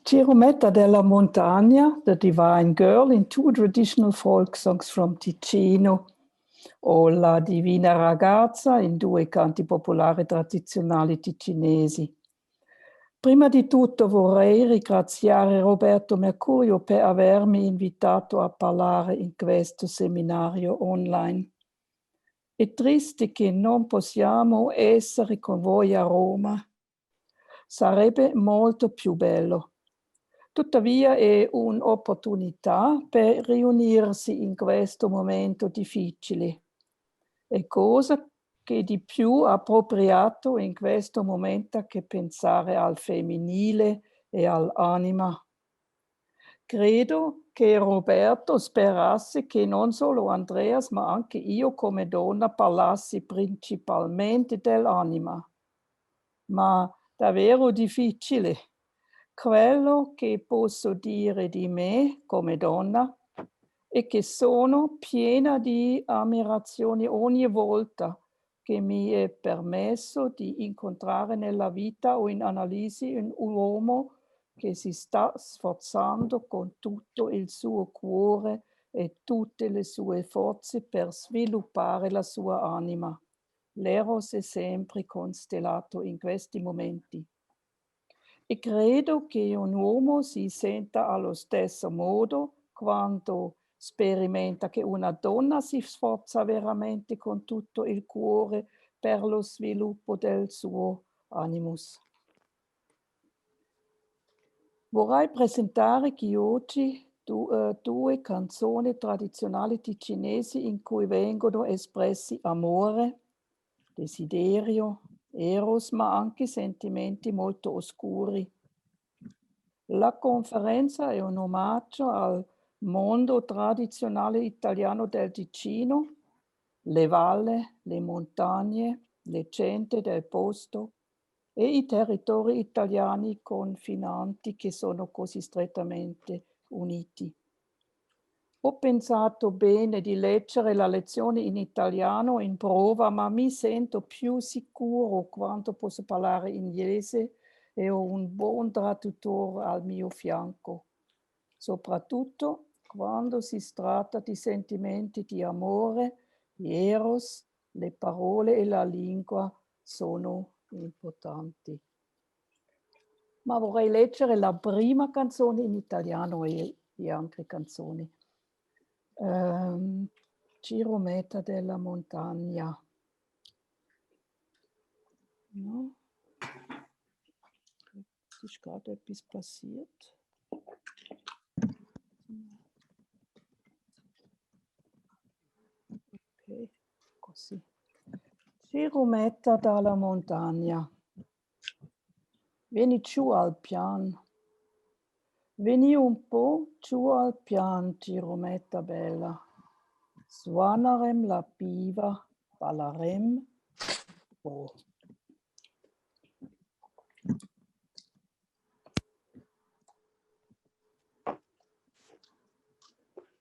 Girumeta della Montagna, the divine girl in Two Traditional Folksongs from Ticino, o la Divina Ragazza in due canti popolari tradizionali ticinesi. Prima di tutto vorrei ringraziare Roberto Mercurio per avermi invitato a parlare in questo seminario online. È triste che non possiamo essere con voi a Roma. Sarebbe molto più bello. Tuttavia è un'opportunità per riunirsi in questo momento difficile. È cosa che di più appropriato in questo momento che pensare al femminile e all'anima. Credo che Roberto sperasse che non solo Andreas, ma anche io come donna parlassi principalmente dell'anima. Ma davvero difficile. Quello che posso dire di me come donna è che sono piena di ammirazione ogni volta che mi è permesso di incontrare nella vita o in analisi un uomo che si sta sforzando con tutto il suo cuore e tutte le sue forze per sviluppare la sua anima. L'eros è sempre constellato in questi momenti. E credo che un uomo si senta allo stesso modo quando sperimenta che una donna si sforza veramente con tutto il cuore per lo sviluppo del suo animus. Vorrei presentare qui oggi due canzoni tradizionali ticinesi in cui vengono espressi amore, desiderio, eros, ma anche sentimenti molto oscuri. La conferenza è un omaggio al mondo tradizionale italiano del Ticino, le valle, le montagne, le gente del posto e i territori italiani confinanti che sono così strettamente uniti. Ho pensato bene di leggere la lezione in italiano in prova, ma mi sento più sicuro quando posso parlare inglese e ho un buon traduttore al mio fianco, soprattutto quando si tratta di sentimenti di amore, di eros, le parole e la lingua sono importanti. Ma vorrei leggere la prima canzone in italiano e le altre canzoni. Girumeta della Montagna. No? Ist gerade etwas passiert. Ok, così. Girumeta dalla Montagna. Vieni giù al piano. Vieni un po' giù al piano, Girumeta bella. Suonarem la piva, ballarem. Oh.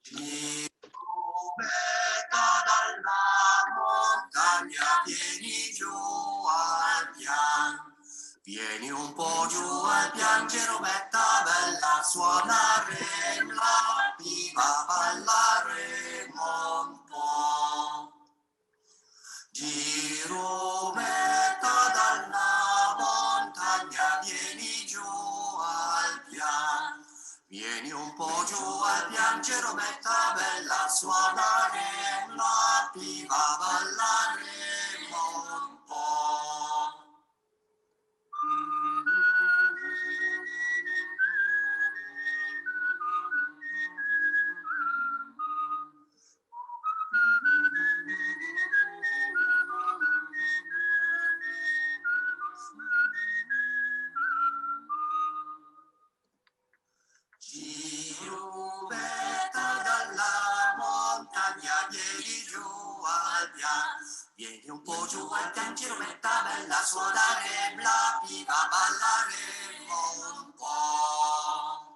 Girumeta dalla montagna, vieni giù al pian. Vieni un po' giù al pian, Girumeta bella, suonarem la piva, ballaremo un po'. Girumeta dalla montagna, vieni giù al pian. Vieni un po' giù al pian, Girumeta bella, suonarem la piva, ballaremo un po'. Girumeta dalla montagna, vieni giù al pian. Vieni un po' giù al pian, Girumeta bella, suonarem la piva, ballaremo un po'.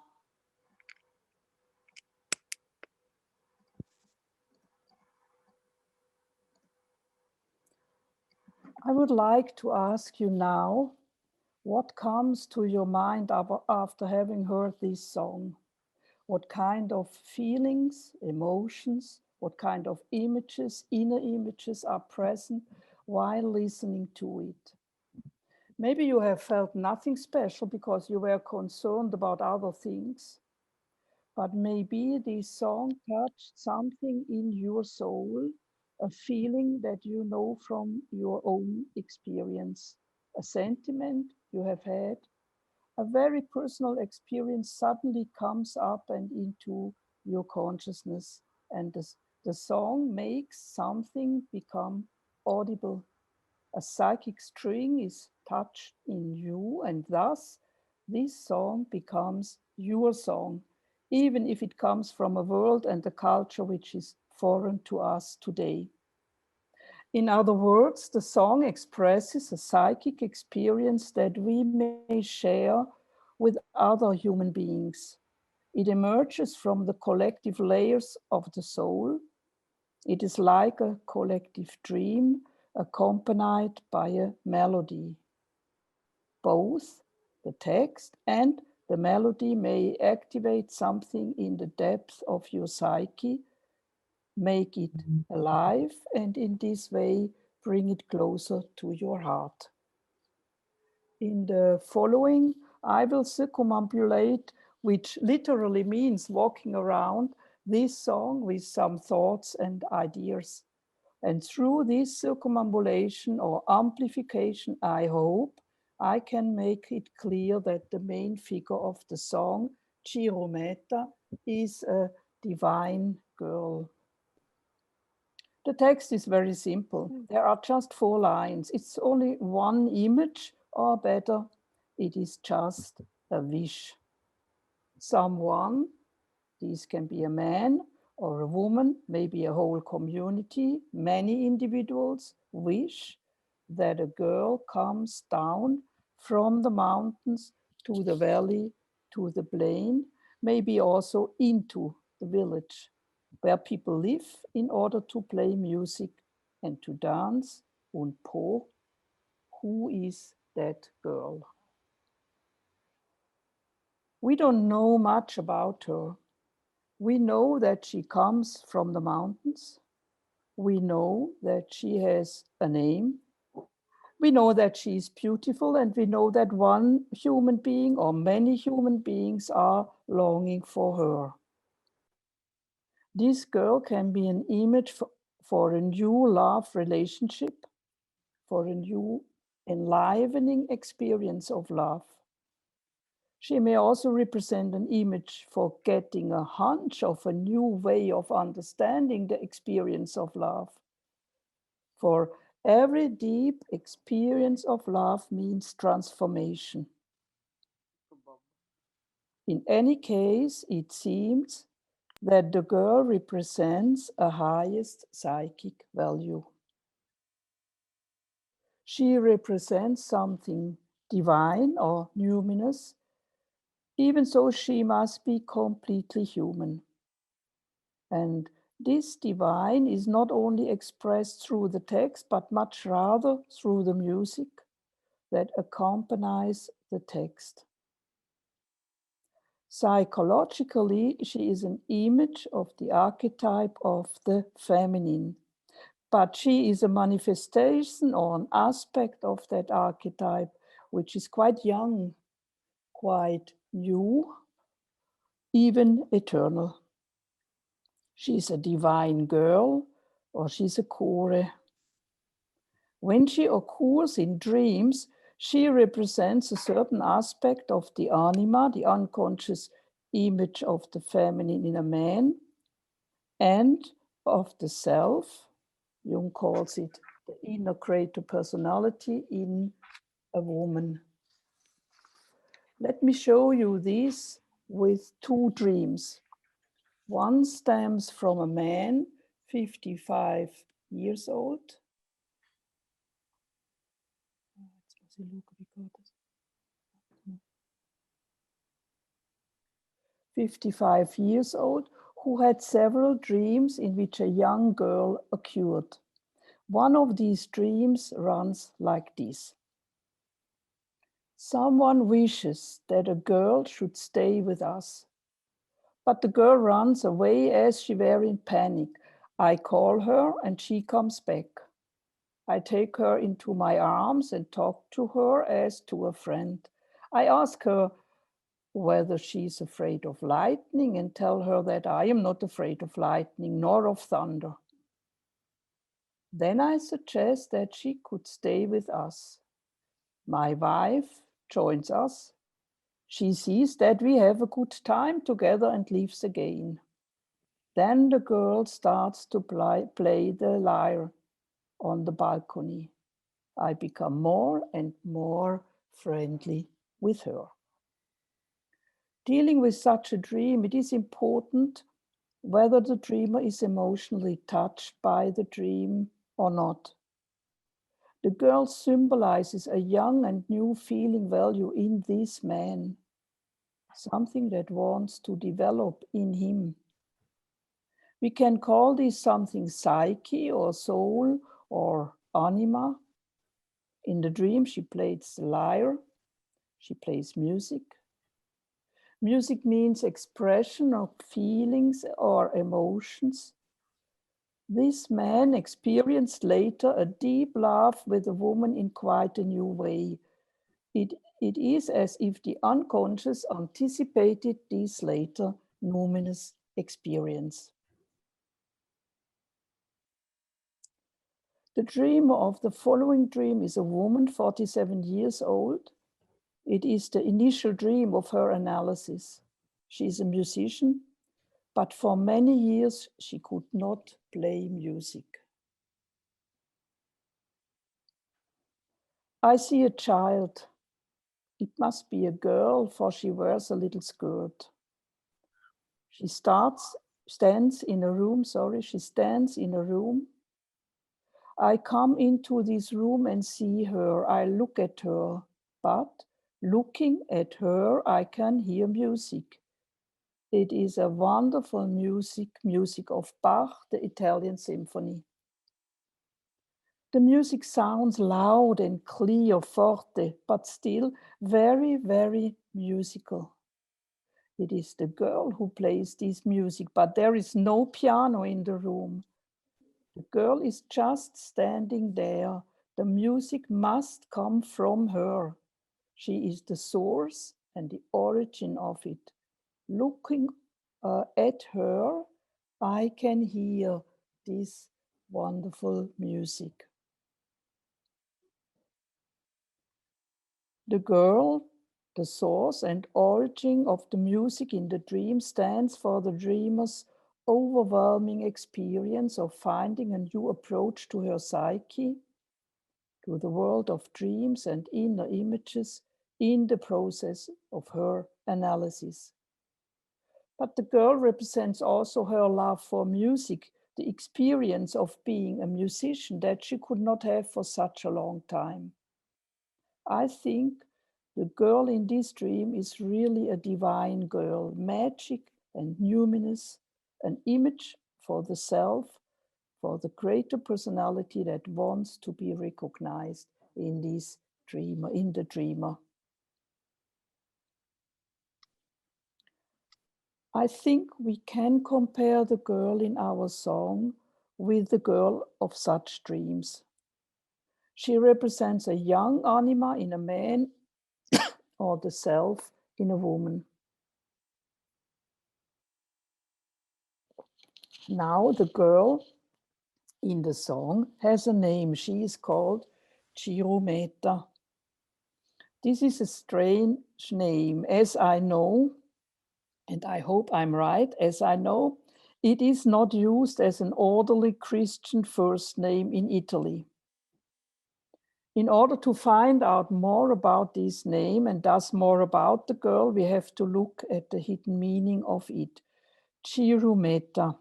I would like to ask you now, What comes to your mind after having heard this song? What kind of feelings, emotions, what kind of images, inner images are present while listening to it? Maybe you have felt nothing special because you were concerned about other things, but maybe this song touched something in your soul, a feeling that you know from your own experience, a sentiment you have had, a very personal experience suddenly comes up and into your consciousness, and the song makes something become audible. A psychic string is touched in you, and thus this song becomes your song, even if it comes from a world and a culture which is foreign to us today. In other words, the song expresses a psychic experience that we may share with other human beings. It emerges from the collective layers of the soul. It is like a collective dream accompanied by a melody. Both the text and the melody may activate something in the depth of your psyche, make it alive, and in this way bring it closer to your heart. In the following, I will circumambulate, which literally means walking around this song with some thoughts and ideas. And through this circumambulation or amplification, I hope I can make it clear that the main figure of the song, Girumeta, is a divine girl. The text is very simple. There are just 4 lines. It's only one image, or better, it is just a wish. Someone, this can be a man or a woman, maybe a whole community, many individuals wish that a girl comes down from the mountains to the valley, to the plain, maybe also into the village where people live in order to play music and to dance. Und po, who is that girl? We don't know much about her. We know that she comes from the mountains. We know that she has a name. We know that she is beautiful, and we know that one human being or many human beings are longing for her. This girl can be an image for a new love relationship, for a new enlivening experience of love. She may also represent an image for getting a hunch of a new way of understanding the experience of love. For every deep experience of love means transformation. In any case, it seems that the girl represents a highest psychic value. She represents something divine or numinous. Even so, she must be completely human. And this divine is not only expressed through the text, but much rather through the music that accompanies the text. Psychologically, she is an image of the archetype of the feminine, but she is a manifestation or an aspect of that archetype, which is quite young, quite new, even eternal. She's a divine girl, or she's a core. When she occurs in dreams, she represents a certain aspect of the anima, the unconscious image of the feminine in a man, and of the self. Jung calls it the inner creator personality in a woman. Let me show you this with 2 dreams. One stems from a man, 55 years old. 55 years old, who had several dreams in which a young girl occurred. One of these dreams runs like this. Someone wishes that a girl should stay with us. But the girl runs away as she were in panic. I call her and she comes back. I take her into my arms and talk to her as to a friend. I ask her whether she's afraid of lightning and tell her that I am not afraid of lightning nor of thunder. Then I suggest that she could stay with us. My wife joins us. She sees that we have a good time together and leaves again. Then the girl starts to play the lyre on the balcony. I become more and more friendly with her. Dealing with such a dream, it is important whether the dreamer is emotionally touched by the dream or not. The girl symbolizes a young and new feeling value in this man, something that wants to develop in him. We can call this something psyche or soul or anima. In the dream, she plays the lyre, she plays music. Music means expression of feelings or emotions. This man experienced later a deep love with a woman in quite a new way. It is as if the unconscious anticipated this later numinous experience. The dreamer of the following dream is a woman, 47 years old. It is the initial dream of her analysis. She is a musician, but for many years she could not play music. I see a child. It must be a girl, for she wears a little skirt. She stands in a room. I come into this room and see her. I look at her, but looking at her, I can hear music. It is a wonderful music of Bach, the Italian symphony. The music sounds loud and clear, forte, but still very, very musical. It is the girl who plays this music, but there is no piano in the room. The girl is just standing there. The music must come from her. She is the source and the origin of it. Looking at her, I can hear this wonderful music. The girl, the source and origin of the music in the dream, stands for the dreamer's overwhelming experience of finding a new approach to her psyche, to the world of dreams and inner images in the process of her analysis. But the girl represents also her love for music, the experience of being a musician that she could not have for such a long time. I think the girl in this dream is really a divine girl, magic and numinous, an image for the self, for the greater personality that wants to be recognized in this dreamer, in the dreamer. I think we can compare the girl in our song with the girl of such dreams. She represents a young anima in a man or the self in a woman. Now the girl in the song has a name. She is called Girumeta. This is a strange name, as I know, and I hope I'm right, as I know, it is not used as an orderly Christian first name in Italy. In order to find out more about this name and thus more about the girl, we have to look at the hidden meaning of it. Girumeta.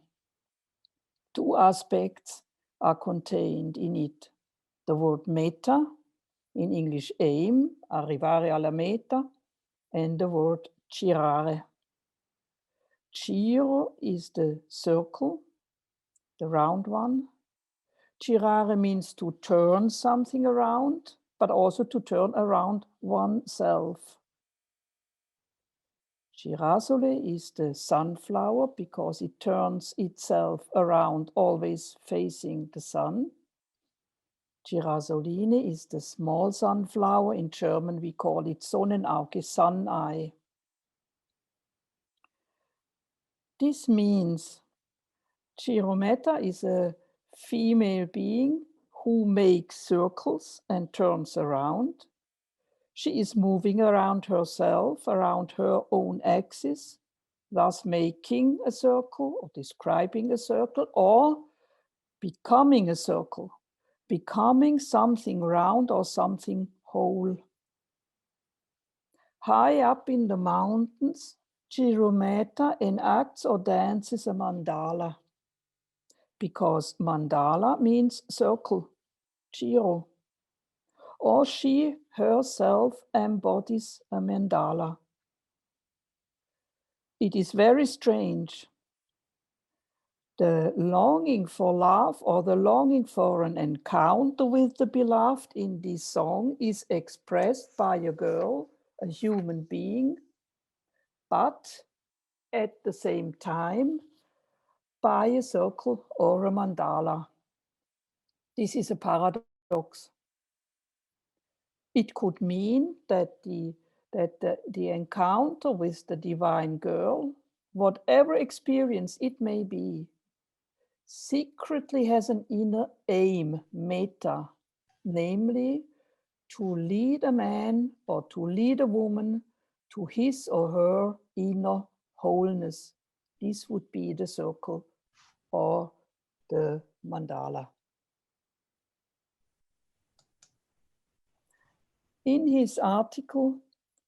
Two aspects are contained in it. The word meta, in English aim, arrivare alla meta, and the word girare. Giro is the circle, the round one. Girare means to turn something around. but also to turn around oneself. Girasole is the sunflower because it turns itself around, always facing the sun. Girasoline is the small sunflower. In German, we call it Sonnenauge, sun eye. This means Girumeta is a female being who makes circles and turns around. She is moving around herself, around her own axis, thus making a circle or describing a circle or becoming a circle, becoming something round or something whole. High up in the mountains, Girumeta enacts or dances a mandala, because mandala means circle, giro, or she herself embodies a mandala. It is very strange. The longing for love or the longing for an encounter with the beloved in this song is expressed by a girl, a human being, but at the same time by a circle or a mandala. This is a paradox. It could mean that the encounter with the divine girl, whatever experience it may be, secretly has an inner aim, meta, namely to lead a man or to lead a woman to his or her inner wholeness. This would be the circle or the mandala. In his article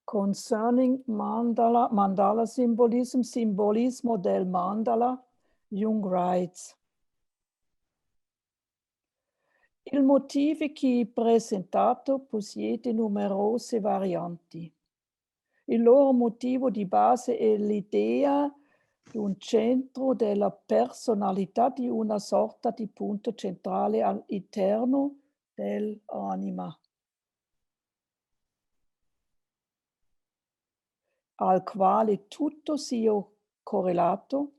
concerning mandala symbolism, Simbolismo del mandala, Jung writes, il motivo qui presentato possiede numerose varianti. Il loro motivo di base è l'idea di un centro della personalità, di una sorta di punto centrale all'interno dell'anima, al quale tutto sia correlato,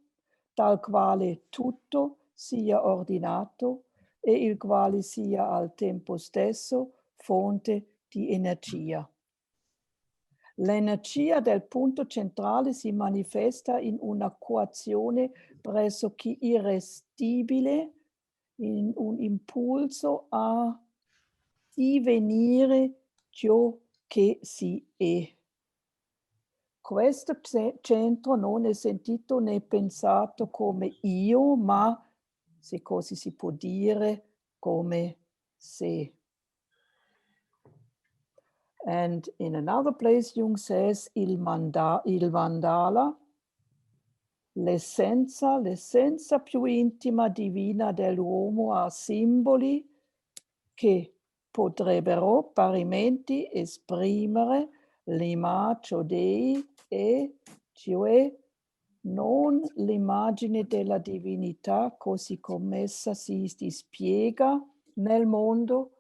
dal quale tutto sia ordinato e il quale sia al tempo stesso fonte di energia. L'energia del punto centrale si manifesta in una coazione pressoché irresistibile, in un impulso a divenire ciò che si è. Questo centro non è sentito né pensato come io, ma, se così si può dire, come sé. And in another place, Jung says, il mandala, l'essenza più intima divina dell'uomo, ha simboli che potrebbero parimenti esprimere l'immagine Dei e cioè non l'immagine della divinità così come essa si dispiega nel mondo,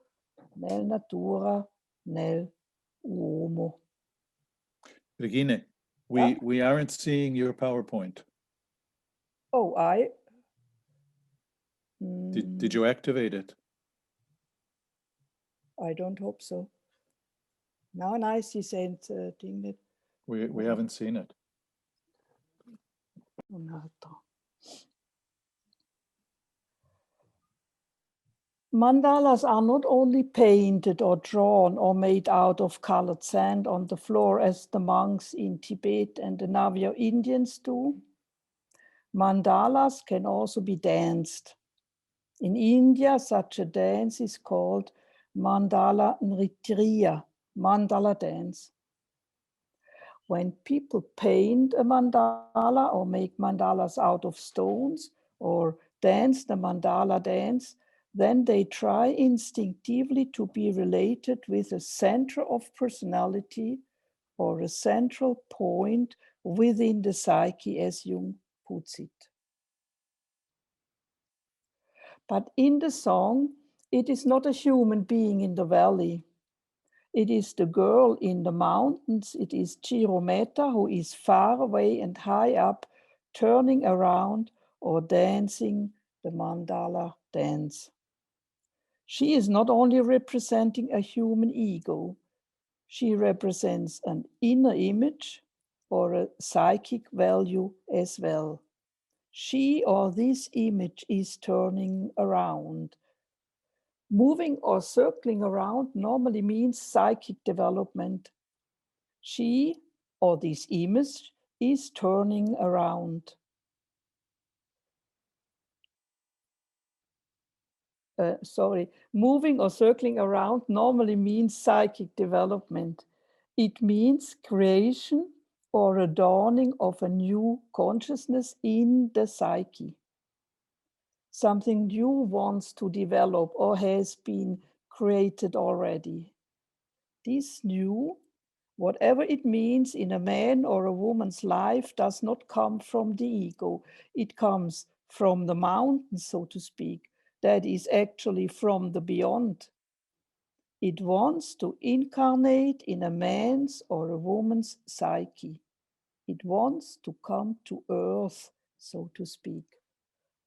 nella natura, nell'uomo. Regine, we aren't seeing your PowerPoint. Oh, Did you activate it? I don't hope so. Now, nice, you sent thing that. We haven't seen it. Un altro. Mandalas are not only painted or drawn or made out of colored sand on the floor as the monks in Tibet and the Navajo Indians do. Mandalas can also be danced. In India, such a dance is called mandala nritriya, mandala dance. When people paint a mandala or make mandalas out of stones or dance the mandala dance, then they try instinctively to be related with a center of personality or a central point within the psyche, as Jung puts it. But in the song, it is not a human being in the valley. It is the girl in the mountains. It is Girumeta who is far away and high up, turning around or dancing the mandala dance. She is not only representing a human ego, she represents an inner image or a psychic value as well. She or this image is turning around. Moving or circling around normally means psychic development. She or this image is turning around. Moving or circling around normally means psychic development. It means creation or a dawning of a new consciousness in the psyche. Something new wants to develop or has been created already. This new, whatever it means in a man or a woman's life, does not come from the ego. It comes from the mountain, so to speak. That is actually from the beyond. It wants to incarnate in a man's or a woman's psyche. It wants to come to earth, so to speak.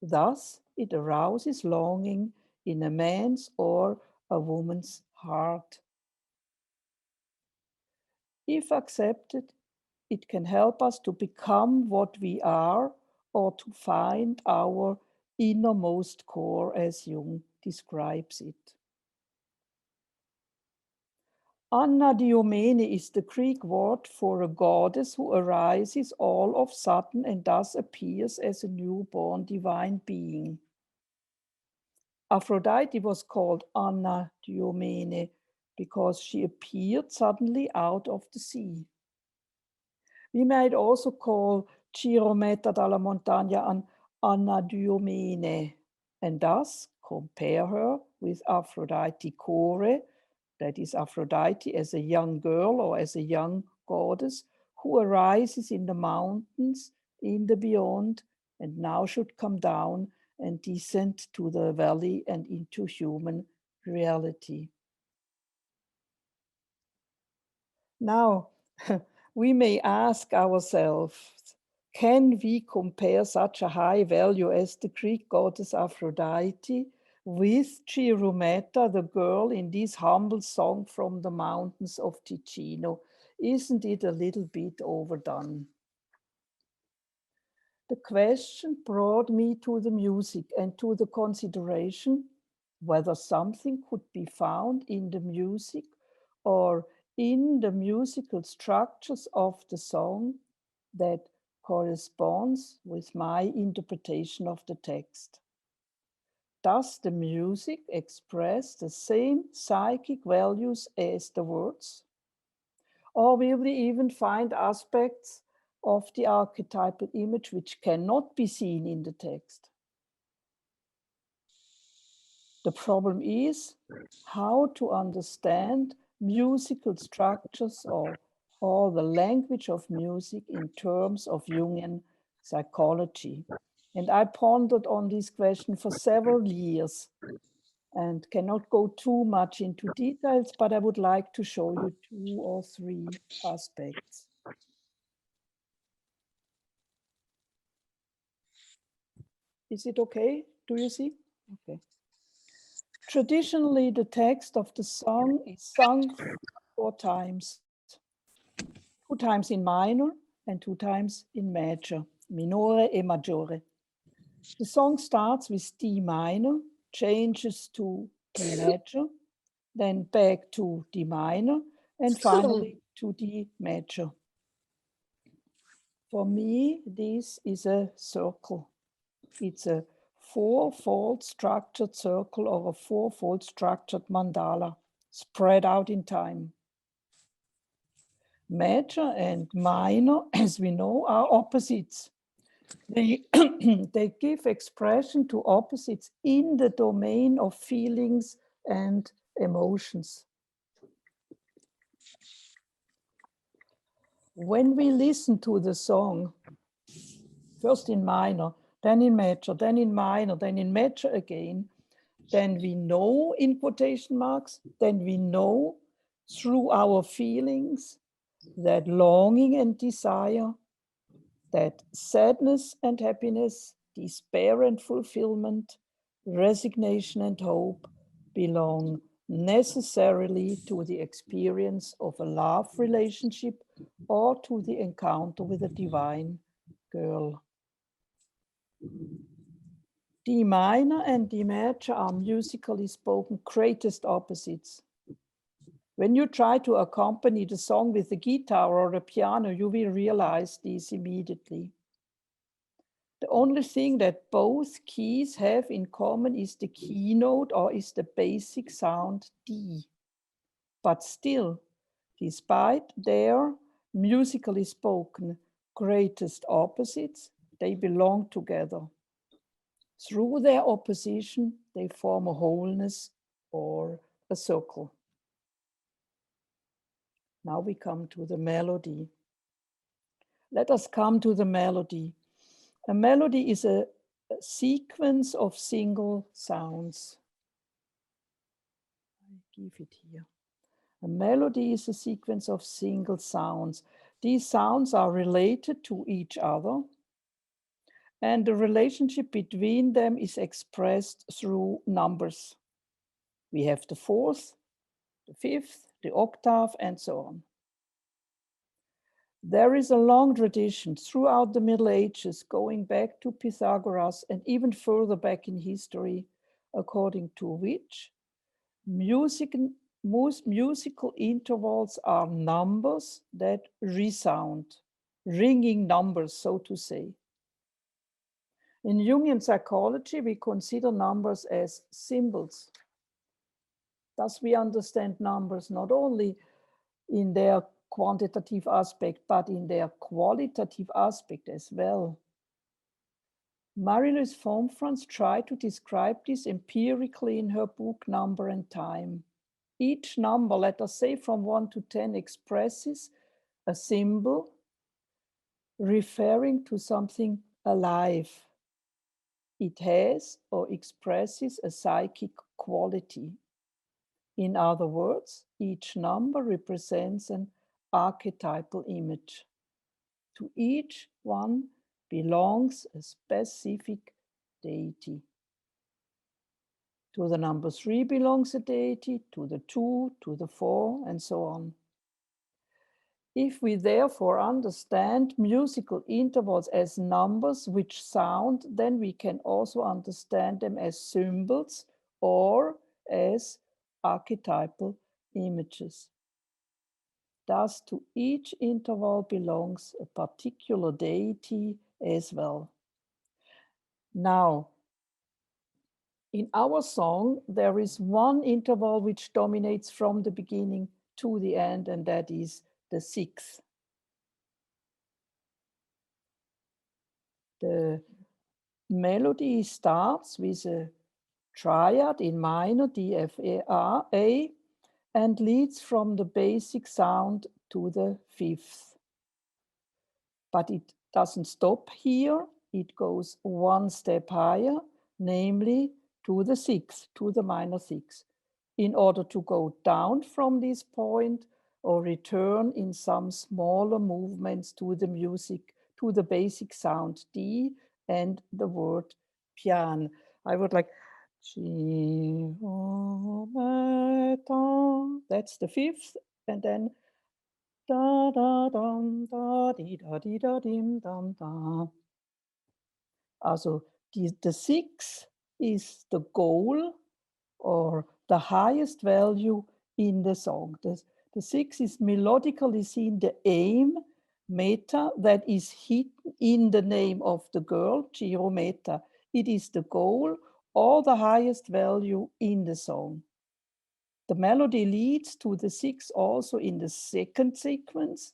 Thus, it arouses longing in a man's or a woman's heart. If accepted, it can help us to become what we are or to find our innermost core, as Jung describes it. Anadiomene is the Greek word for a goddess who arises all of a sudden and thus appears as a newborn divine being. Aphrodite was called Anadiomene because she appeared suddenly out of the sea. We might also call Girumeta dalla Montagna an Anadiomene and thus compare her with Aphrodite Core, that is Aphrodite as a young girl or as a young goddess who arises in the mountains in the beyond and now should come down and descend to the valley and into human reality. Now, we may ask ourselves, can we compare such a high value as the Greek goddess Aphrodite with Girumeta, the girl in this humble song from the mountains of Ticino? Isn't it a little bit overdone? The question brought me to the music and to the consideration whether something could be found in the music or in the musical structures of the song that corresponds with my interpretation of the text. Does the music express the same psychic values as the words? Or will we even find aspects of the archetypal image which cannot be seen in the text? The problem is how to understand musical structures or the language of music in terms of Jungian psychology. And I pondered on this question for several years and cannot go too much into details, but I would like to show you 2 or 3 aspects. Is it okay? Do you see? Okay. Traditionally, the text of the song is sung 4 times. 2 times in minor and 2 times in major, minore e maggiore. The song starts with D minor, changes to D major, then back to D minor, and finally to D major. For me, this is a circle. It's a 4-fold structured circle or a 4-fold structured mandala spread out in time. Major and minor, as we know, are opposites. They give expression to opposites in the domain of feelings and emotions. When we listen to the song, first in minor, then in major, then in minor, then in major again, then we know, in quotation marks, then we know through our feelings, that longing and desire, that sadness and happiness, despair and fulfillment, resignation and hope belong necessarily to the experience of a love relationship or to the encounter with a divine girl. D minor and D major are musically spoken greatest opposites. When you try to accompany the song with a guitar or a piano, you will realize this immediately. The only thing that both keys have in common is the keynote or is the basic sound D. But still, despite their musically spoken greatest opposites, they belong together. Through their opposition, they form a wholeness or a circle. Now we come to the melody. Let us come to the melody. A melody is a sequence of single sounds. I give it here. A melody is a sequence of single sounds. These sounds are related to each other, and the relationship between them is expressed through numbers. We have the fourth, the fifth, the octave, and so on. There is a long tradition throughout the Middle Ages going back to Pythagoras and even further back in history, according to which most musical intervals are numbers that resound, ringing numbers, so to say. In Jungian psychology, we consider numbers as symbols. Thus, we understand numbers not only in their quantitative aspect, but in their qualitative aspect as well. Marie-Louise Fonfrance tried to describe this empirically in her book Number and Time. Each number, let us say from 1 to 10, expresses a symbol referring to something alive. It has or expresses a psychic quality. In other words, each number represents an archetypal image. To each one belongs a specific deity. To the number 3 belongs a deity, to the 2, to the 4, and so on. If we therefore understand musical intervals as numbers which sound, then we can also understand them as symbols or as archetypal images. Thus, to each interval belongs a particular deity as well. Now, in our song, there is one interval which dominates from the beginning to the end, and that is the sixth. The melody starts with a triad in minor, D, F, A, and leads from the basic sound to the fifth. But it doesn't stop here. It goes one step higher, namely to the sixth, to the minor sixth, in order to go down from this point or return in some smaller movements to the music, to the basic sound D and the word pian. I would like Girumeta, that's the fifth, and then da da dum da di da dim dum da. Also the six is the goal or the highest value in the song. The six is melodically seen the aim, meta, that is hidden in the name of the girl, Girumeta. It is the goal or the highest value in the song. The melody leads to the six also in the second sequence,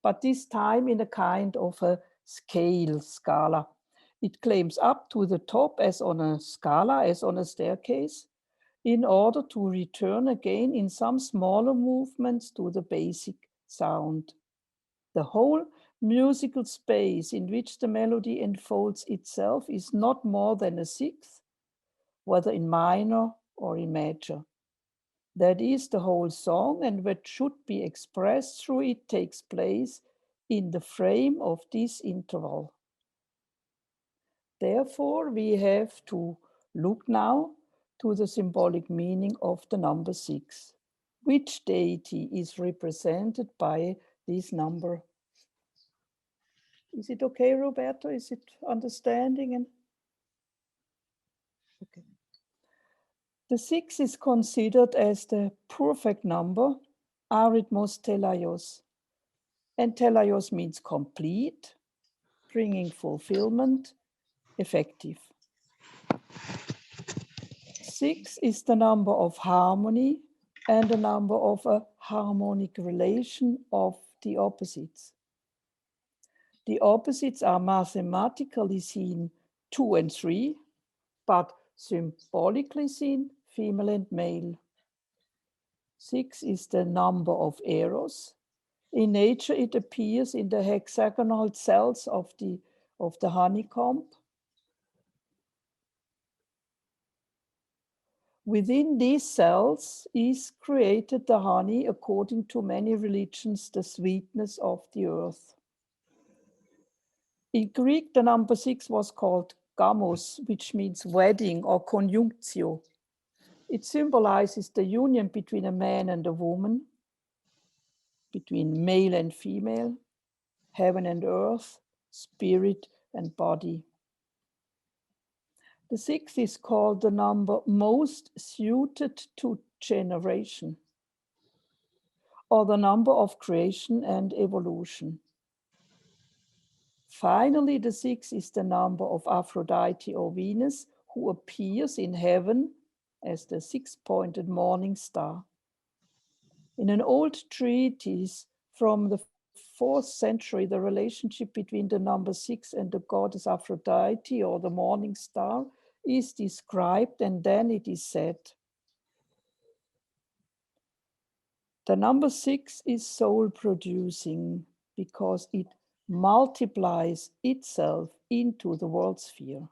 but this time in a kind of a scala. It climbs up to the top as on a scala, as on a staircase, in order to return again in some smaller movements to the basic sound. The whole musical space in which the melody unfolds itself is not more than a sixth, whether in minor or in major. That is the whole song, and what should be expressed through it takes place in the frame of this interval. Therefore, we have to look now to the symbolic meaning of the number 6. Which deity is represented by this number? Is it okay, Roberto? Is it understanding? Okay. The 6 is considered as the perfect number, arithmos telaios. And telaios means complete, bringing fulfillment, effective. 6 is the number of harmony and the number of a harmonic relation of the opposites. The opposites are mathematically seen 2 and 3, but symbolically seen female and male. 6 is the number of eros. In nature, it appears in the hexagonal cells of the honeycomb. Within these cells is created the honey, according to many religions, the sweetness of the earth. In Greek, the number 6 was called gamos, which means wedding or conjunctio. It symbolizes the union between a man and a woman, between male and female, heaven and earth, spirit and body. The 6 is called the number most suited to generation, or the number of creation and evolution. Finally, the 6 is the number of Aphrodite or Venus, who appears in heaven as the 6-pointed morning star. In an old treatise from the 4th century, the relationship between the number 6 and the goddess Aphrodite, or the morning star, is described, and then it is said, the number 6 is soul producing because it multiplies itself into the world sphere.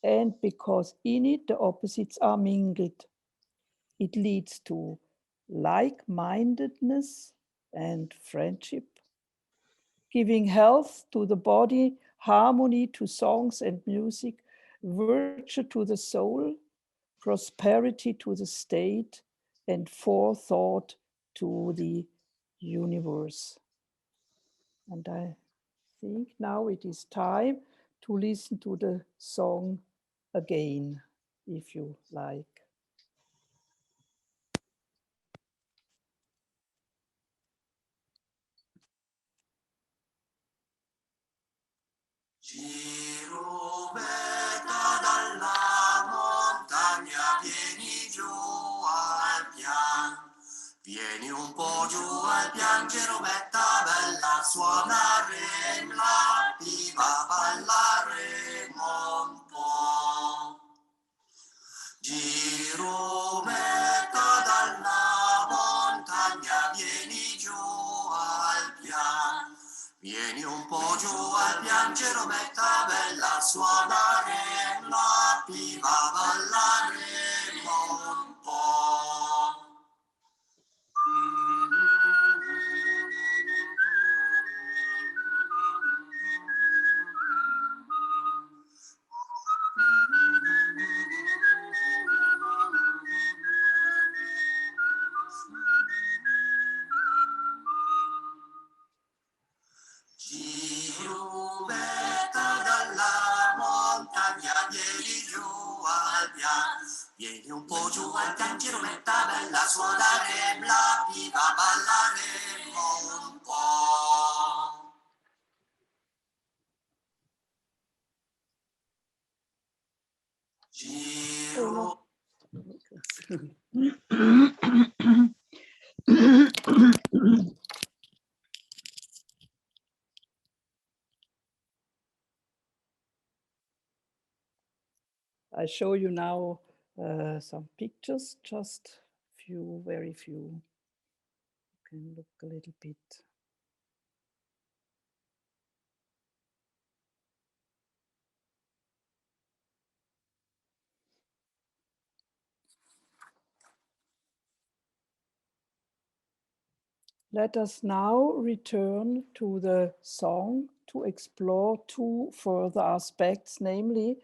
And because in it the opposites are mingled, it leads to like-mindedness and friendship, giving health to the body, harmony to songs and music, virtue to the soul, prosperity to the state, and forethought to the universe. And I think now it is time to listen to the song again, if you like. Girumeta dalla montagna, vieni giù al pian. Vieni un po' giù al pian, Girumeta bella, suonare la piva, ballaremo un po'. Girumeta dalla montagna, vieni giù al pian. Vieni un po' giù al pian, Girumeta bella, suonare la piva, ballaremo un po'. Girumeta dalla montagna, vieni giù al pian. Vieni un po' giù al pian, Girumeta bella, suonare la piva, ballaremo un po'. I show you now some pictures, just few, very few. You can look a little bit. Let us now return to the song to explore two further aspects, namely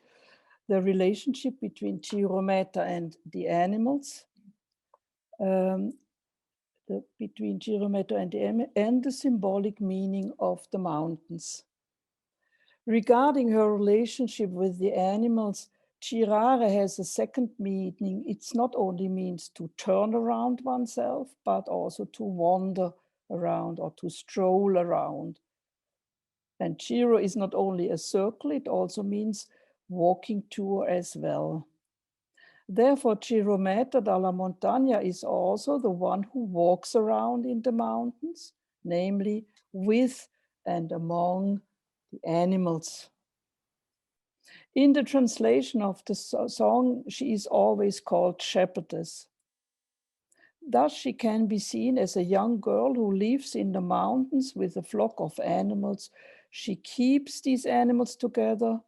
the relationship between Girumeta and the animals, between Girumeta and the symbolic meaning of the mountains. Regarding her relationship with the animals, girare has a second meaning. It's not only means to turn around oneself, but also to wander around or to stroll around. And giro is not only a circle, it also means walking tour as well. Therefore, Girumeta dalla Montagna is also the one who walks around in the mountains, namely with and among the animals. In the translation of the song, she is always called shepherdess. Thus, she can be seen as a young girl who lives in the mountains with a flock of animals. She keeps these animals together,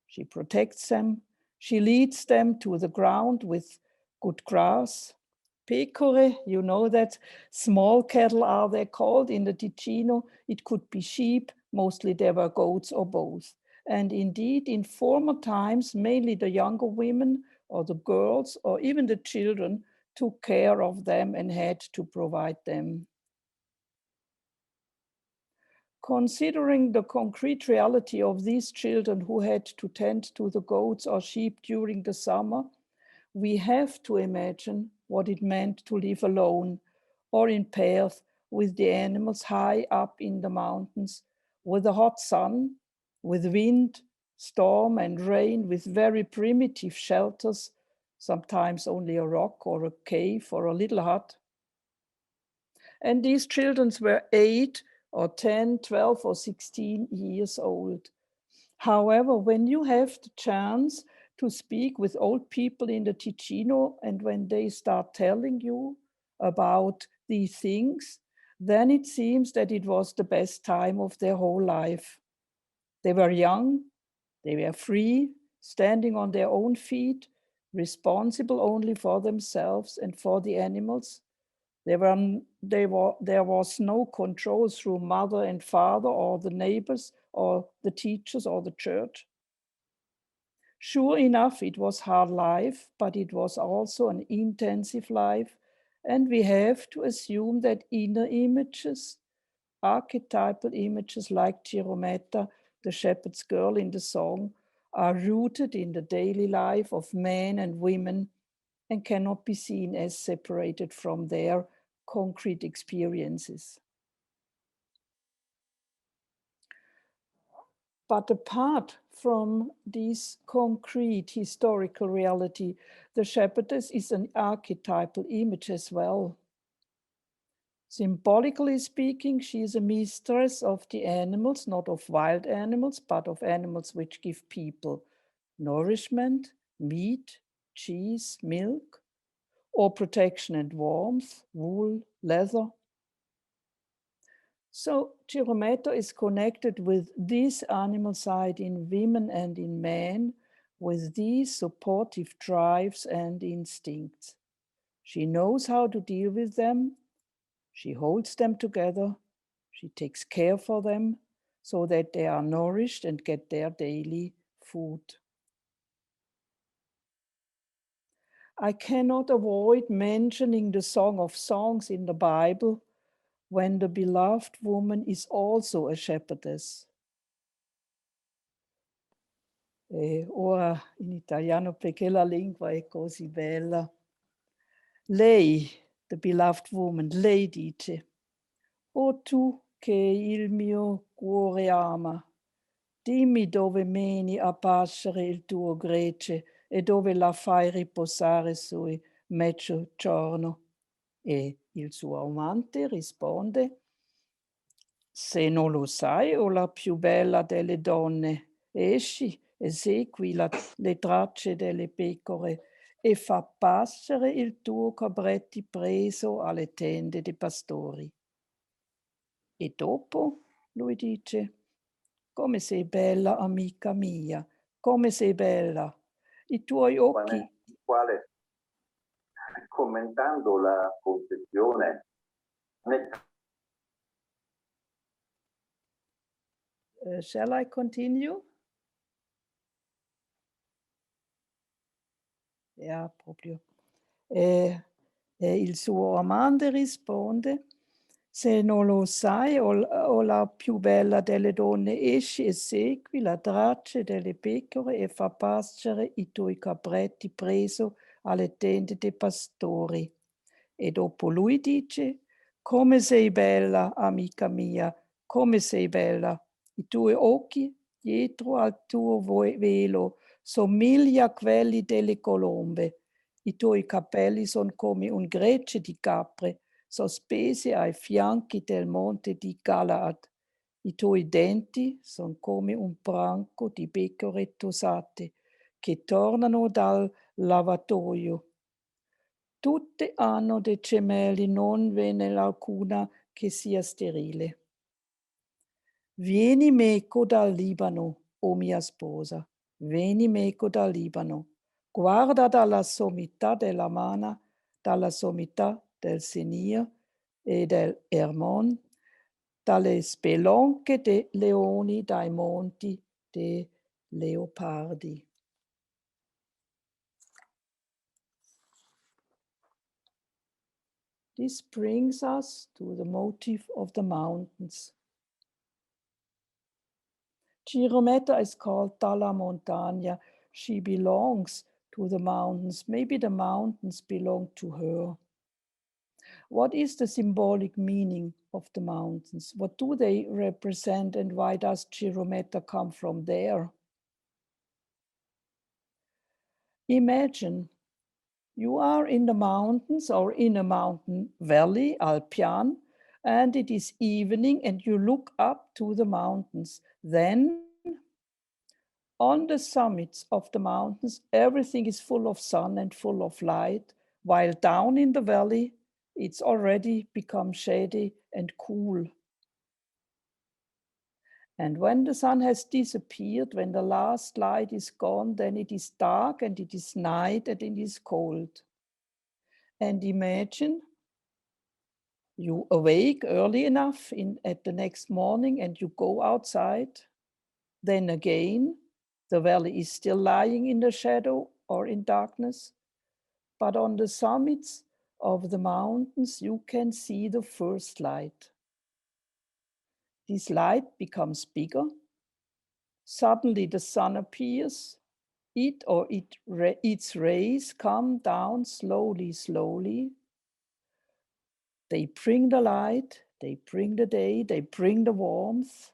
she protects them, she leads them to the ground with good grass. Pecore, you know that small cattle are they called in the Ticino. It could be sheep, mostly there were goats or both. And indeed, in former times, mainly the younger women or the girls or even the children took care of them and had to provide them. Considering the concrete reality of these children who had to tend to the goats or sheep during the summer, we have to imagine what it meant to live alone or in pairs with the animals high up in the mountains, with the hot sun, with wind, storm and rain, with very primitive shelters, sometimes only a rock or a cave or a little hut. And these children were 8 or 10, 12 or 16 years old. However, when you have the chance to speak with old people in the Ticino and when they start telling you about these things, then it seems that it was the best time of their whole life. They were young, they were free, standing on their own feet, responsible only for themselves and for the animals. There was no control through mother and father or the neighbors or the teachers or the church. Sure enough, it was hard life, but it was also an intensive life. And we have to assume that inner images, archetypal images like Girumeta, the shepherd's girl in the song, are rooted in the daily life of men and women and cannot be seen as separated from their concrete experiences. But apart from this concrete historical reality, the shepherdess is an archetypal image as well. Symbolically speaking, she is a mistress of the animals, not of wild animals, but of animals which give people nourishment, meat, cheese, milk, or protection and warmth, wool, leather. So Girumeta is connected with this animal side in women and in men, with these supportive drives and instincts. She knows how to deal with them. She holds them together. She takes care for them so that they are nourished and get their daily food. I cannot avoid mentioning the Song of Songs in the Bible, when the beloved woman is also a shepherdess. Ora in italiano perché la lingua è così bella. Lei, the beloved woman, lei dice: "O tu che il mio cuore ama, dimmi dove meni a pascere il tuo grece e dove la fai riposare sui mezzogiorno." E il suo amante risponde: "Se non lo sai, o la più bella delle donne, esci e segui le tracce delle pecore e fa pascere il tuo cabretti preso alle tende dei pastori." E dopo lui dice: "Come sei bella, amica mia, come sei bella, i tuoi occhi..." Quale, commentando la confessione, Shall I continue? Yeah, proprio. Il suo amante risponde: se non lo sai, o la più bella delle donne, esci e segui la traccia delle pecore e fa pascere i tuoi capretti preso alle tende dei pastori. E dopo lui dice: come sei bella, amica mia, come sei bella. I tuoi occhi dietro al tuo velo somiglia a quelli delle colombe. I tuoi capelli sono come un greccio di capre sospesi ai fianchi del monte di Galaad. I tuoi denti sono come un branco di pecore tosate che tornano dal lavatoio. Tutte hanno dei gemelli, non ve n'è alcuna che sia sterile. Vieni meco dal Libano, o mia sposa, vieni meco dal Libano. Guarda dalla sommità della Mana, dalla sommità del Senir e del Hermon, dalle spelonche dei leoni, dai monti dei leopardi. This brings us to the motif of the mountains. Girumeta is called dalla Montagna. She belongs to the mountains. Maybe the mountains belong to her. What is the symbolic meaning of the mountains? What do they represent, and why does Girumeta come from there? Imagine you are in the mountains or in a mountain valley, Alpian, and it is evening and you look up to the mountains. Then on the summits of the mountains, everything is full of sun and full of light, while down in the valley, it's already become shady and cool. And when the sun has disappeared, when the last light is gone, then it is dark and it is night and it is cold. And imagine you awake early enough at the next morning and you go outside. Then again, the valley is still lying in the shadow or in darkness. But on the summits of the mountains, you can see the first light. This light becomes bigger. Suddenly the sun appears. Its rays come down slowly, slowly. They bring the light, they bring the day, they bring the warmth.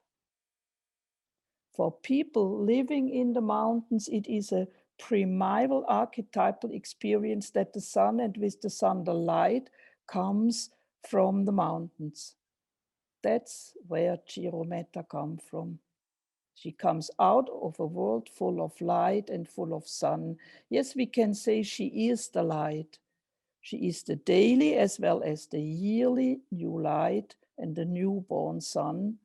For people living in the mountains, it is a primeval archetypal experience that the sun, and with the sun the light, comes from the mountains. That's where Girumeta comes from. She comes out of a world full of light and full of sun. Yes, we can say she is the light. She is the daily as well as the yearly new light and the newborn sun,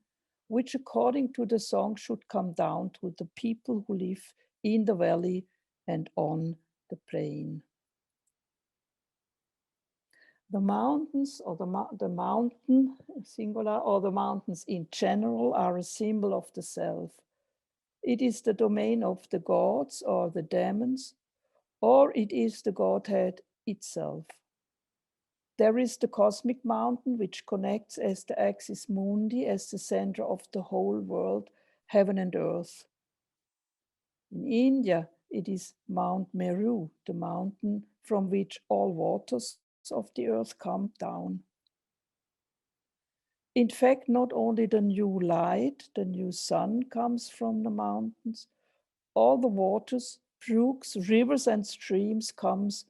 which according to the song should come down to the people who live in the valley and on the plain. The mountains, or the mountain singular, or the mountains in general, are a symbol of the self. It is the domain of the gods or the demons, or it is the Godhead itself. There is the cosmic mountain, which connects as the axis mundi, as the center of the whole world, heaven and earth. In India, it is Mount Meru, the mountain from which all waters of the earth come down. In fact, not only the new light, the new sun comes from the mountains, all the waters, brooks, rivers, and streams comes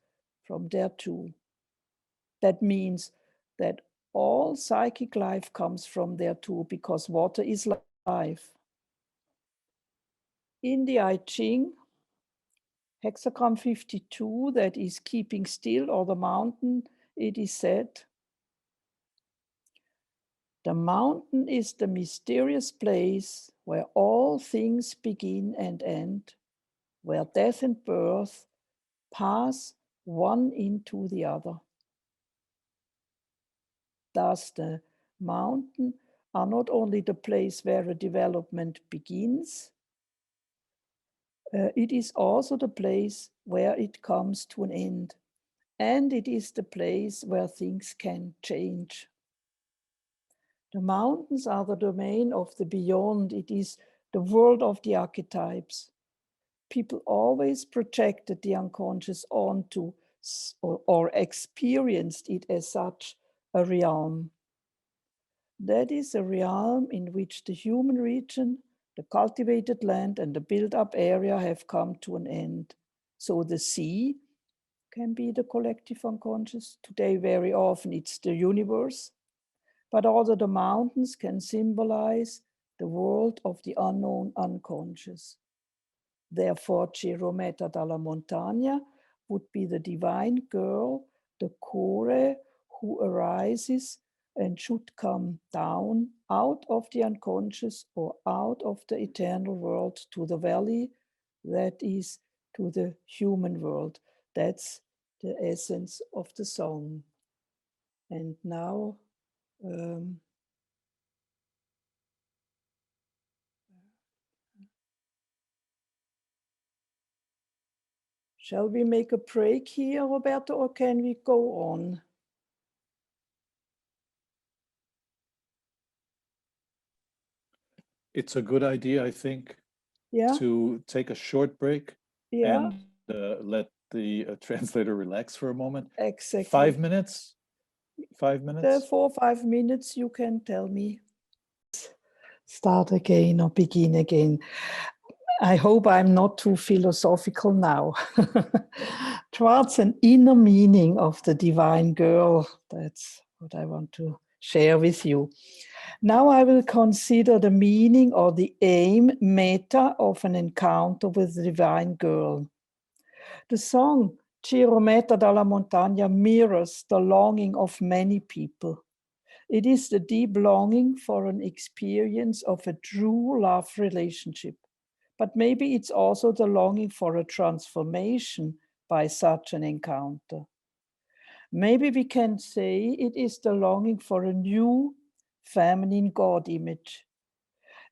from there too. That means that all psychic life comes from there too, because water is life. In the I Ching, hexagram 52, that is keeping still, or the mountain, it is said, the mountain is the mysterious place where all things begin and end, where death and birth pass one into the other. Thus the mountain are not only the place where a development begins, it is also the place where it comes to an end. And it is the place where things can change. The mountains are the domain of the beyond. It is the world of the archetypes. People always projected the unconscious onto or experienced it as such a realm. That is a realm in which the human region, the cultivated land, and the built-up area have come to an end. So the sea can be the collective unconscious. Today, very often, it's the universe. But also the mountains can symbolize the world of the unknown unconscious. Therefore, Girumeta dalla Montagna would be the divine girl, the core who arises and should come down out of the unconscious or out of the eternal world to the valley, that is, to the human world. That's the essence of the song. And now, shall we make a break here, Roberto, or can we go on? It's a good idea, I think, Yeah, to take a short break yeah, and let the translator relax for a moment. exactly. 5 minutes? 5 minutes? 4 or 5 minutes, you can tell me. Start again or begin again. I hope I'm not too philosophical now. Towards an inner meaning of the divine girl. That's what I want to share with you. Now I will consider the meaning or the aim, meta, of an encounter with the divine girl. The song Girumeta dalla Montagna mirrors the longing of many people. It is the deep longing for an experience of a true love relationship. But maybe it's also the longing for a transformation by such an encounter. Maybe we can say it is the longing for a new feminine God image.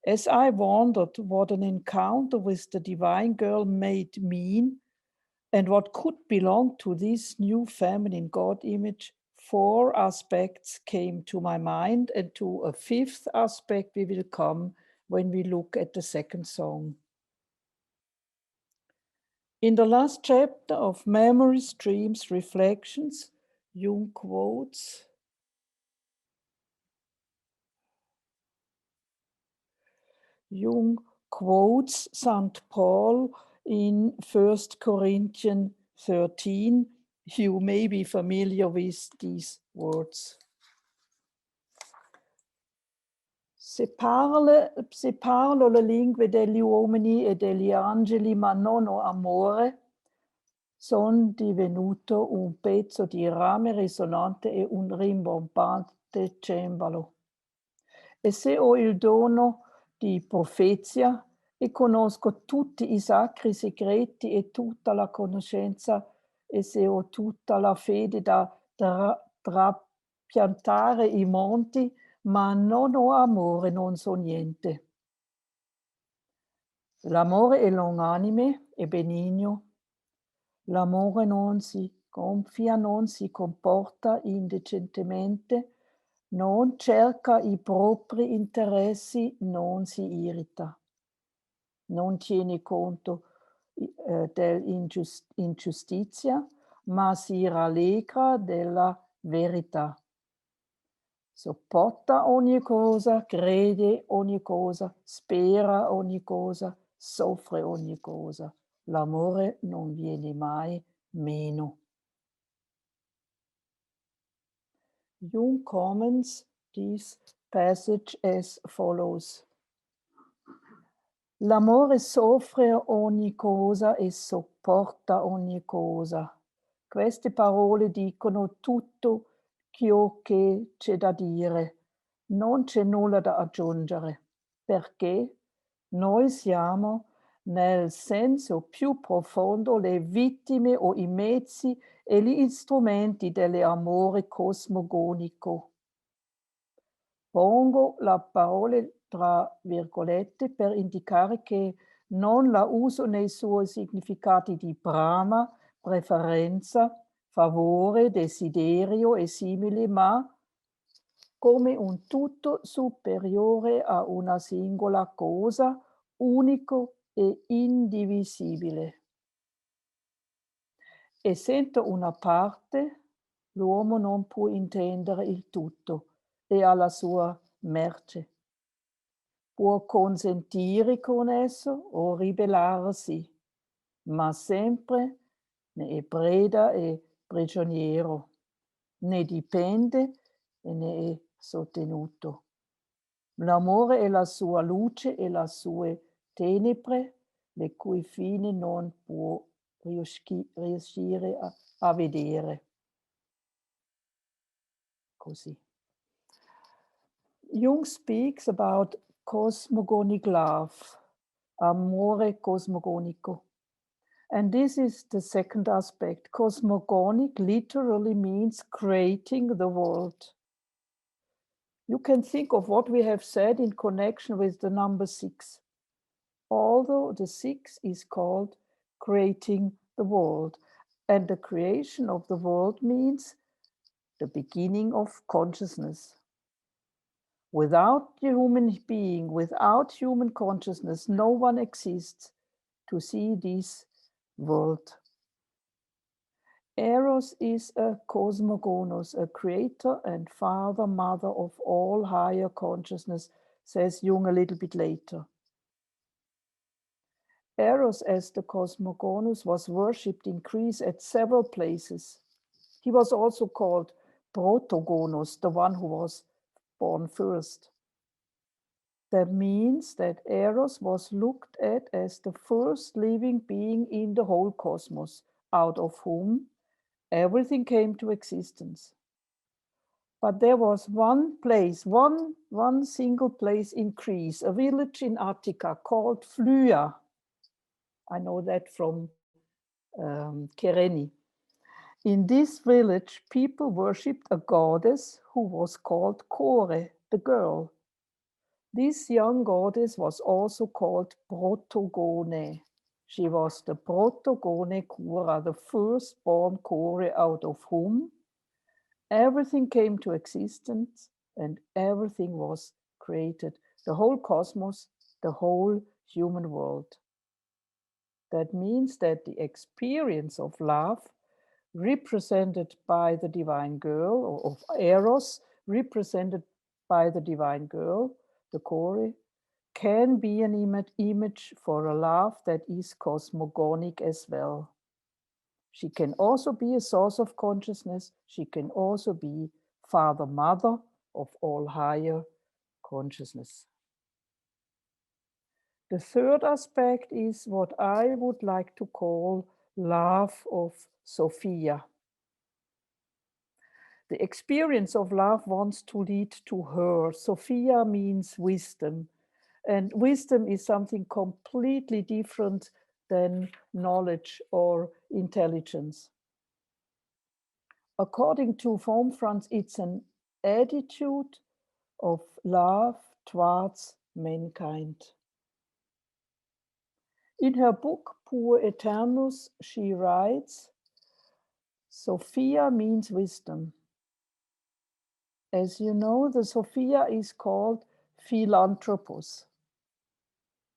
As I wondered what an encounter with the divine girl might mean and what could belong to this new feminine God image, 4 aspects came to my mind, and to a 5th aspect we will come when we look at the second song. In the last chapter of Memories, Dreams, Reflections, Jung quotes St. Paul in 1 Corinthians 13. You may be familiar with these words. Se parlo la lingua degli uomini e degli angeli, ma non ho amore, son divenuto un pezzo di rame risonante e un rimbombante cembalo. E se ho il dono di profezia e conosco tutti i sacri segreti e tutta la conoscenza, e se ho tutta la fede da trapiantare i monti, ma non ho amore, non so niente. L'amore è longanime e benigno. L'amore non si gonfia, non si comporta indecentemente, non cerca i propri interessi, non si irrita, non tiene conto dell'ingiustizia, ma si rallegra della verità. Sopporta ogni cosa, crede ogni cosa, spera ogni cosa, soffre ogni cosa. L'amore non viene mai meno. Jung comments this passage as follows. L'amore soffre ogni cosa e sopporta ogni cosa. Queste parole dicono tutto ciò che c'è da dire. Non c'è nulla da aggiungere, perché noi siamo, nel senso più profondo, le vittime o i mezzi e gli strumenti dell'amore cosmogonico. Pongo la parole tra virgolette per indicare che non la uso nei suoi significati di brama, preferenza, favore, desiderio e simili, ma come un tutto superiore a una singola cosa, unico e indivisibile. Essendo una parte, l'uomo non può intendere il tutto e alla sua merce. Può consentire con esso o ribellarsi, ma sempre ne è preda e prigioniero, ne dipende e ne è sostenuto. L'amore è la sua luce e le sue tenebre, le cui fine non può riuscire a vedere. Così. Jung speaks about cosmogonic love, amore cosmogonico. And this is the second aspect. Cosmogonic literally means creating the world. You can think of what we have said in connection with the number 6. Although the 6 is called creating the world. And the creation of the world means the beginning of consciousness. Without the human being, without human consciousness, no one exists to see this world. Eros is a cosmogonos, a creator and father, mother of all higher consciousness, says Jung a little bit later. Eros as the cosmogonos was worshipped in Greece at several places. He was also called protogonos, the one who was born first. That means that Eros was looked at as the first living being in the whole cosmos, out of whom everything came to existence. But there was one place, one single place in Greece, a village in Attica called Phlyia. I know that from Kyrene. In this village, people worshipped a goddess who was called Kore, the girl. This young goddess was also called Protogone. She was the Protogone Kura, the firstborn Kore out of whom everything came to existence and everything was created. The whole cosmos, the whole human world. That means that the experience of love, represented by the divine girl, or of Eros, represented by the divine girl, the Kore, can be an image for a love that is cosmogonic as well. She can also be a source of consciousness. She can also be father, mother of all higher consciousness. The third aspect is what I would like to call love of Sophia. The experience of love wants to lead to her. Sophia means wisdom. And wisdom is something completely different than knowledge or intelligence. According to Fromfranz, it's an attitude of love towards mankind. In her book, Pur Eternus, she writes, Sophia means wisdom. As you know, the Sophia is called philanthropos,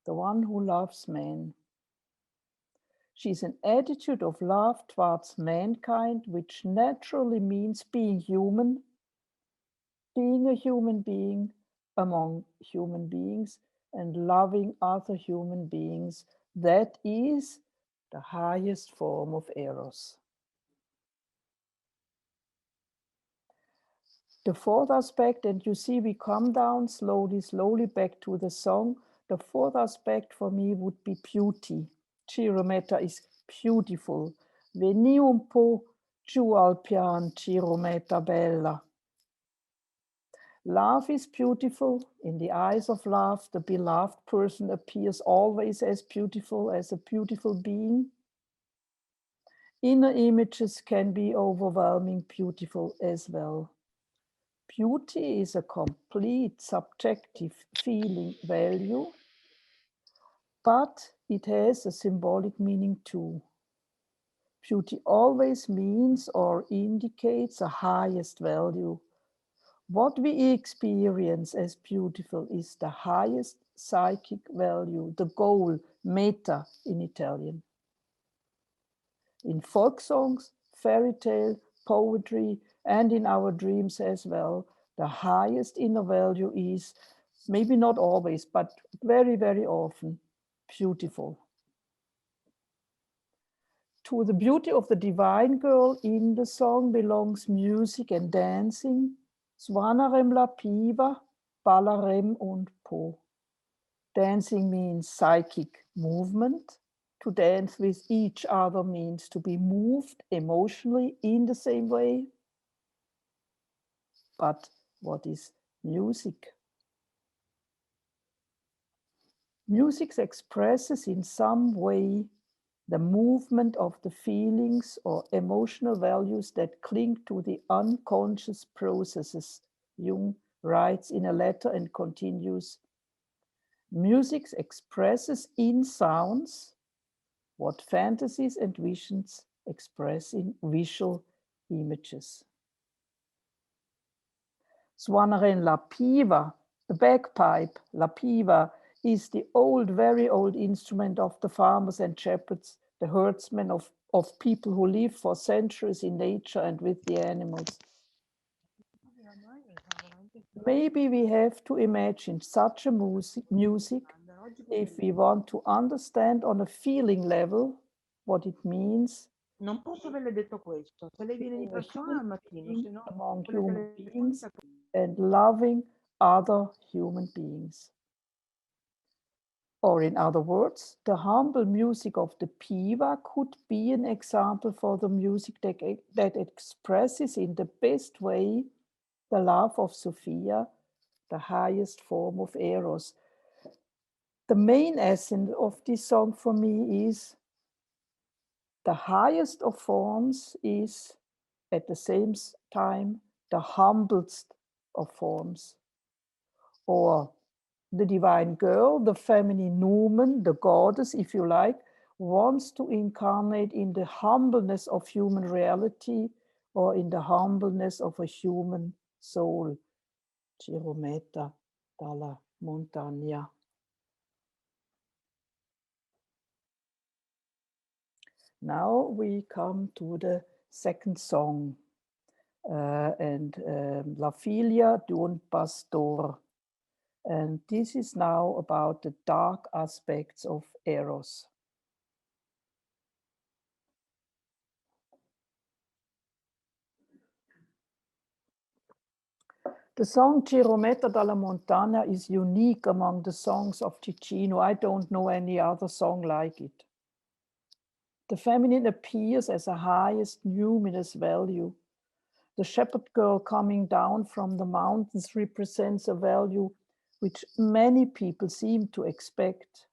the one who loves man. She's an attitude of love towards mankind, which naturally means being human, being a human being among human beings, and loving other human beings. That is the highest form of Eros. The fourth aspect, and you see we come down slowly back to the song. The fourth aspect for me would be beauty. Girumeta is beautiful. Veni un po' giù al pian, Girumeta bella. Love is beautiful. In the eyes of love, the beloved person appears always as beautiful as a beautiful being. Inner images can be overwhelming beautiful as well. beauty is a complete subjective feeling value, but it has a symbolic meaning too. Beauty always means or indicates a highest value. What we experience as beautiful is the highest psychic value, the goal, meta in Italian. In folk songs, fairy tale, poetry, and in our dreams as well, the highest inner value is, maybe not always, but very, very often, beautiful. To the beauty of the divine girl in the song belongs music and dancing. Suonarem la piva, ballarem und po. Dancing means psychic movement. To dance with each other means to be moved emotionally in the same way. But what is music? Music expresses in some way the movement of the feelings or emotional values that cling to the unconscious processes. Jung writes in a letter and continues, music expresses in sounds what fantasies and visions express in visual images. Suonare la piva, the bagpipe, la piva, is the old, very old instrument of the farmers and shepherds, the herdsmen of people who live for centuries in nature and with the animals. Maybe we have to imagine such a music if we want to understand on a feeling level what it means. Non posso averle detto questo. Se lei viene di persona al mattino, se no among human beings and loving other human beings. Or in other words, the humble music of the piva could be an example for the music that expresses in the best way the love of Sophia, the highest form of Eros. The main essence of this song for me is the highest of forms is at the same time the humblest of forms. Or the divine girl, the feminine woman, the goddess, if you like, wants to incarnate in the humbleness of human reality or in the humbleness of a human soul. Girumeta, dalla, Montagna. Now we come to the second song, La figlia di un pastor. And this is now about the dark aspects of Eros. The song Girumeta dalla Montagna is unique among the songs of Ticino. I don't know any other song like it. The feminine appears as a highest numinous value. The shepherd girl coming down from the mountains represents a value which many people seem to expect.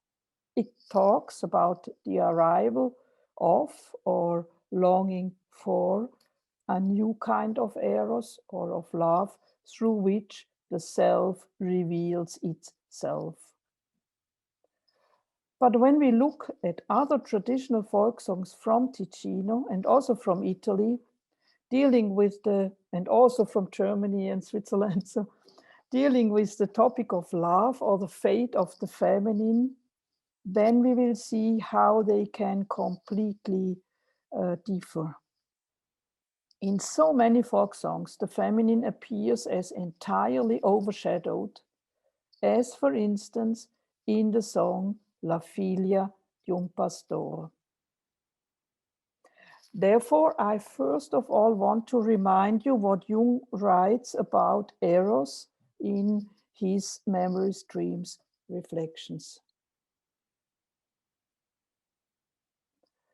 It talks about the arrival of or longing for a new kind of eros or of love through which the self reveals itself. But when we look at other traditional folk songs from Ticino and also from Italy, dealing with and also from Germany and Switzerland, so dealing with the topic of love or the fate of the feminine, then we will see how they can completely differ. In so many folk songs, the feminine appears as entirely overshadowed, as for instance, in the song La figlia di un pastore. Therefore, I first of all want to remind you what Jung writes about Eros in his Memories, Dreams, Reflections.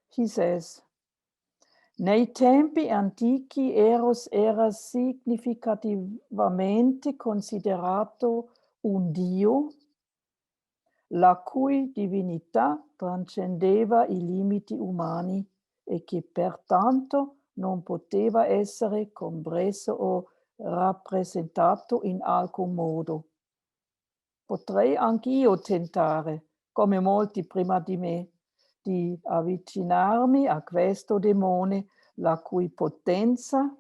He says, nei tempi antichi Eros era significativamente considerato un dio, la cui divinità trascendeva i limiti umani e che pertanto non poteva essere compreso o rappresentato in alcun modo. Potrei anch'io tentare, come molti prima di me, di avvicinarmi a questo demone la cui potenza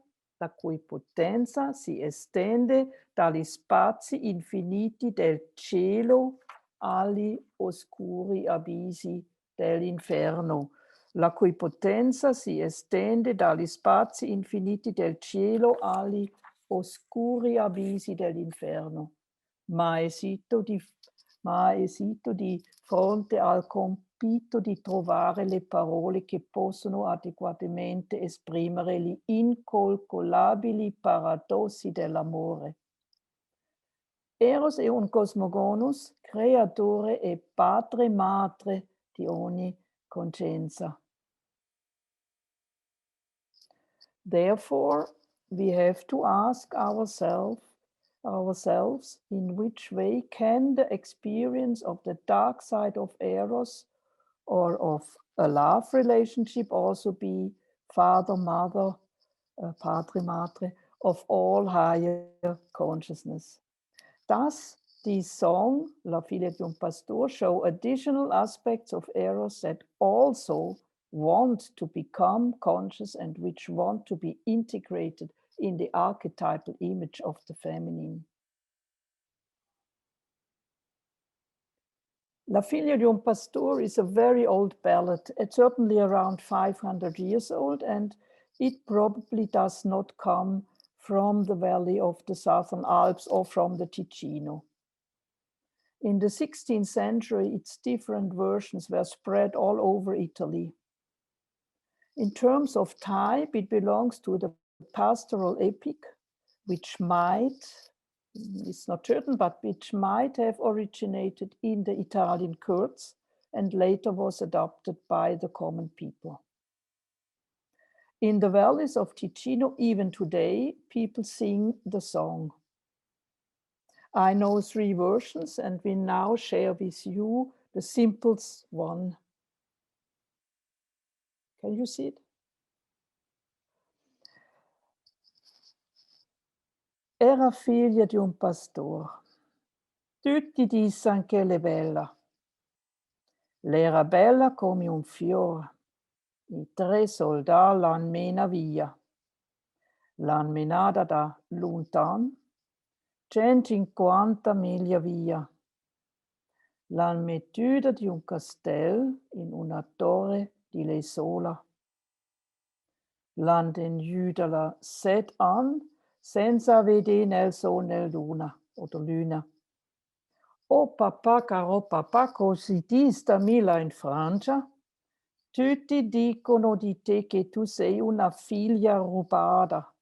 si estende dagli spazi infiniti del cielo agli oscuri abissi dell'inferno, la cui potenza si estende dagli spazi infiniti del cielo agli oscuri abissi dell'inferno. Ma esito di fronte al compito di trovare le parole che possono adeguatamente esprimere gli incalcolabili paradossi dell'amore. Eros è un cosmogonus, creatore e padre madre di ogni coscienza. Therefore, we have to ask ourselves, in which way can the experience of the dark side of Eros or of a love relationship also be father, mother, padre, madre of all higher consciousness? Does this song, La figlia di un pastor, show additional aspects of Eros that also want to become conscious and which want to be integrated in the archetypal image of the feminine? La figlia di un pastor is a very old ballad. It's certainly around 500 years old, and it probably does not come from the valley of the Southern Alps or from the Ticino. In the 16th century, its different versions were spread all over Italy. In terms of type, it belongs to the pastoral epic, which might, it's not certain, but which might have originated in the Italian courts and later was adopted by the common people. In the valleys of Ticino, even today, people sing the song. I know 3 versions, and we now share with you the simplest one. Can you see it? Era figlia di un pastore. Tutti dissero che l'è bella. L'era bella come un fiore. I 3 soldati l'han mena via. L'han menata da lontano, 150 miglia via. L'han mettuta di un castello in una torre di lei sola. L'han tenuta 7 anni senza vedere né sole né luna. Oh papà, caro papà, così ti sta mila in Francia? Tutti dicono di te che tu sei una figlia rubata.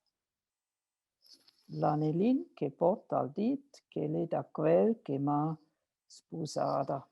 L'anellin che porta al dito che le da quel che m'ha sposata.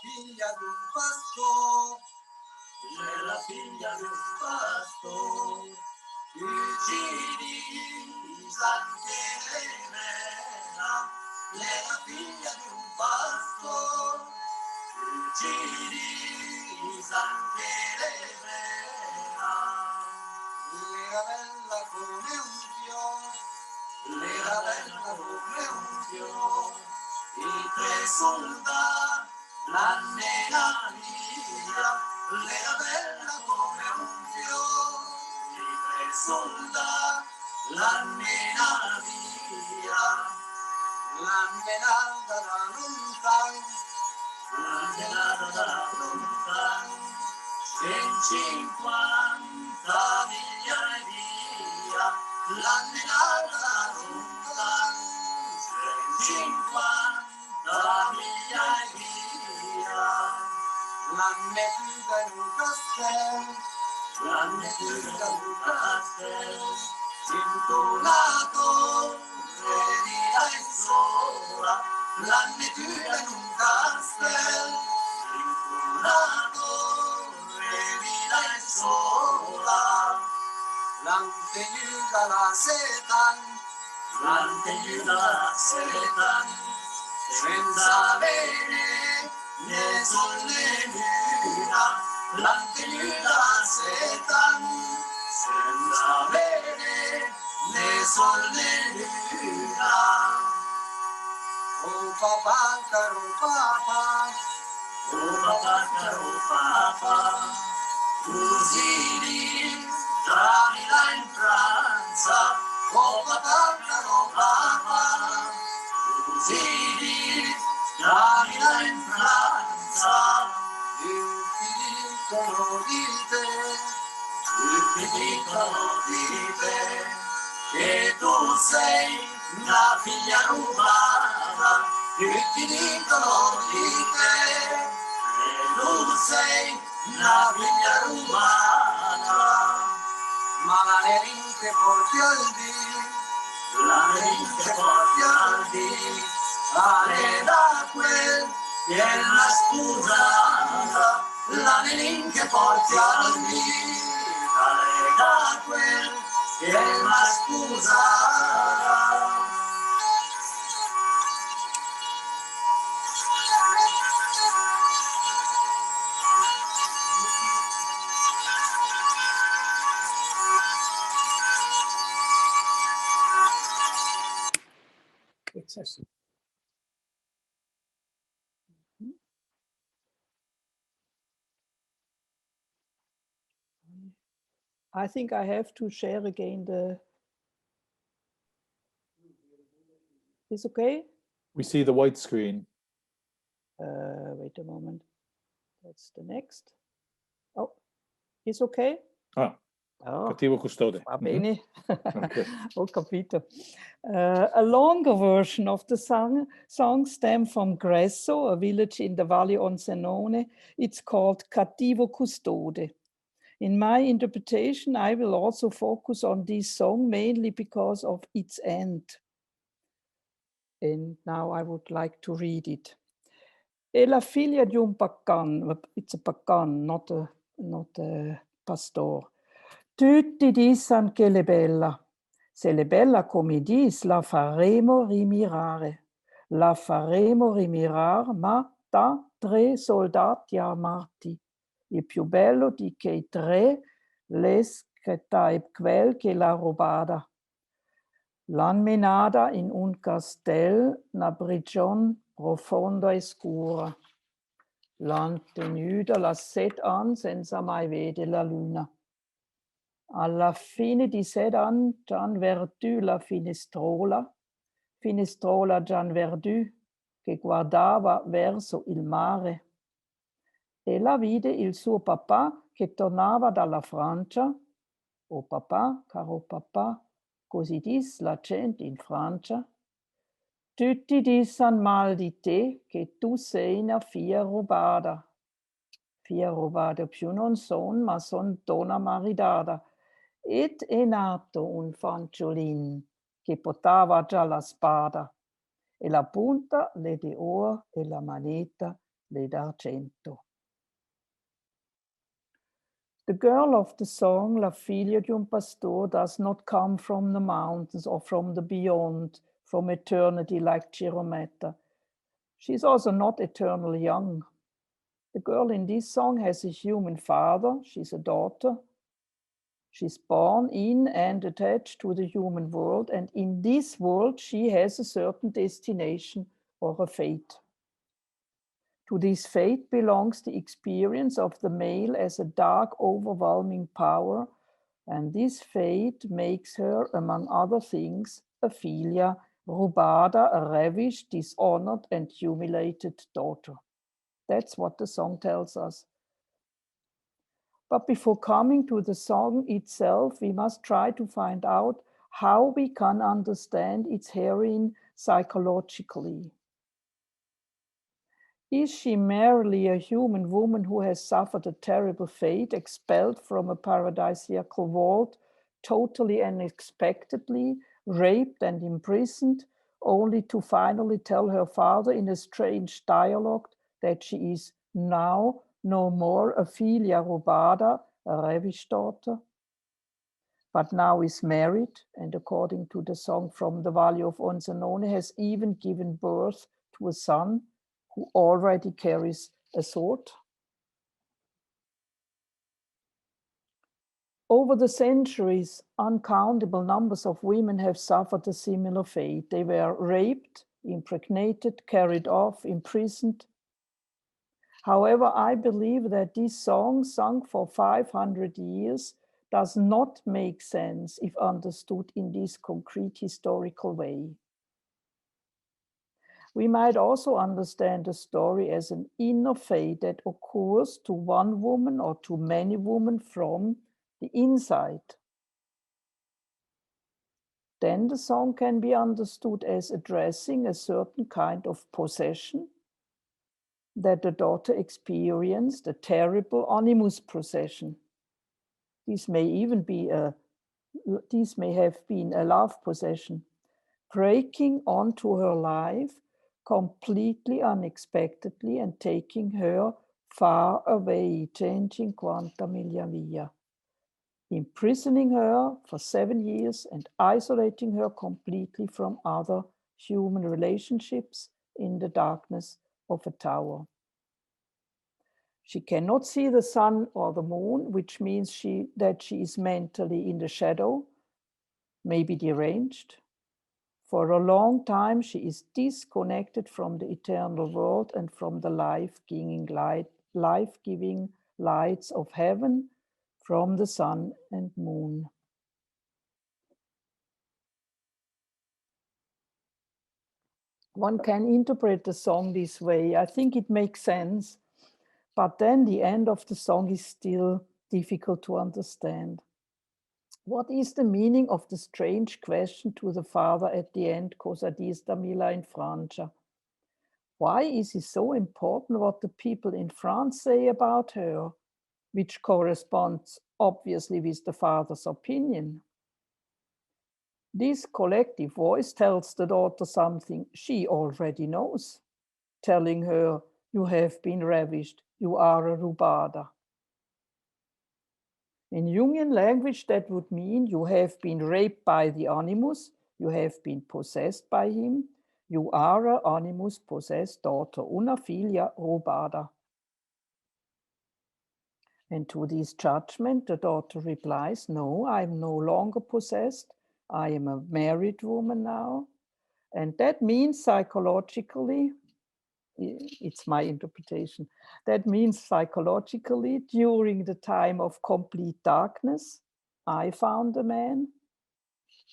Figlia di un pastore, è la figlia di un pastore, uccidi anche vera, è la figlia di un pastore, uccidi anche vera, era bella come un fiore, era bella come un fiore, i 3 soldati l'hanno menata via, l'era bella come un fiore, i 3 soldati l'hanno menata via, l'hanno menata da lontano, l'hanno menata da lontano, 150 miglia via, l'hanno menata da lontano, 150 miglia via. L'hanno mettuta in un castello, l'hanno mettuta in un castello, la torre di lei sola, l'annettura in un castello, la torre di lei sola, l'antenuta la setan, senza avere né sol né luna, l'antenuta la setan, senza avere né sol né luna. Oh papà, caro papà, oh papà, caro papà, così tramila in Francia, oh papà, caro papà, così tramila in Francia, dicono di te, che tu sei una figlia rubata, tutti dicono di te, che tu sei una figlia rubata, ma la nevinche porti al dì, la nevinche porti al dì, fare da quel che è una scusata, la nevinche porti al dì, fare da quel che è una scusata. I think I have to share again the. Is okay? We see the white screen. Wait a moment. That's the next. Oh, is okay? Ah, Oh, cattivo custode. va bene. Okay. Ho capito. A longer version of the song stems from Gresso, a village in the Valley on Senone. It's called Cattivo Custode. In my interpretation, I will also focus on this song mainly because of its end. And now I would like to read it. E la figlia di un paccan, it's a paccan, not a pastor. Tutti dicono che è bella. Se è bella come dis, la faremo rimirare. La faremo rimirare, ma da 3 soldati armati. Il più bello di che 3, l'escreta è quel che l'ha rubata. L'han menata in un castel, una prigione profonda e scura. L'han tenuta la 7 anni senza mai vedere la luna. Alla fine di 7 anni Gian Verdù la finestrola Gian Verdù che guardava verso il mare. E la vide il suo papà che tornava dalla Francia. Oh papà, caro papà, così dis la gente in Francia. Tutti dicono mal di te che tu sei una figlia rubata. Figlia rubata più non son, ma son donna maridata. Ed è nato un fanciullin che portava già la spada e la punta le di oro e la manetta le d'argento. The girl of the song, La figlia di un pastor, does not come from the mountains or from the beyond, from eternity like Girumeta. She's also not eternally young. The girl in this song has a human father. She's a daughter. She's born in and attached to the human world, and in this world she has a certain destination or a fate. To this fate belongs the experience of the male as a dark, overwhelming power, and this fate makes her, among other things, a figlia rubata, a ravished, dishonored, and humiliated daughter. That's what the song tells us. But before coming to the song itself, we must try to find out how we can understand its heroine psychologically. Is she merely a human woman who has suffered a terrible fate, expelled from a paradisiacal world totally unexpectedly raped and imprisoned, only to finally tell her father in a strange dialogue that she is now no more a filia rubada, a ravished daughter, but now is married, and according to the song from the Valley of Onsernone, has even given birth to a son who already carries a sword. Over the centuries, uncountable numbers of women have suffered a similar fate. They were raped, impregnated, carried off, imprisoned. However, I believe that this song, sung for 500 years, does not make sense if understood in this concrete historical way. We might also understand the story as an inner fate that occurs to one woman or to many women from the inside. Then the song can be understood as addressing a certain kind of possession that the daughter experienced, a terrible animus possession. This may have been a love possession, breaking onto her life completely unexpectedly and taking her far away, changing quanta miglia via, imprisoning her for 7 years and isolating her completely from other human relationships in the darkness of a tower. She cannot see the sun or the moon, which means that she is mentally in the shadow, maybe deranged. For a long time, she is disconnected from the eternal world and from the life-giving lights of heaven, from the sun and moon. One can interpret the song this way. I think it makes sense, but then the end of the song is still difficult to understand. What is the meaning of the strange question to the father at the end, cosa dista mila in Francia? Why is it so important what the people in France say about her, which corresponds obviously with the father's opinion? This collective voice tells the daughter something she already knows, telling her, you have been ravished, you are a rubada. In Jungian language, that would mean you have been raped by the animus, you have been possessed by him, you are an animus-possessed daughter, una filia rubada. And to this judgment, the daughter replies, no, I'm no longer possessed, I am a married woman now. And that means psychologically, it's my interpretation, that means psychologically, during the time of complete darkness, I found a man.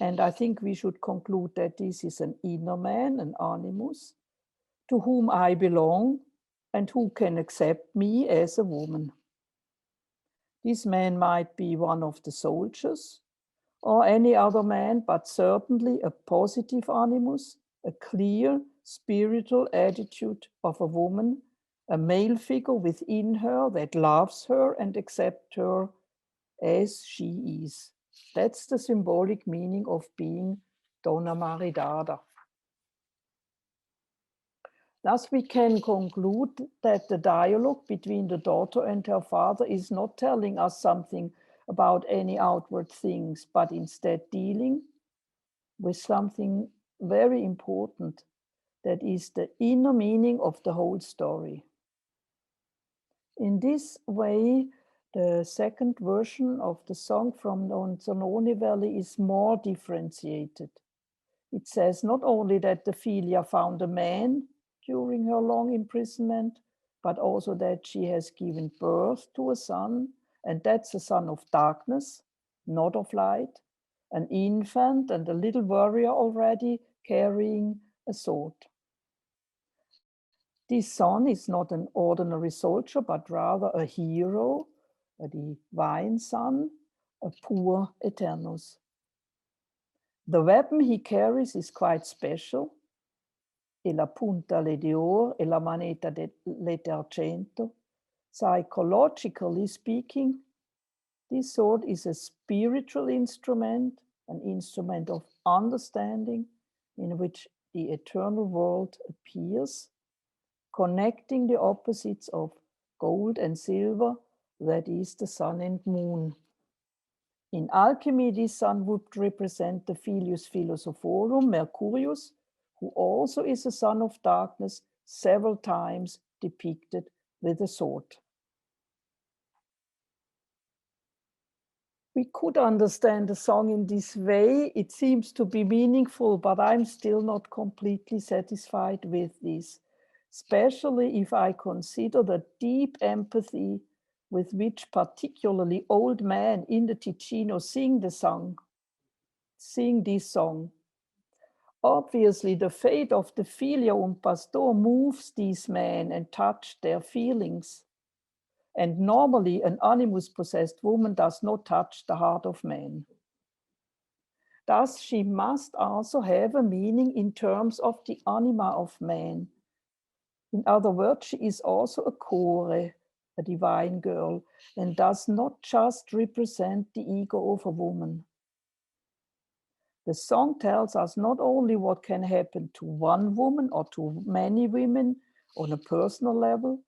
And I think we should conclude that this is an inner man, an animus, to whom I belong and who can accept me as a woman. This man might be one of the soldiers or any other man, but certainly a positive animus, a clear spiritual attitude of a woman, a male figure within her that loves her and accepts her as she is. That's the symbolic meaning of being donna maridada. Thus, we can conclude that the dialogue between the daughter and her father is not telling us something about any outward things, but instead dealing with something very important, that is the inner meaning of the whole story. In this way, the second version of the song from the Onsernone Valley is more differentiated. It says not only that the filia found a man during her long imprisonment, but also that she has given birth to a son, and that's a son of darkness, not of light, an infant and a little warrior already carrying a sword. This son is not an ordinary soldier, but rather a hero, a divine son, a pur eternus. The weapon he carries is quite special. E la punta le di oro e la maneta le d'argento. Psychologically speaking, This sword is a spiritual instrument, an instrument of understanding in which the eternal world appears, connecting the opposites of gold and silver, that is the sun and moon. In alchemy, this sun would represent the Filius Philosophorum, Mercurius, who also is a son of darkness, several times depicted with a sword. We could understand the song in this way. It seems to be meaningful, but I'm still not completely satisfied with this, especially if I consider the deep empathy with which particularly old men in the Ticino sing this song. Obviously, the fate of the Figlio un Pastor moves these men and touches their feelings. And normally, an animus-possessed woman does not touch the heart of man. Thus, she must also have a meaning in terms of the anima of man. In other words, she is also a core, a divine girl, and does not just represent the ego of a woman. The song tells us not only what can happen to one woman or to many women on a personal level,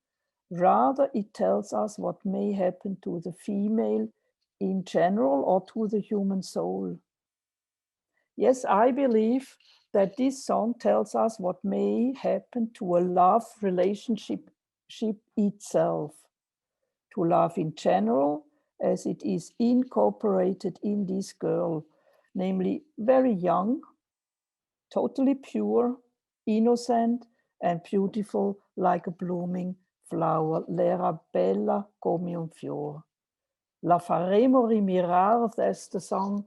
rather it tells us what may happen to the female in general or to the human soul. Yes, I believe that this song tells us what may happen to a love relationship itself, to love in general, as it is incorporated in this girl, namely very young, totally pure, innocent, and beautiful like a blooming flower. L'era bella come un fior. La faremo rimirar, that's the song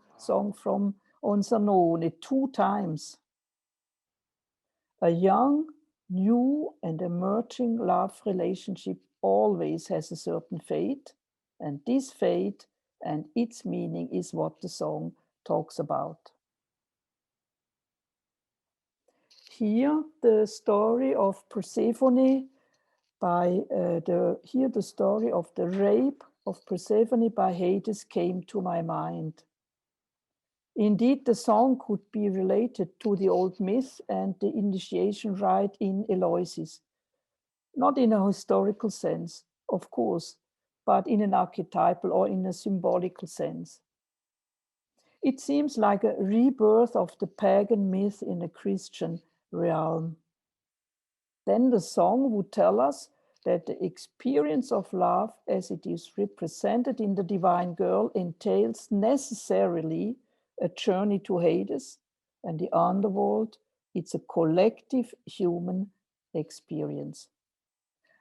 from Onsernone, 2 times. A young, new, and emerging love relationship always has a certain fate, and this fate and its meaning is what the song talks about. Here, the story of Persephone the story of the rape of Persephone by Hades came to my mind. Indeed, the song could be related to the old myth and the initiation rite in Eleusis, not in a historical sense, of course, but in an archetypal or in a symbolical sense. It seems like a rebirth of the pagan myth in a Christian realm. Then the song would tell us that the experience of love as it is represented in the divine girl entails necessarily a journey to Hades and the underworld. It's a collective human experience.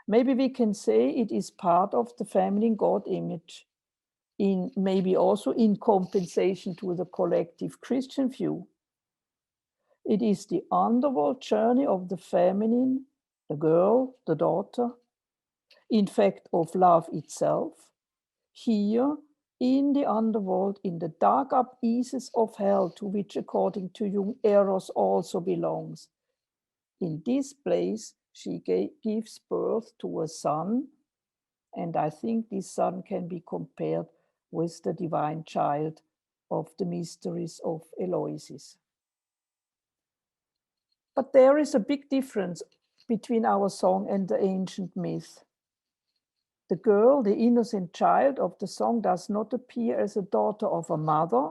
Maybe we can say it is part of the feminine God image, maybe also in compensation to the collective Christian view. It is the underworld journey of the feminine, the girl, the daughter, in fact, of love itself, here in the underworld, in the dark abysses of hell, to which, according to Jung, Eros also belongs. In this place, she gives birth to a son, and I think this son can be compared with the divine child of the mysteries of Eleusis. But there is a big difference between our song and the ancient myth. The girl, the innocent child of the song, does not appear as a daughter of a mother,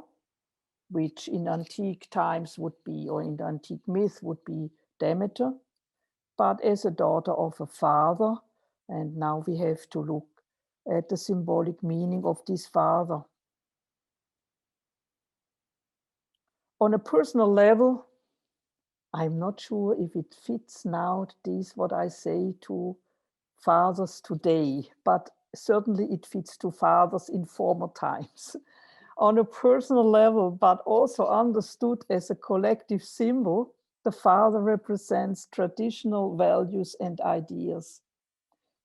which in antique times would be, or in the antique myth would be Demeter, but as a daughter of a father. And now we have to look at the symbolic meaning of this father. On a personal level, I'm not sure if it fits now, what I say to fathers today, but certainly it fits to fathers in former times. On a personal level, but also understood as a collective symbol, the father represents traditional values and ideas.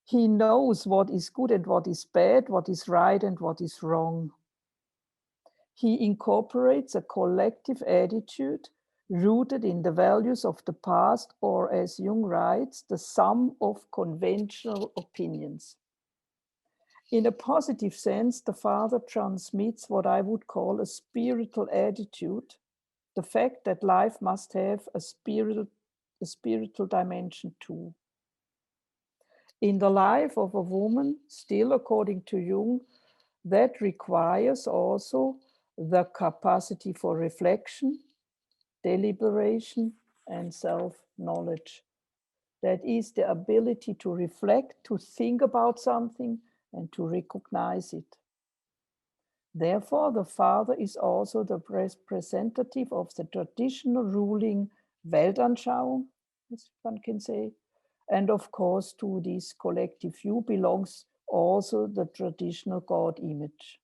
He knows what is good and what is bad, what is right and what is wrong. He incorporates a collective attitude rooted in the values of the past, or as Jung writes, the sum of conventional opinions. In a positive sense, the father transmits what I would call a spiritual attitude, the fact that life must have a spiritual dimension too. In the life of a woman, still according to Jung, that requires also the capacity for reflection, deliberation, and self-knowledge. That is the ability to reflect, to think about something, and to recognize it. Therefore, the father is also the representative of the traditional ruling Weltanschauung, as one can say. And of course, to this collective view belongs also the traditional God image.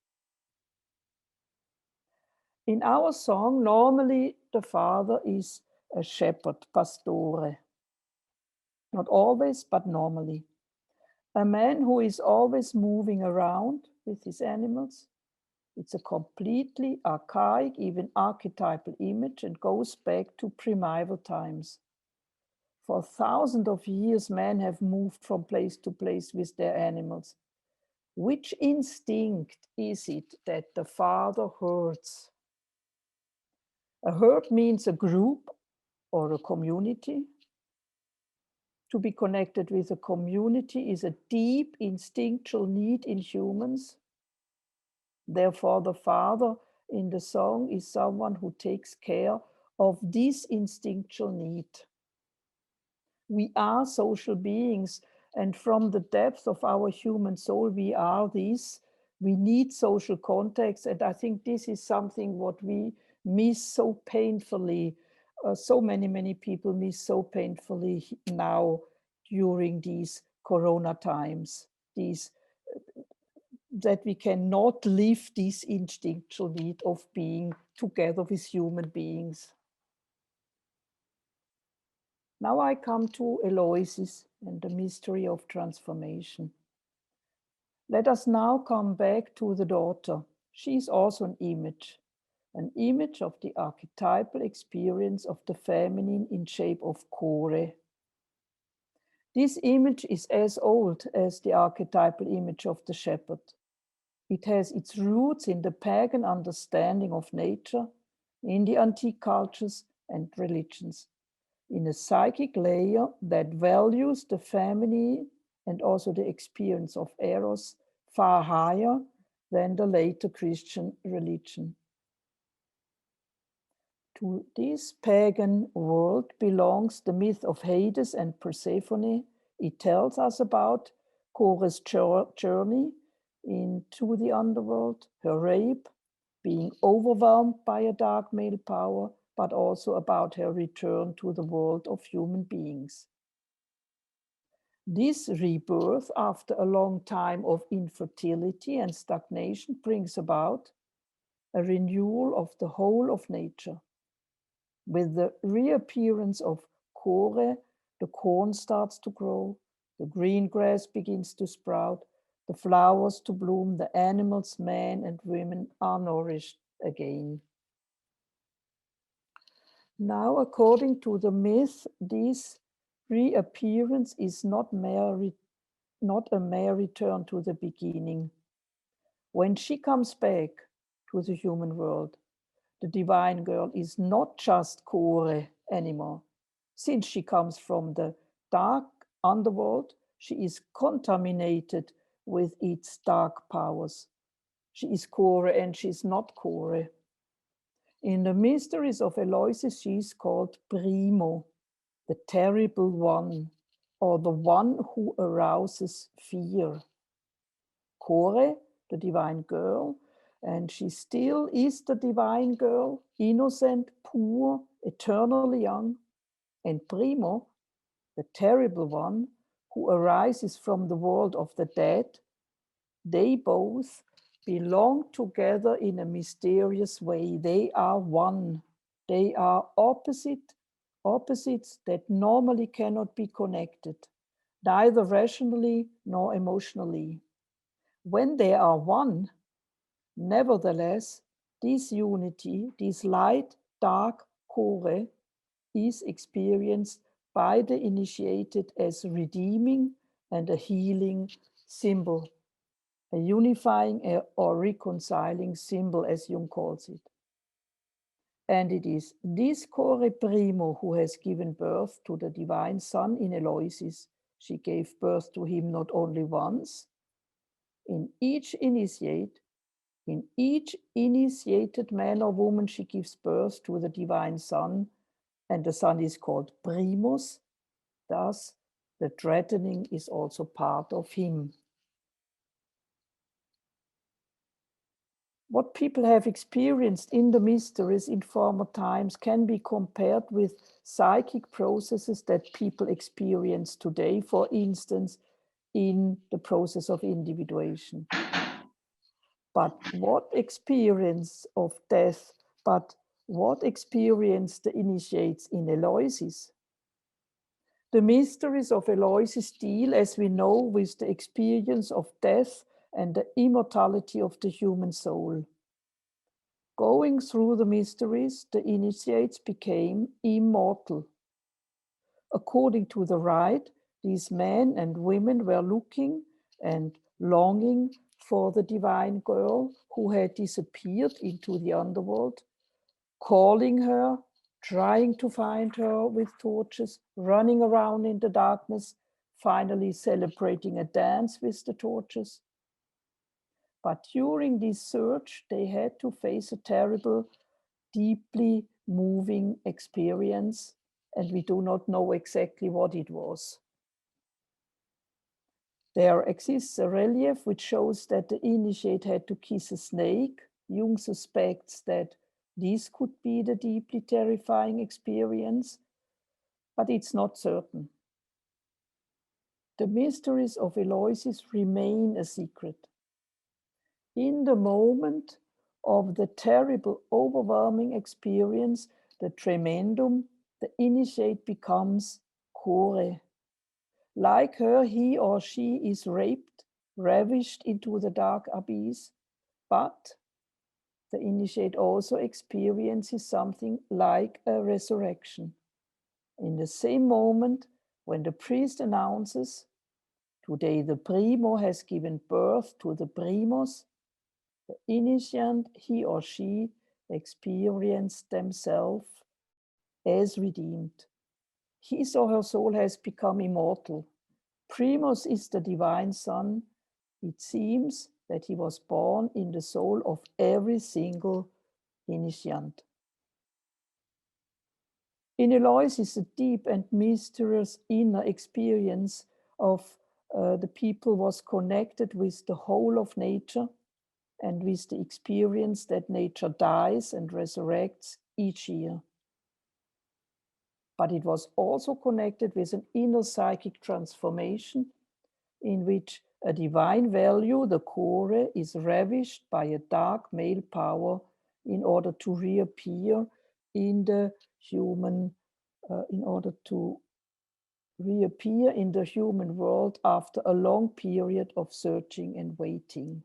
In our song, normally the father is a shepherd, pastore. Not always, but normally. A man who is always moving around with his animals. It's a completely archaic, even archetypal image and goes back to primeval times. For thousands of years, men have moved from place to place with their animals. Which instinct is it that the father herds? A herd means a group or a community. To be connected with a community is a deep instinctual need in humans. Therefore, the father in the song is someone who takes care of this instinctual need. We are social beings, and from the depth of our human soul, we are this. We need social context, and I think this is something what we miss so painfully. So many people miss so painfully now during these Corona times. That we cannot live this instinctual need of being together with human beings. Now I come to Eloises and the mystery of transformation. Let us now come back to the daughter. She is also an image of the archetypal experience of the feminine in shape of core. This image is as old as the archetypal image of the shepherd. It has its roots in the pagan understanding of nature, in the antique cultures and religions, in a psychic layer that values the feminine and also the experience of eros far higher than the later Christian religion. To this pagan world belongs the myth of Hades and Persephone. It tells us about Core's journey into the underworld, her rape, being overwhelmed by a dark male power, but also about her return to the world of human beings. This rebirth after a long time of infertility and stagnation brings about a renewal of the whole of nature. With the reappearance of Core, the corn starts to grow, the green grass begins to sprout, the flowers to bloom, the animals, men and women are nourished again. Now, according to the myth, this reappearance is not a mere return to the beginning. When she comes back to the human world, the divine girl is not just Core anymore. Since she comes from the dark underworld, she is contaminated with its dark powers. She is Core and she is not Core. In the mysteries of Eloises, she is called Primo, the terrible one, or the one who arouses fear. Core, the divine girl, and she still is the divine girl, innocent, pure, eternally young. And Primo, the terrible one, who arises from the world of the dead, they both belong together in a mysterious way. They are one. They are opposites that normally cannot be connected, neither rationally nor emotionally. When they are one, nevertheless, this unity, this light, dark core, is experienced by the initiated as redeeming and a healing symbol. a unifying or reconciling symbol, as Jung calls it. And it is this core primo who has given birth to the divine son in Eloisis. She gave birth to him not only once. In each initiated man or woman, she gives birth to the divine son, and the son is called primus. Thus, the threatening is also part of him. What people have experienced in the mysteries in former times can be compared with psychic processes that people experience today, for instance, in the process of individuation. But what experience the initiates in Eloisis? The mysteries of Eloisis deal, as we know, with the experience of death and the immortality of the human soul. Going through the mysteries, the initiates became immortal. According to the rite, these men and women were looking and longing for the divine girl who had disappeared into the underworld, calling her, trying to find her with torches, running around in the darkness, finally celebrating a dance with the torches. But during this search, they had to face a terrible, deeply moving experience, and we do not know exactly what it was. There exists a relief which shows that the initiate had to kiss a snake. Jung suspects that this could be the deeply terrifying experience, but it's not certain. The mysteries of Eloisis remain a secret. In the moment of the terrible, overwhelming experience, the tremendum, the initiate becomes core. Like her, he or she is raped, ravished into the dark abyss, but the initiate also experiences something like a resurrection. In the same moment, when the priest announces, "Today the primo has given birth to the primos," the initiant, he or she, experience themselves as redeemed. His or her soul has become immortal. Primus is the divine son. It seems that he was born in the soul of every single initiant. In Eloisis, a deep and mysterious inner experience of the people was connected with the whole of nature and with the experience that nature dies and resurrects each year. But it was also connected with an inner psychic transformation in which a divine value, the core, is ravished by a dark male power in order to reappear in the human, world after a long period of searching and waiting.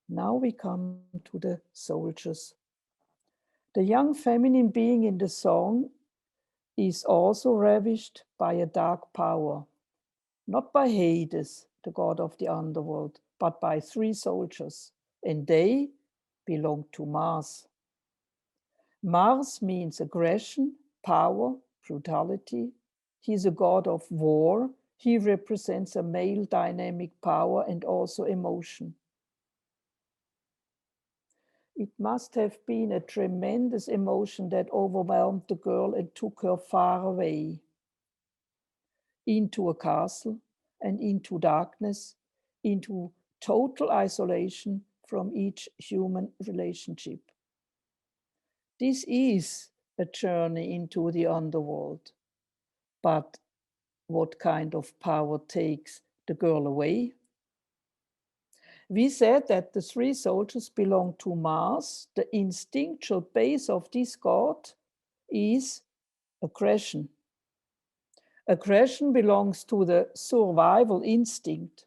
Now we come to the soldiers. The young feminine being in the song is also ravished by a dark power, not by Hades, the god of the underworld, but by 3 soldiers, and they belong to Mars. Mars means aggression, power, brutality. He's a god of war. He represents a male dynamic power and also emotion. It must have been a tremendous emotion that overwhelmed the girl and took her far away into a castle and into darkness, into total isolation from each human relationship. This is a journey into the underworld. But what kind of power takes the girl away? We said that the 3 soldiers belong to Mars. The instinctual base of this god is aggression. Aggression belongs to the survival instinct,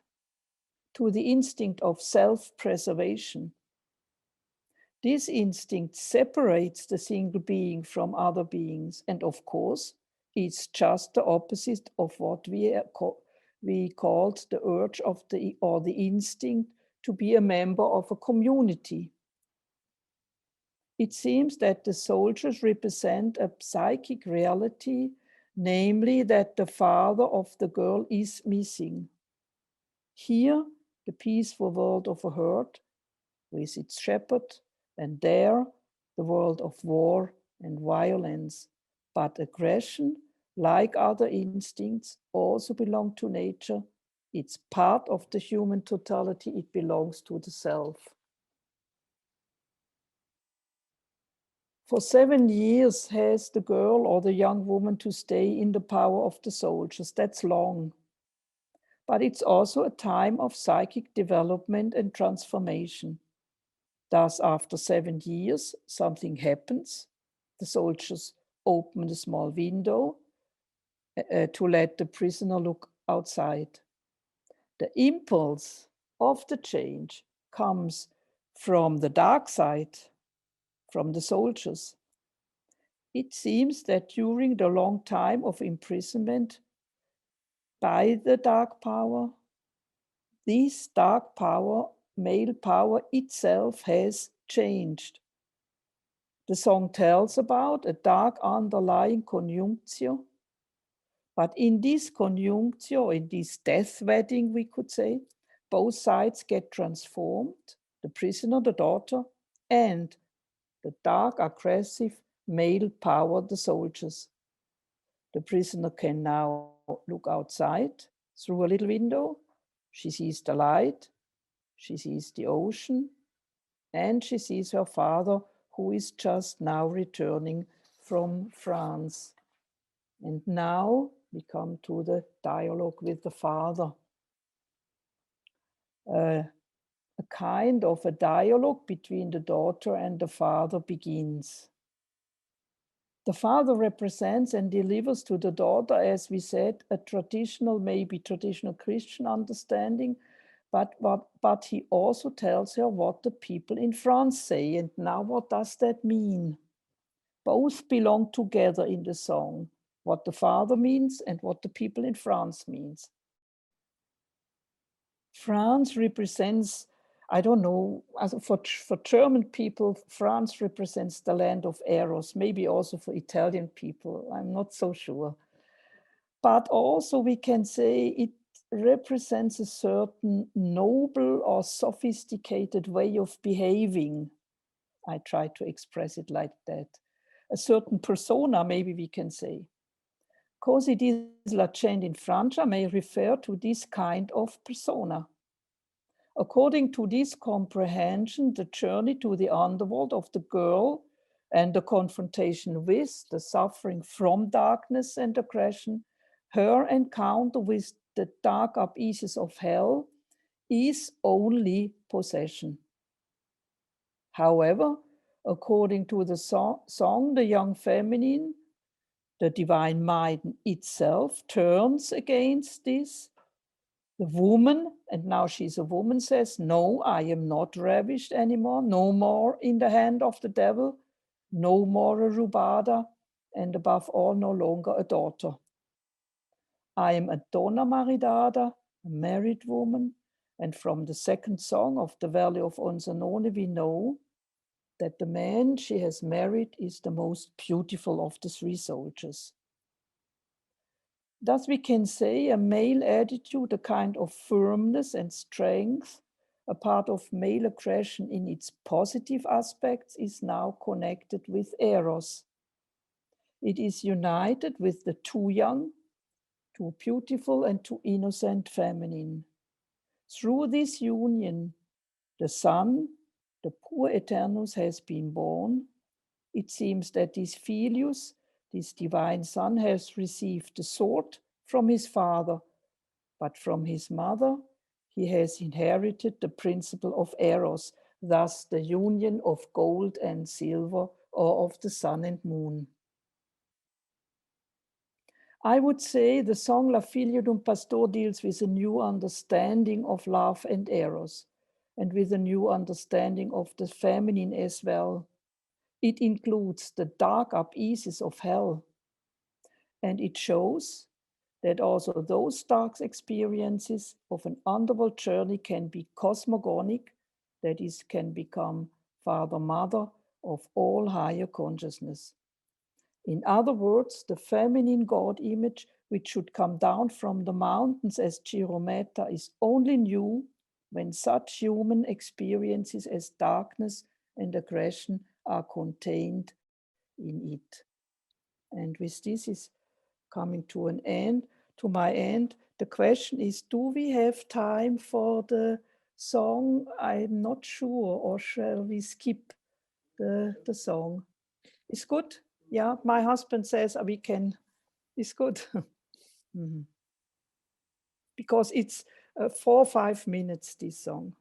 to the instinct of self-preservation. This instinct separates the single being from other beings, and of course, it's just the opposite of what we we called the urge of or the instinct to be a member of a community. It seems that the soldiers represent a psychic reality, namely that the father of the girl is missing. Here, the peaceful world of a herd with its shepherd, and there, the world of war and violence. But aggression, like other instincts, also belong to nature. It's part of the human totality. It belongs to the self. For 7 years has the girl or the young woman to stay in the power of the soldiers. That's long. But it's also a time of psychic development and transformation. Thus, after 7 years, something happens. The soldiers open a small window to let the prisoner look outside. The impulse of the change comes from the dark side, from the soldiers. It seems that during the long time of imprisonment by the dark power, this dark power, male power itself, has changed. The song tells about a dark underlying conjunctio, but in this conjunctio, in this death wedding, we could say, both sides get transformed, the prisoner, the daughter, and the dark, aggressive male power, the soldiers. The prisoner can now look outside through a little window. She sees the light, she sees the ocean, and she sees her father, who is just now returning from France. And now we come to the dialogue with the father. A kind of a dialogue between the daughter and the father begins. The father represents and delivers to the daughter, as we said, a traditional, maybe traditional Christian understanding, but he also tells her what the people in France say. And now what does that mean? Both belong together in the song, what the father means and what the people in France means. France represents, I don't know, for German people, France represents the land of Eros, maybe also for Italian people, I'm not so sure. But also we can say it represents a certain noble or sophisticated way of behaving. I try to express it like that. A certain persona, maybe we can say. Così dice la gente in Francia may refer to this kind of persona. According to this comprehension, the journey to the underworld of the girl and the confrontation with, the suffering from darkness and aggression, her encounter with the dark abysses of hell is only possession. However, according to the song, the young feminine, the divine mind itself, turns against this. The woman, and now she's a woman, says, no, I am not ravished anymore, no more in the hand of the devil, no more a rubada, and above all, no longer a daughter. I am a donna maridada, a married woman, and from the second song of the Valley of Onsanone, we know that the man she has married is the most beautiful of the three soldiers. Thus we can say a male attitude, a kind of firmness and strength, a part of male aggression in its positive aspects, is now connected with Eros. It is united with the too young, too beautiful and too innocent feminine. Through this union, the Son, the poor Eternus, has been born. It seems that this Filius, this divine Son, has received the sword from his father, but from his mother, he has inherited the principle of Eros, thus the union of gold and silver, or of the sun and moon. I would say the song La Figlia d'un Pastor deals with a new understanding of love and Eros, and with a new understanding of the feminine as well. It includes the dark abysses of hell, and it shows that also those dark experiences of an underworld journey can be cosmogonic, that is, can become father, mother of all higher consciousness. In other words, the feminine God image, which should come down from the mountains as Girumeta, is only new when such human experiences as darkness and aggression are contained in it. And with this is coming to an end, to my end. The question is, do we have time for the song? I'm not sure, or shall we skip the song? It's good? Yeah, my husband says we can. It's good. Because it's 4 or 5 minutes, this song.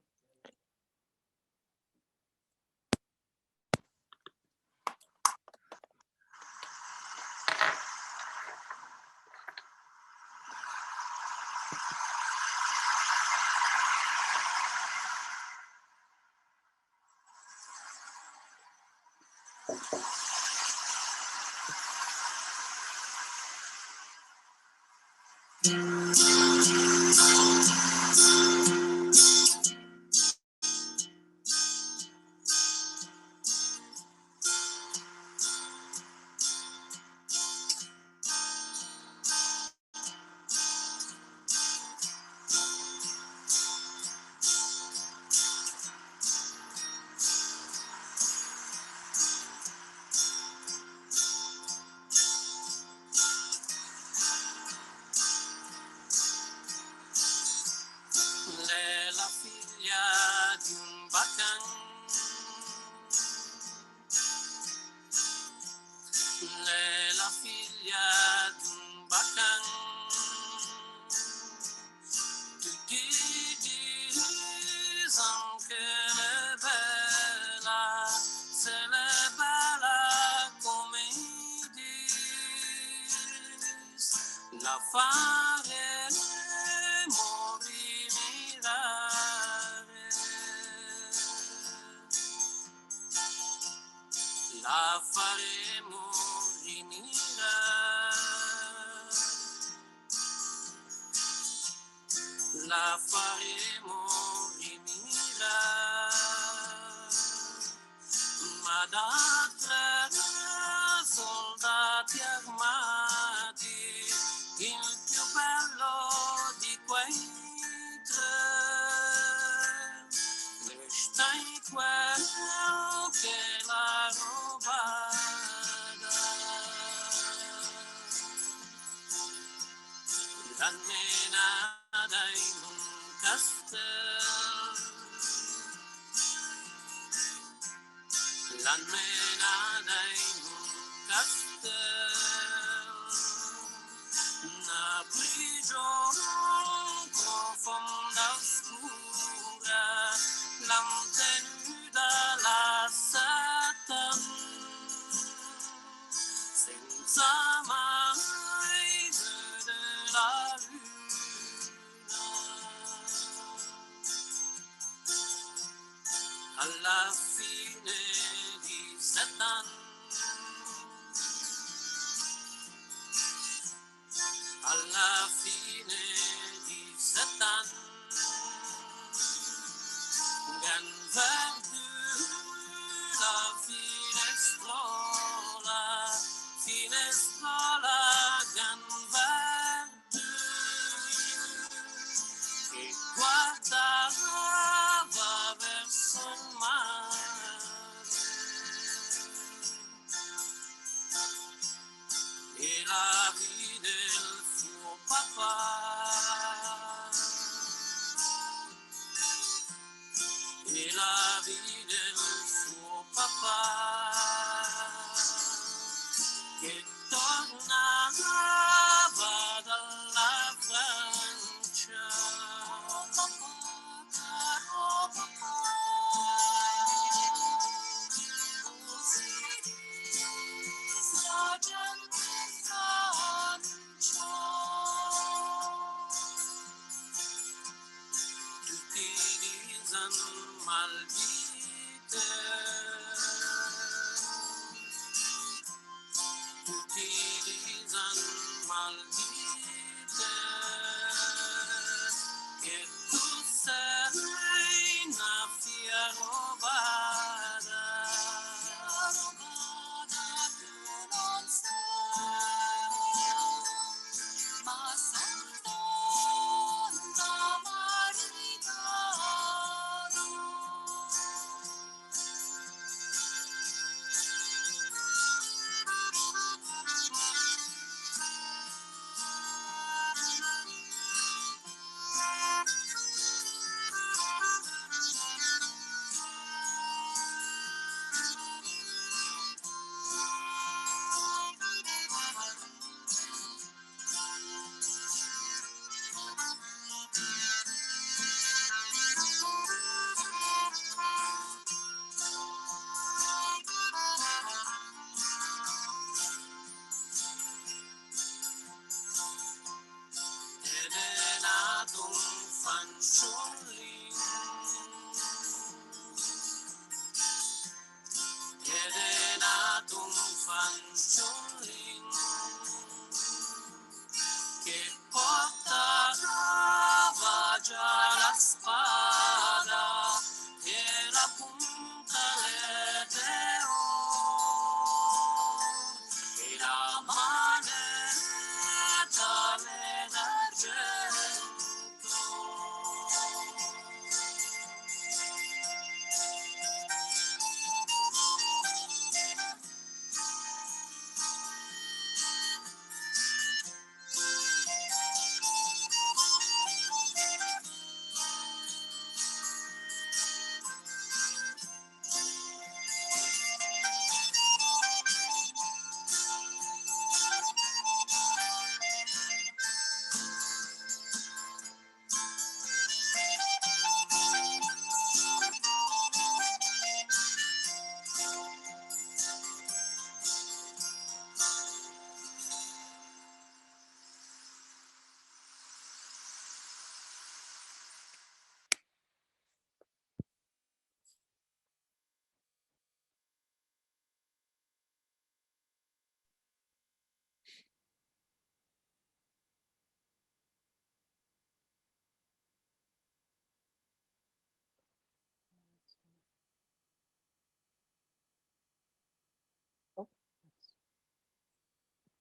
Alla fine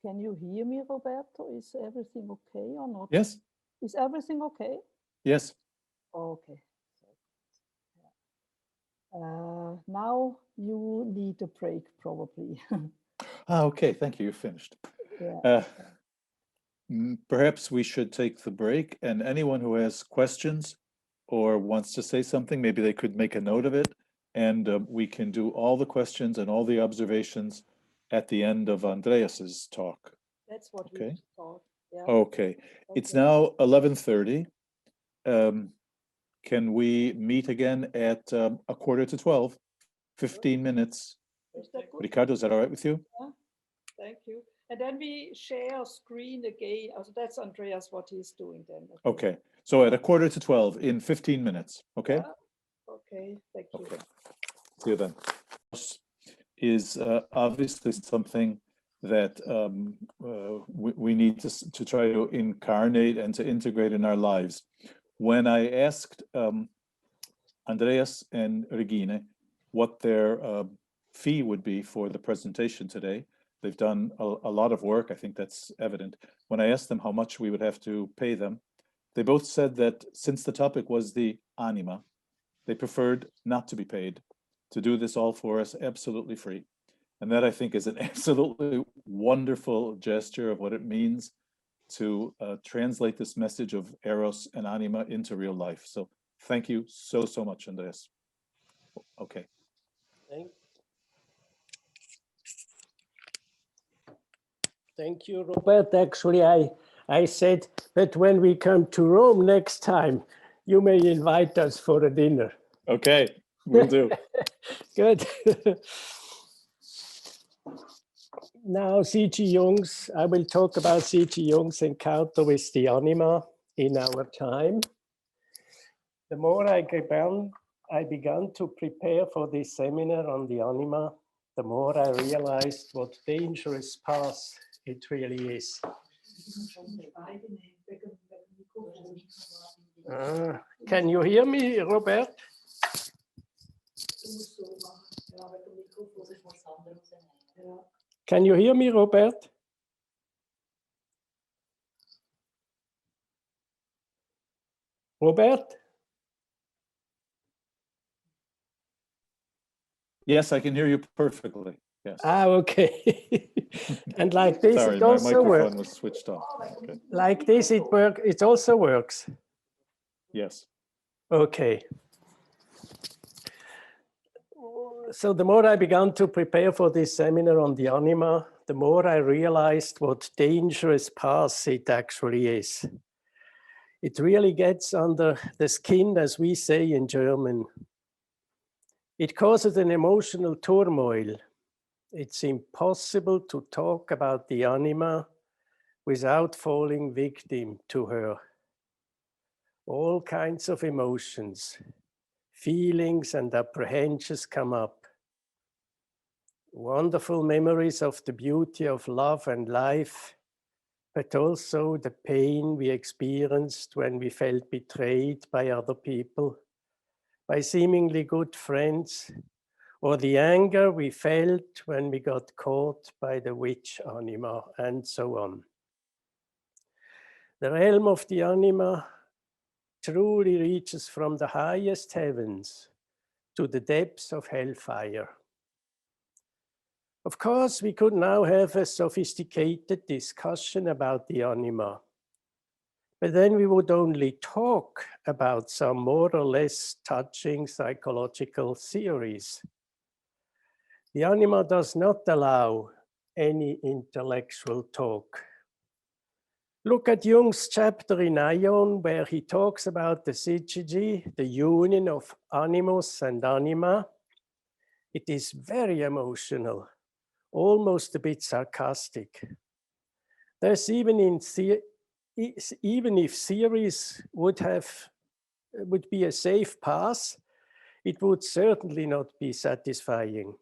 Can you hear me, Roberto? Is everything okay or not? Yes. Is everything okay? Yes. Okay. Now you need a break, probably. Okay, thank you. You're finished. Yeah. Perhaps we should take the break, and anyone who has questions or wants to say something, maybe they could make a note of it, and we can do all the questions and all the observations at the end of Andreas's talk. That's what Okay. we thought. Yeah. Okay. It's now 11:30. Can we meet again at 11:45? 15 minutes. Is that good? Ricardo, is that all right with you? Yeah. Thank you. And then we share screen again. Also, that's Andreas, what he's doing then. Okay. So at 11:45 in 15 minutes. Okay. Yeah. Okay. Thank you. Okay. See you then. Is obviously something that we need to try to incarnate and to integrate in our lives. When I asked Andreas and Regine what their fee would be for the presentation today, they've done a lot of work. I think that's evident. When I asked them how much we would have to pay them, they both said that since the topic was the anima, they preferred not to be paid, to do this all for us absolutely free. And that, I think, is an absolutely wonderful gesture of what it means to translate this message of Eros and anima into real life. So thank you so much, Andreas. Okay. Thank you, Robert. Actually, I said that when we come to Rome next time, you may invite us for a dinner. Okay, will do. Good. Now, C.G. Jung's, I will talk about C.G. Jung's encounter with the anima in our time. The more I began to prepare for this seminar on the anima, the more I realized what dangerous path it really is. Can you hear me, Robert? Can you hear me, Robert? Robert? Yes, I can hear you perfectly. Yes. Okay. And like this, sorry, it my also microphone works. was switched off. Okay. Like this, it also works. Yes. Okay. So the more I began to prepare for this seminar on the anima, the more I realized what dangerous path it actually is. It really gets under the skin, as we say in German. It causes an emotional turmoil. It's impossible to talk about the anima without falling victim to her. All kinds of emotions, feelings and apprehensions come up. Wonderful memories of the beauty of love and life, but also the pain we experienced when we felt betrayed by other people, by seemingly good friends, or the anger we felt when we got caught by the witch anima, and so on. The realm of the anima truly reaches from the highest heavens to the depths of hellfire. Of course, we could now have a sophisticated discussion about the anima, but then we would only talk about some more or less touching psychological theories. The anima does not allow any intellectual talk. Look at Jung's chapter in Ion, where he talks about the psyche, the union of animus and anima. It is very emotional, almost a bit sarcastic. There's even if theories would be a safe path, it would certainly not be satisfying.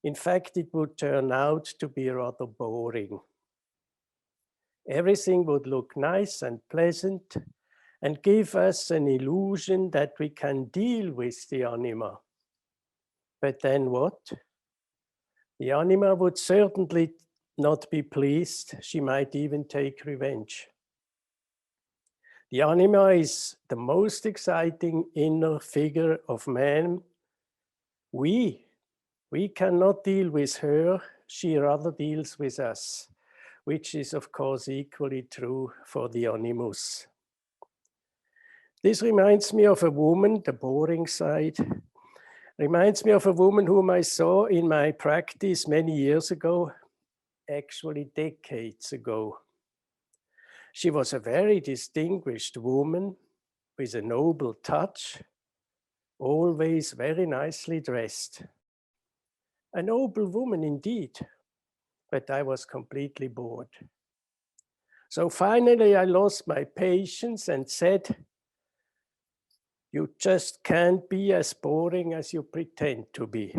In fact, it would turn out to be rather boring. Everything would look nice and pleasant and give us an illusion that we can deal with the anima. But then what? The anima would certainly not be pleased. She might even take revenge. The anima is the most exciting inner figure of man. We cannot deal with her. She rather deals with us, which is of course equally true for the animus. This reminds me of a woman, the boring side, reminds me of a woman whom I saw in my practice many years ago, actually decades ago. She was a very distinguished woman with a noble touch, always very nicely dressed. A noble woman indeed, but I was completely bored. So finally I lost my patience and said, "You just can't be as boring as you pretend to be."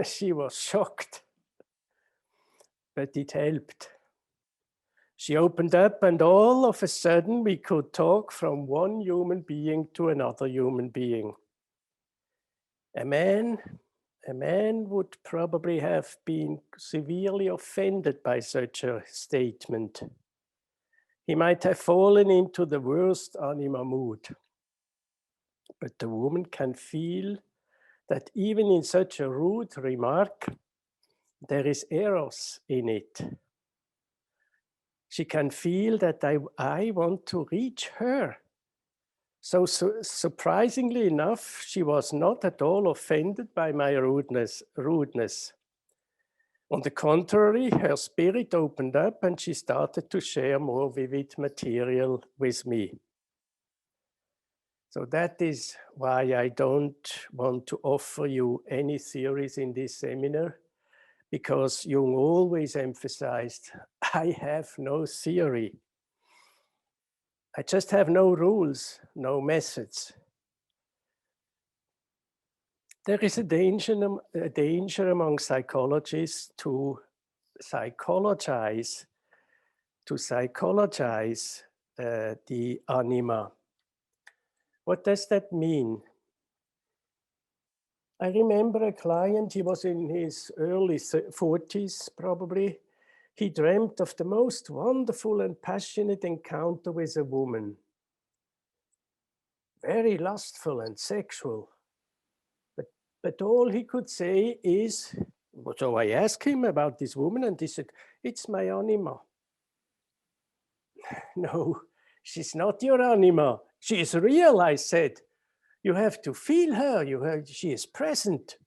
She was shocked, but it helped. She opened up and all of a sudden we could talk from one human being to another human being. A man would probably have been severely offended by such a statement. He might have fallen into the worst anima mood. But the woman can feel that even in such a rude remark, there is eros in it. She can feel that I want to reach her. So surprisingly enough, she was not at all offended by my rudeness. On the contrary, her spirit opened up and she started to share more vivid material with me. So that is why I don't want to offer you any theories in this seminar, because Jung always emphasized, I have no theory. I just have no rules, no methods. There is a danger among psychologists to psychologize the anima. What does that mean? I remember a client, he was in his early 40s probably. He dreamt of the most wonderful and passionate encounter with a woman. Very lustful and sexual. But all he could say is, so I asked him about this woman and he said, "It's my anima." "No, she's not your anima. She is real," I said. "You have to feel her. She is present."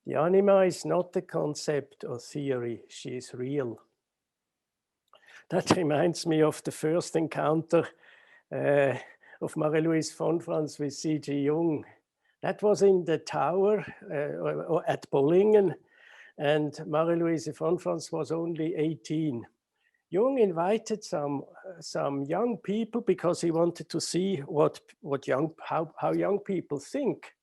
The anima is not a concept or theory. She is real. That reminds me of the first encounter of Marie-Louise von Franz with C.G. Jung. That was in the tower at Bollingen, and Marie-Louise von Franz was only 18. Jung invited some young people because he wanted to see how young people think.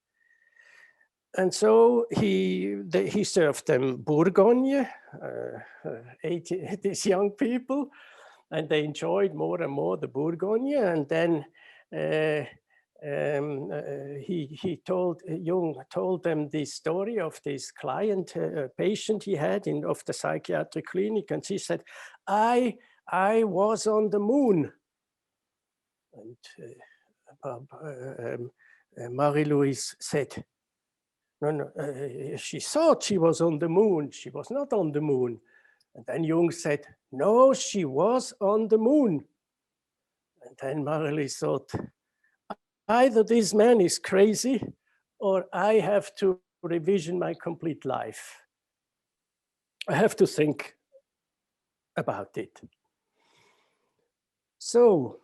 And so he served them Bourgogne, these young people, and they enjoyed more and more the Bourgogne. And then Jung told them the story of this patient he had of the psychiatric clinic, and she said, I was on the moon. And Marie-Louise said, no, she thought she was on the moon. She was not on the moon. And then Jung said, no, she was on the moon. And then Marie-Louise thought, either this man is crazy or I have to revision my complete life. I have to think about it. So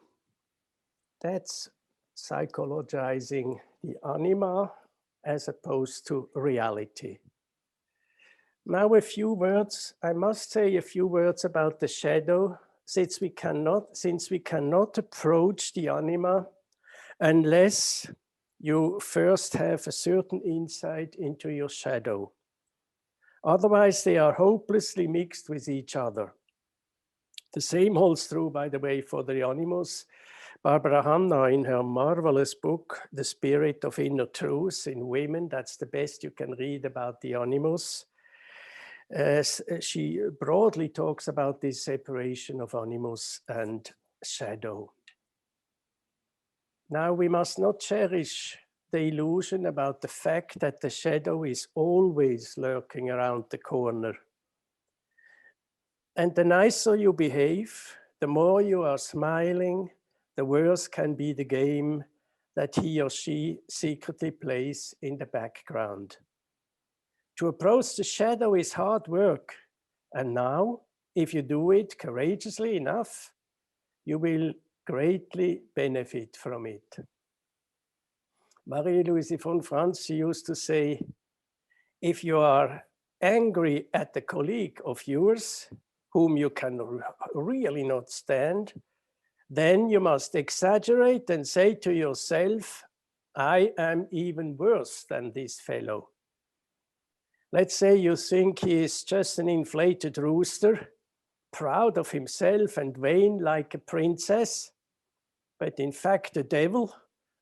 that's psychologizing the anima as opposed to reality. Now a few words, I must say a few words about the shadow, since we cannot approach the anima unless you first have a certain insight into your shadow. Otherwise, they are hopelessly mixed with each other. The same holds true, by the way, for the animus, Barbara Hanna, in her marvelous book, The Spirit of Inner Truth in Women, that's the best you can read about the animus. She broadly talks about this separation of animus and shadow. Now, we must not cherish the illusion about the fact that the shadow is always lurking around the corner. And the nicer you behave, the more you are smiling, the worse can be the game that he or she secretly plays in the background. To approach the shadow is hard work. And now, if you do it courageously enough, you will greatly benefit from it. Marie-Louise von Franz, she used to say, if you are angry at a colleague of yours, whom you can really not stand, then you must exaggerate and say to yourself, I am even worse than this fellow. Let's say you think he is just an inflated rooster, proud of himself and vain like a princess, but in fact a devil,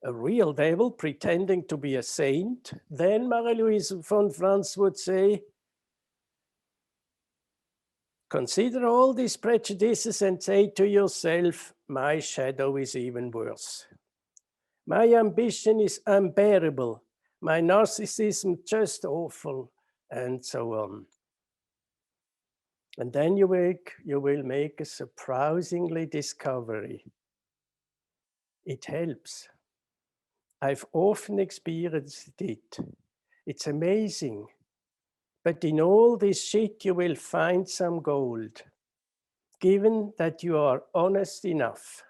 a real devil pretending to be a saint. Then Marie-Louise von Franz would say, consider all these prejudices and say to yourself, my shadow is even worse. My ambition is unbearable. My narcissism just awful, and so on. And then you will make a surprisingly discovery. It helps. I've often experienced it. It's amazing. But in all this shit, you will find some gold, given that you are honest enough.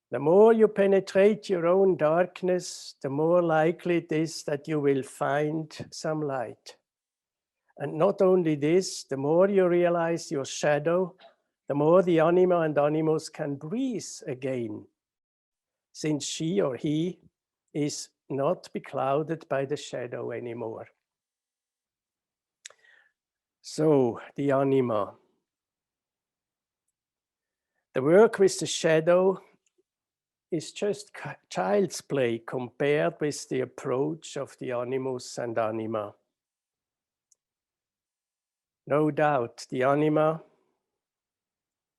The more you penetrate your own darkness, the more likely it is that you will find some light. And not only this, the more you realize your shadow, the more the anima and animus can breathe again, since she or he is not beclouded by the shadow anymore. So, the anima. The work with the shadow is just child's play compared with the approach of the animus and anima. No doubt, the anima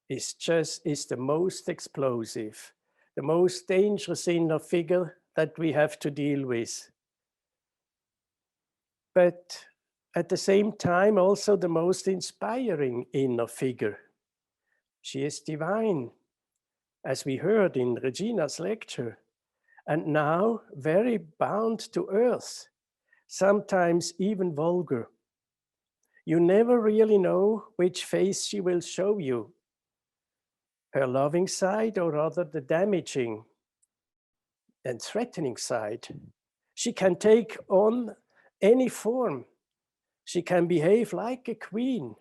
is the most explosive, the most dangerous inner figure that we have to deal with. But at the same time, also the most inspiring inner figure. She is divine, as we heard in Regina's lecture, and now very bound to earth, sometimes even vulgar. You never really know which face she will show you, her loving side or rather the damaging and threatening side. She can take on any form. She can behave like a queen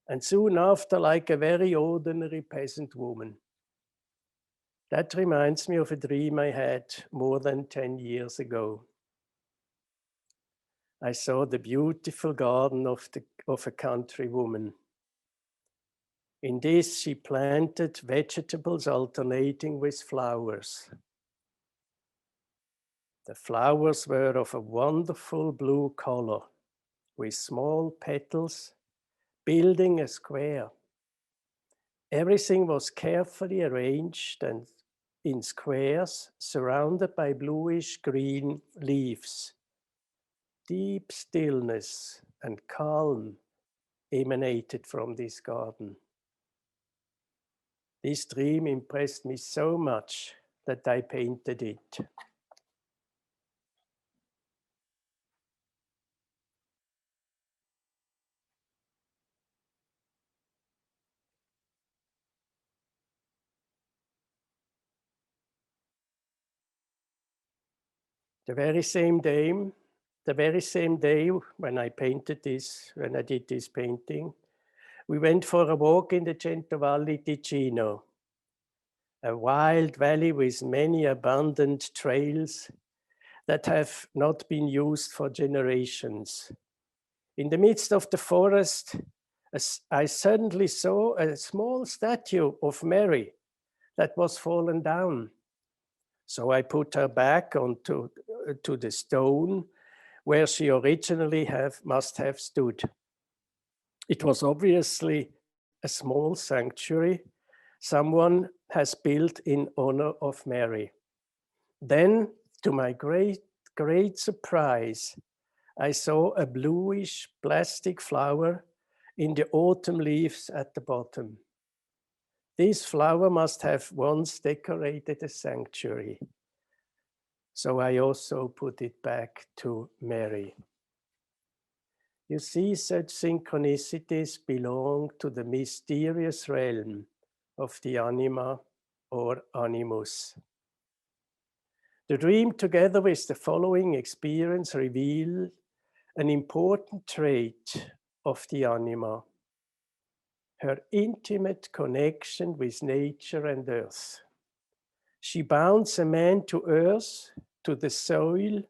and soon after like a very ordinary peasant woman. That reminds me of a dream I had more than 10 years ago. I saw the beautiful garden of a country woman. In this, she planted vegetables alternating with flowers. The flowers were of a wonderful blue color, with small petals, building a square. Everything was carefully arranged and in squares, surrounded by bluish-green leaves. Deep stillness and calm emanated from this garden. This dream impressed me so much that I painted it. The very same day when I painted this, when I did this painting, we went for a walk in the Cantone Ticino, a wild valley with many abundant trails that have not been used for generations. In the midst of the forest, I suddenly saw a small statue of Mary, that was fallen down. So I put her back onto to the stone where she originally must have stood. It was obviously a small sanctuary someone has built in honor of Mary. Then, to my great surprise, I saw a bluish plastic flower in the autumn leaves at the bottom. This flower must have once decorated a sanctuary. So I also put it back to Mary. You see, such synchronicities belong to the mysterious realm of the anima or animus. The dream, together with the following experience, reveal an important trait of the anima, her intimate connection with nature and earth. She bounds a man to earth, to the soil.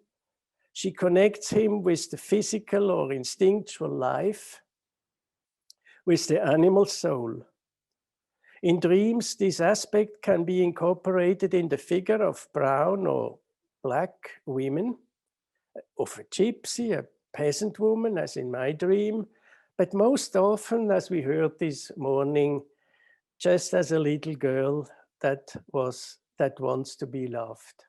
She connects him with the physical or instinctual life, with the animal soul. In dreams, this aspect can be incorporated in the figure of brown or black women, of a gypsy, a peasant woman, as in my dream, but most often, as we heard this morning, just as a little girl that wants to be loved.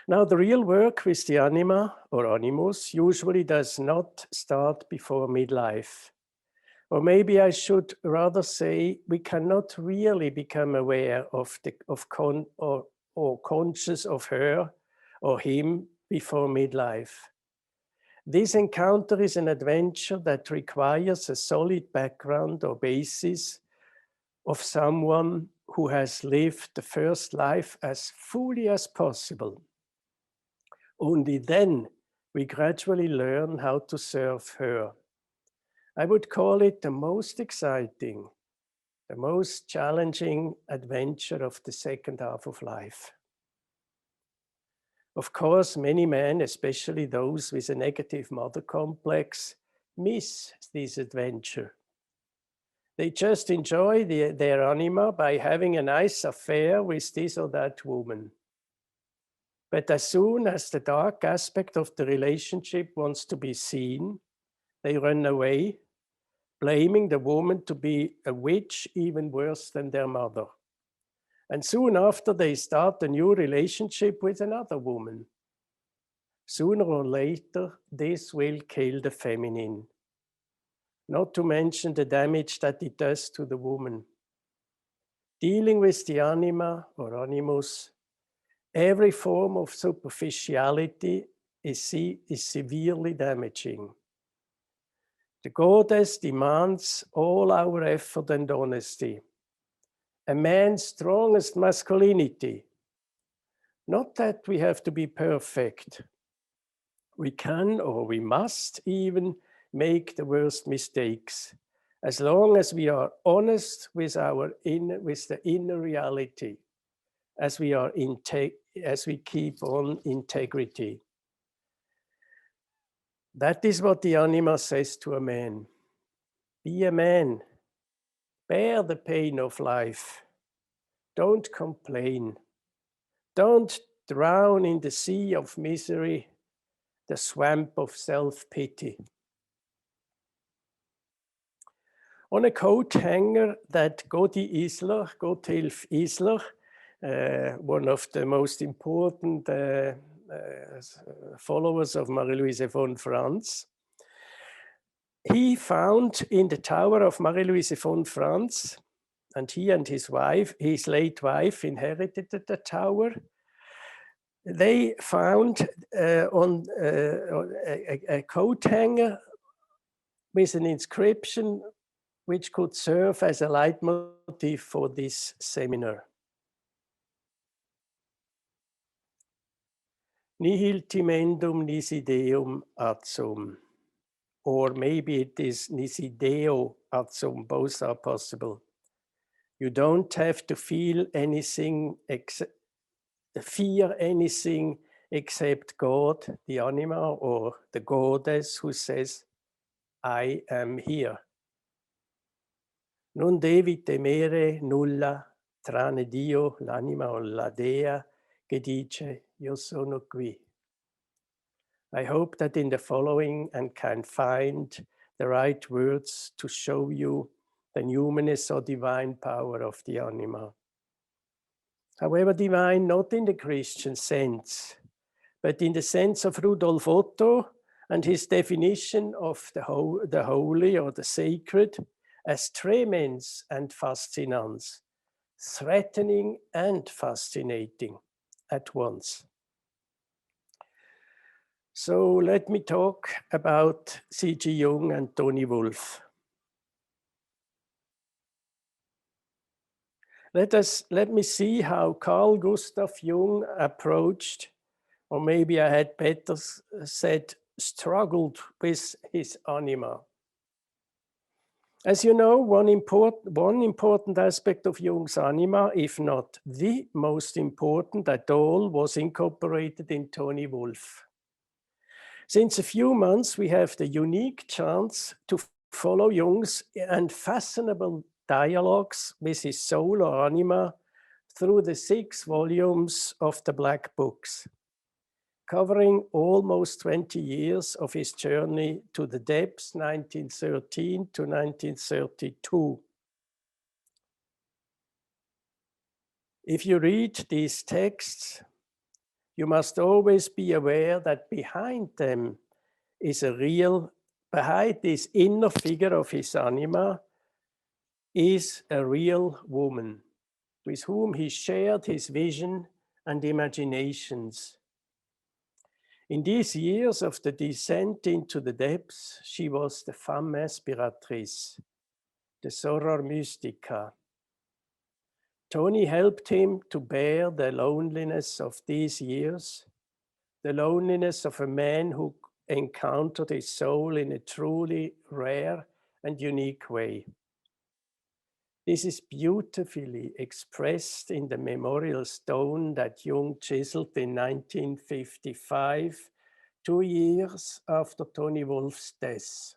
Now, the real work with the anima or animus usually does not start before midlife. Or maybe I should rather say we cannot really become aware of or conscious of her or him before midlife. This encounter is an adventure that requires a solid background or basis of someone who has lived the first life as fully as possible. Only then we gradually learn how to serve her. I would call it the most exciting, the most challenging adventure of the second half of life. Of course, many men, especially those with a negative mother complex, miss this adventure. They just enjoy their anima by having a nice affair with this or that woman. But as soon as the dark aspect of the relationship wants to be seen, they run away, blaming the woman to be a witch even worse than their mother. And soon after, they start a new relationship with another woman. Sooner or later, this will kill the feminine. Not to mention the damage that it does to the woman. Dealing with the anima or animus, every form of superficiality is severely damaging. The goddess demands all our effort and honesty. A man's strongest masculinity. Not that we have to be perfect. We can or we must even make the worst mistakes, as long as we are honest with the inner reality, as we keep on integrity. That is what the anima says to a man. Be a man. Bear the pain of life. Don't complain. Don't drown in the sea of misery, the swamp of self-pity. On a coat hanger that Gotthilf Isler, one of the most important followers of Marie-Louise von Franz, he found in the tower of Marie-Louise von Franz, and he and his wife, his late wife, inherited the tower. They found on a coat hanger with an inscription which could serve as a leitmotif for this seminar. Nihil timendum nisi deum ad sum. Or maybe it is nisi deo ad sum, both are possible. You don't have to feel anything, fear anything except God, the anima, or the goddess who says, I am here. Non devi temere nulla tranne Dio, l'anima o la dea, che dice io sono qui. I hope that in the following I can find the right words to show you the numinous or divine power of the anima. However, divine not in the Christian sense, but in the sense of Rudolf Otto and his definition of the holy or the sacred as tremens and fascinans, threatening and fascinating at once. So let me talk about C.G. Jung and Toni Wolff. Let me see how Carl Gustav Jung approached, or maybe I had better said, struggled with his anima. As you know, one important aspect of Jung's anima, if not the most important at all, was incorporated in Toni Wolff. Since a few months, we have the unique chance to follow Jung's unfathomable dialogues with his soul or anima through the 6 volumes of the Black Books, covering almost 20 years of his journey to the depths, 1913 to 1932. If you read these texts, you must always be aware that behind them is behind this inner figure of his anima is a real woman with whom he shared his vision and imaginations. In these years of the descent into the depths, she was the femme inspiratrice, the soror mystica. Toni helped him to bear the loneliness of these years, the loneliness of a man who encountered his soul in a truly rare and unique way. This is beautifully expressed in the memorial stone that Jung chiseled in 1955, 2 years after Toni Wolff's death.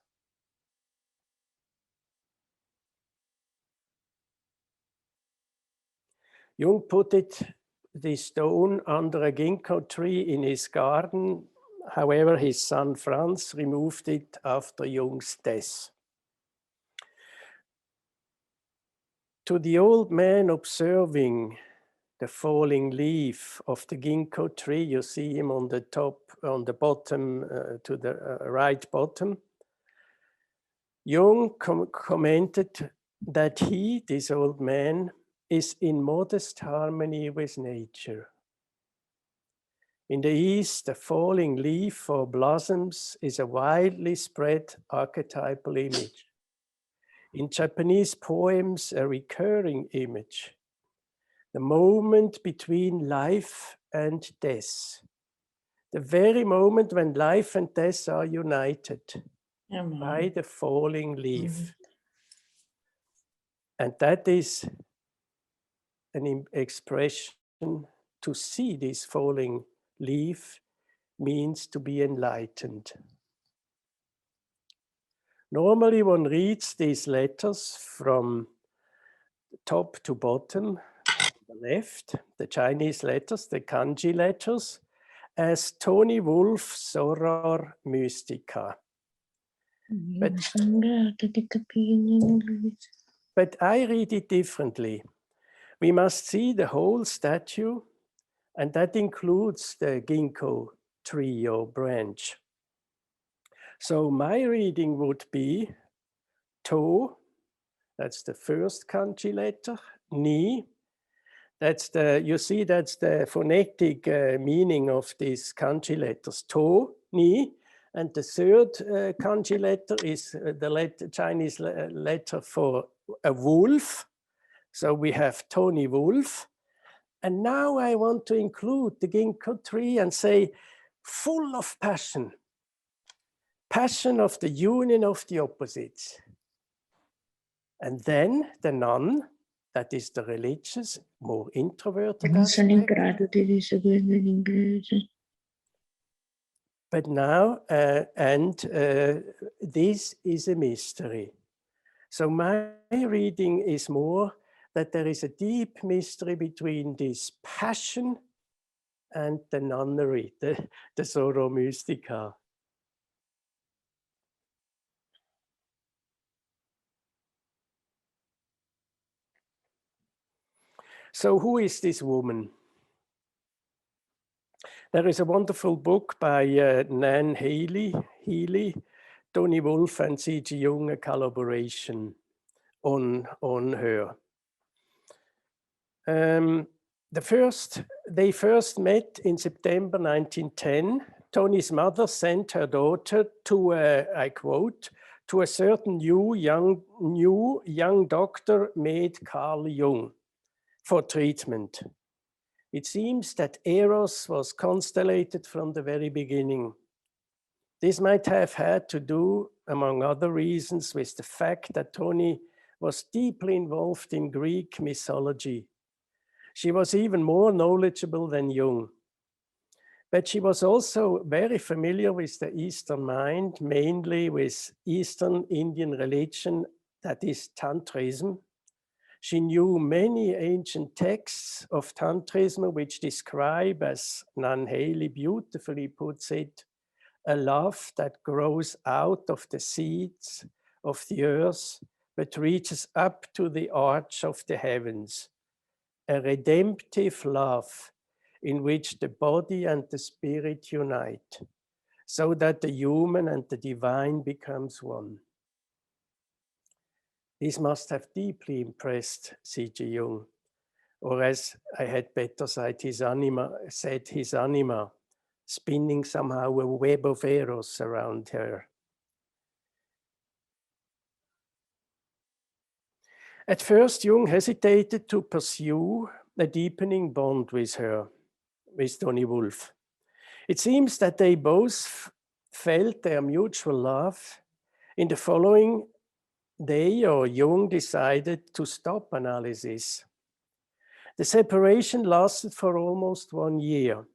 Jung put the stone under a ginkgo tree in his garden. However, his son Franz removed it after Jung's death. To the old man observing the falling leaf of the ginkgo tree, you see him on the top, on the bottom, to the right bottom. Jung commented that he, this old man, is in modest harmony with nature. In the East, the falling leaf or blossoms is a widely spread archetypal image. In Japanese poems, a recurring image. The moment between life and death. The very moment when life and death are united by the falling leaf. And that is an expression. To see this falling leaf means to be enlightened. Normally one reads these letters from top to bottom, the left, the Chinese letters, the kanji letters, as Toni Wolff Soror Mystica. But I read it differently. We must see the whole statue, and that includes the ginkgo tree or branch. So my reading would be To, that's the first kanji letter, Ni, that's you see that's the phonetic meaning of these kanji letters, To, Ni, and the third kanji letter is the Chinese letter for a wolf. So we have Toni Wolff. And now I want to include the ginkgo tree and say, full of passion. Passion of the union of the opposites. And then the nun, that is the religious, more introverted aspect. But now, this is a mystery. So my reading is more that there is a deep mystery between this passion and the nunnery, the Soror Mystica. So who is this woman? There is a wonderful book by Nan Healy, Tony Wolff and C.G. Jung, a collaboration on her. They first met in September 1910. Tony's mother sent her daughter to, I quote, to a certain new young doctor named Carl Jung for treatment. It seems that Eros was constellated from the very beginning. This might have had to do, among other reasons, with the fact that Tony was deeply involved in Greek mythology. She was even more knowledgeable than Jung. But she was also very familiar with the Eastern mind, mainly with Eastern Indian religion, that is Tantrism. She knew many ancient texts of Tantrism which describe, as Nan Healy beautifully puts it, a love that grows out of the seeds of the earth, but reaches up to the arch of the heavens. A redemptive love in which the body and the spirit unite, so that the human and the divine becomes one. This must have deeply impressed C.G. Jung, or as I had better said, his anima, spinning somehow a web of eros around her. At first, Jung hesitated to pursue a deepening bond with her, with Tony Wolff. It seems that they both felt their mutual love. In the following day, Jung decided to stop analysis. The separation lasted for almost 1 year.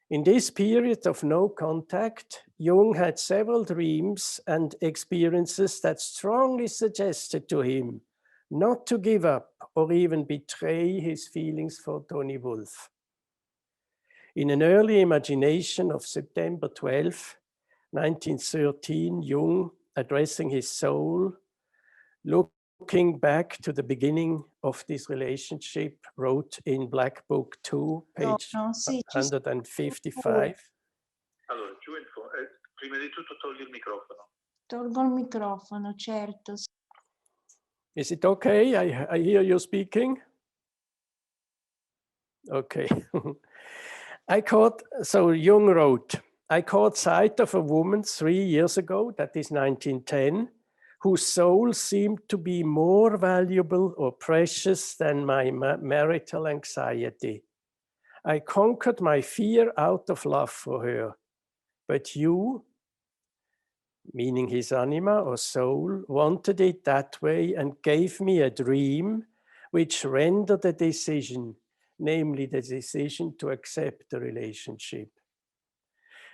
In this period of no contact, Jung had several dreams and experiences that strongly suggested to him not to give up or even betray his feelings for Tony Wolff. In an early imagination of September 12, 1913, Jung, addressing his soul, looking back to the beginning of this relationship, wrote in Black Book 2, page 155. Allora, giù in fondo, prima di tutto togli il microfono. Tolgo il microfono, certo. Is it okay? I hear you speaking. Okay. So Jung wrote, I caught sight of a woman 3 years ago, that is 1910, whose soul seemed to be more valuable or precious than my marital anxiety. I conquered my fear out of love for her. But you, meaning his anima or soul, wanted it that way and gave me a dream which rendered a decision, namely the decision to accept the relationship.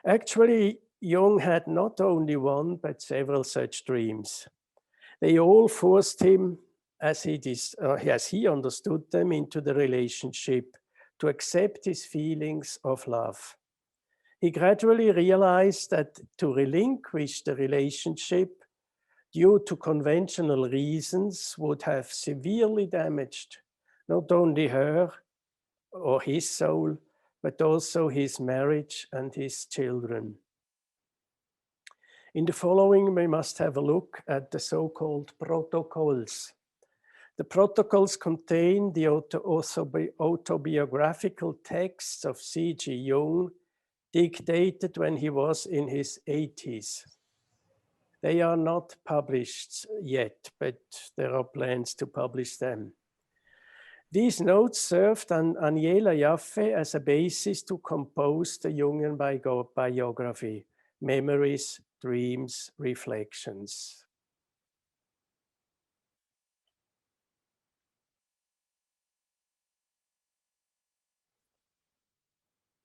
Actually, Jung had not only one, but several such dreams. They all forced him, as he understood them, into the relationship, to accept his feelings of love. He gradually realized that to relinquish the relationship due to conventional reasons would have severely damaged not only her or his soul, but also his marriage and his children. In the following, we must have a look at the so-called protocols. The protocols contain the autobiographical texts of C.G. Jung, dictated when he was in his 80s. They are not published yet, but there are plans to publish them. These notes served Aniela Jaffe as a basis to compose the Jungian biography, Memories, Dreams, Reflections.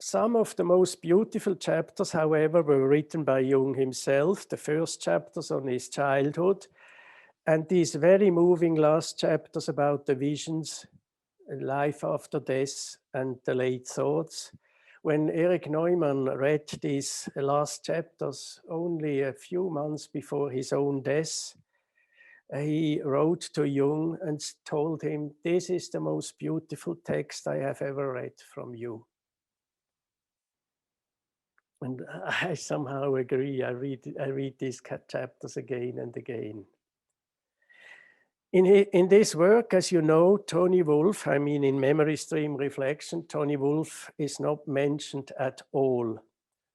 Some of the most beautiful chapters, however, were written by Jung himself. The first chapters on his childhood And these very moving last chapters about the visions, life after death, and the late thoughts. When Erich Neumann read these last chapters only a few months before his own death, he wrote to Jung and told him, "This is the most beautiful text I have ever read from you." And I somehow agree. I read these chapters again and again. In this work, as you know, Toni Wolff, I mean in Memory Stream Reflection, Toni Wolff is not mentioned at all,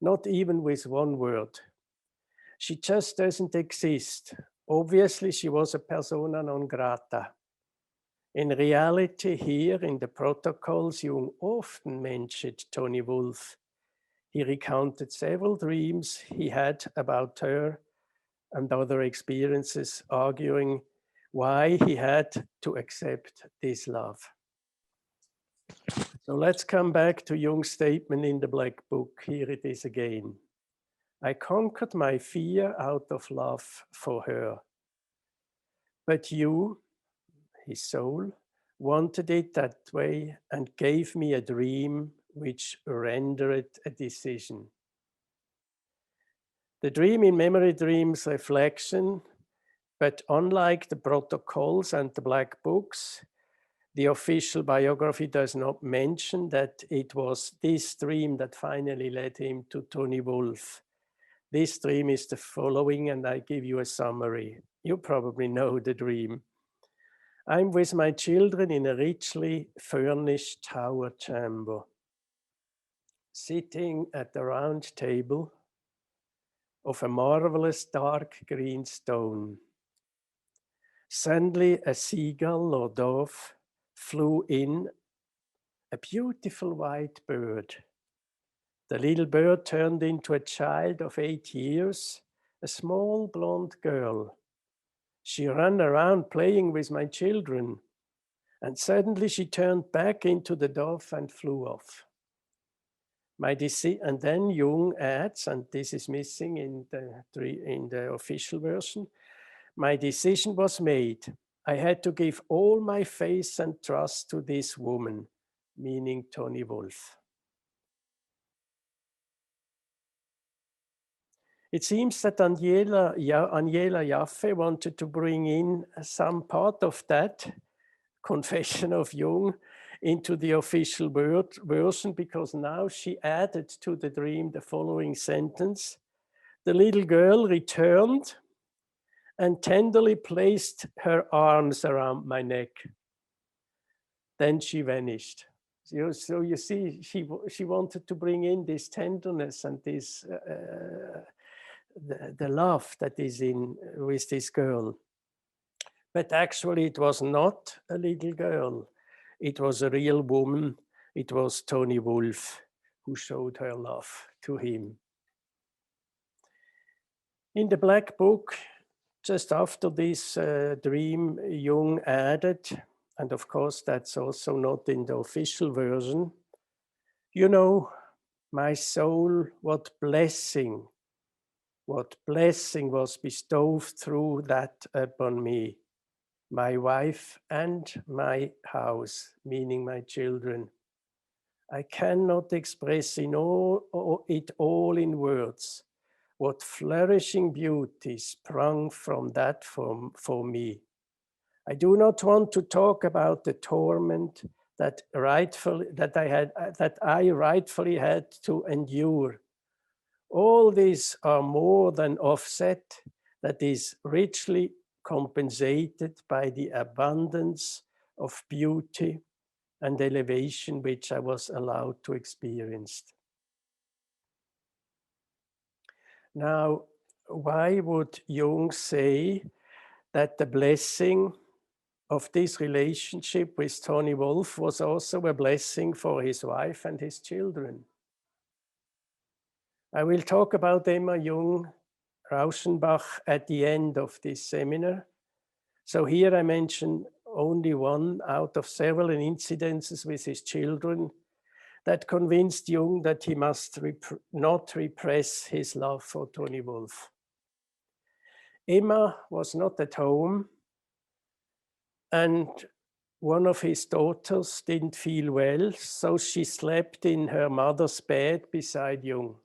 not even with one word. She just doesn't exist. Obviously, she was a persona non grata. In reality, here in the protocols, Jung often mentioned Toni Wolff. He recounted several dreams he had about her and other experiences, arguing why he had to accept this love. So let's come back to Jung's statement in the Black Book. Here it is again. I conquered my fear out of love for her. But you, his soul, wanted it that way and gave me a dream which rendered a decision. The dream in Memory Dreams Reflection, but unlike the protocols and the black books, the official biography does not mention that it was this dream that finally led him to Toni Wolff. This dream is the following, and I give you a summary. You probably know the dream. I'm with my children in a richly furnished tower chamber, sitting at the round table of a marvelous dark green stone. Suddenly a seagull or dove flew in, a beautiful white bird. The little bird turned into a child of 8 years, a small blonde girl. She ran around playing with my children, and suddenly she turned back into the dove and flew off. And then Jung adds, and this is missing in the official version, my decision was made. I had to give all my faith and trust to this woman, meaning Toni Wolff. It seems that Aniela Jaffe wanted to bring in some part of that confession of Jung into the official version, because now she added to the dream the following sentence. The little girl returned and tenderly placed her arms around my neck. Then she vanished. So you see, she wanted to bring in this tenderness and this the love that is in with this girl. But actually it was not a little girl. It was a real woman. It was Toni Wolff who showed her love to him. In the Black Book, just after this dream, Jung added, and of course that's also not in the official version, you know, my soul, what blessing was bestowed through that upon me, my wife and my house, meaning my children. I cannot express it all in words. What flourishing beauty sprung from that for me. I do not want to talk about the torment that I rightfully had to endure. All these are more than offset, that is richly compensated by the abundance of beauty and elevation which I was allowed to experience. Now, why would Jung say that the blessing of this relationship with Toni Wolff was also a blessing for his wife and his children? I will talk about Emma Jung Rauschenbach at the end of this seminar. So here I mention only one out of several incidences with his children that convinced Jung that he must not repress his love for Toni Wolff. Emma was not at home and one of his daughters didn't feel well, so she slept in her mother's bed beside Jung.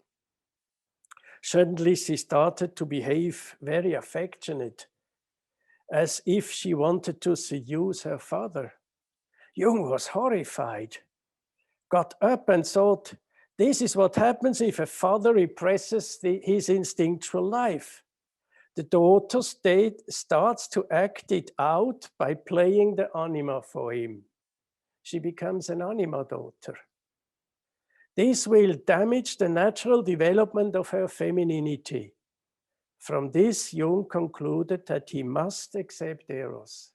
Suddenly she started to behave very affectionate, as if she wanted to seduce her father. Jung was horrified, got up and thought, this is what happens if a father represses his instinctual life. The daughter starts to act it out by playing the anima for him. She becomes an anima daughter. This will damage the natural development of her femininity. From this, Jung concluded that he must accept Eros.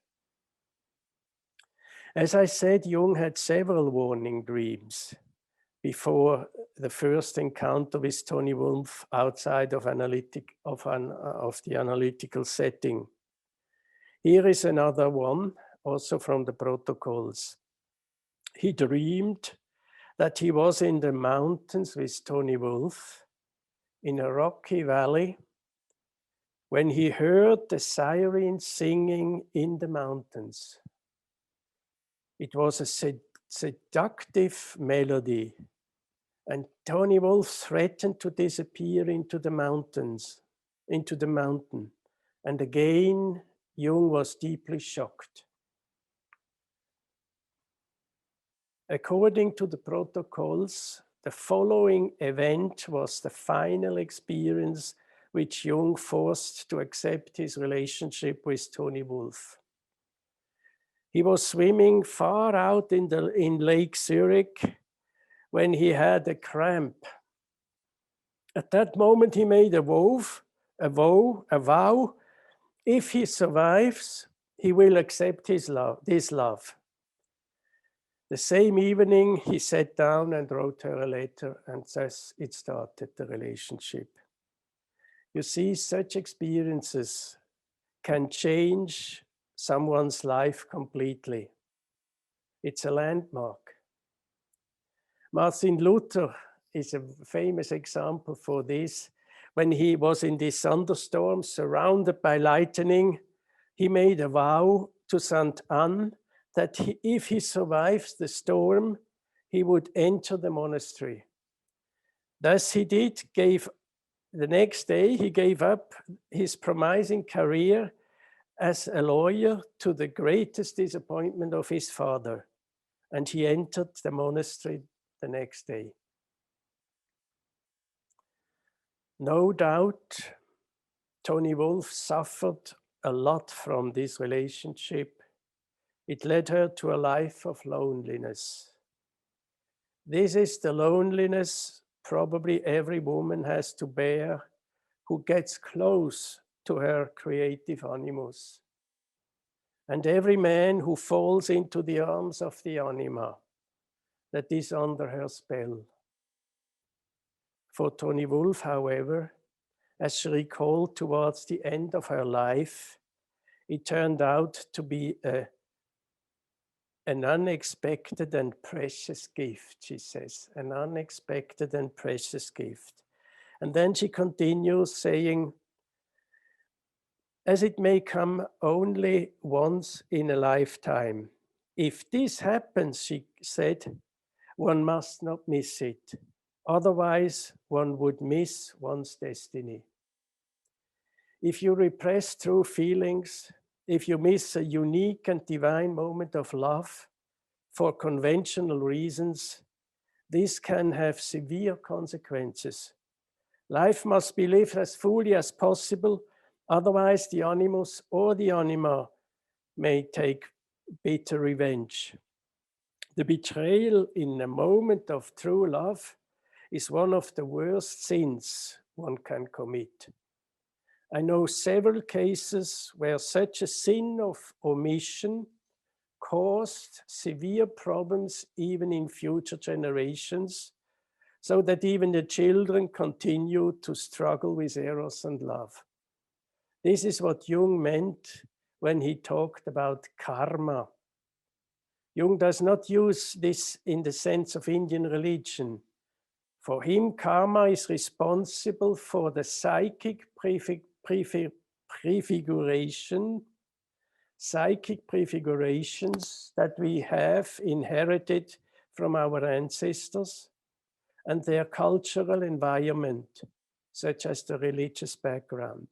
As I said, Jung had several warning dreams before the first encounter with Tony Wolff outside of the analytical setting. Here is another one, also from the protocols. He dreamed that he was in the mountains with Tony Wolff in a rocky valley when he heard the sirens singing in the mountains. It was a seductive melody, and Tony Wolff threatened to disappear into the mountain. And again, Jung was deeply shocked. According to the protocols, the following event was the final experience which Jung forced to accept his relationship with Tony Wolff. He was swimming far out in Lake Zurich when he had a cramp. At that moment, he made a vow. If he survives, he will accept this love. The same evening, he sat down and wrote her a letter, and thus it started the relationship. You see, such experiences can change someone's life completely. It's a landmark. Martin Luther is a famous example for this. When he was in this thunderstorm, surrounded by lightning, he made a vow to Saint Anne that if he survives the storm, he would enter the monastery. Thus he did. The next day, he gave up his promising career as a lawyer to the greatest disappointment of his father, and he entered the monastery the next day. No doubt, Tony Wolff suffered a lot from this relationship. It led her to a life of loneliness. This is the loneliness probably every woman has to bear who gets close to her creative animus, and every man who falls into the arms of the anima that is under her spell. For Tony Wolff, however, as she recalled towards the end of her life, it turned out to be an unexpected and precious gift, she says, an unexpected and precious gift. And then she continues saying, as it may come only once in a lifetime. If this happens, she said, one must not miss it. Otherwise, one would miss one's destiny. If you repress true feelings, if you miss a unique and divine moment of love for conventional reasons, this can have severe consequences. Life must be lived as fully as possible, otherwise the animus or the anima may take bitter revenge. The betrayal in a moment of true love is one of the worst sins one can commit. I know several cases where such a sin of omission caused severe problems even in future generations, so that even the children continue to struggle with eros and love. This is what Jung meant when he talked about karma. Jung does not use this in the sense of Indian religion. For him, karma is responsible for the psychic prefiguration psychic prefigurations that we have inherited from our ancestors and their cultural environment, such as the religious background.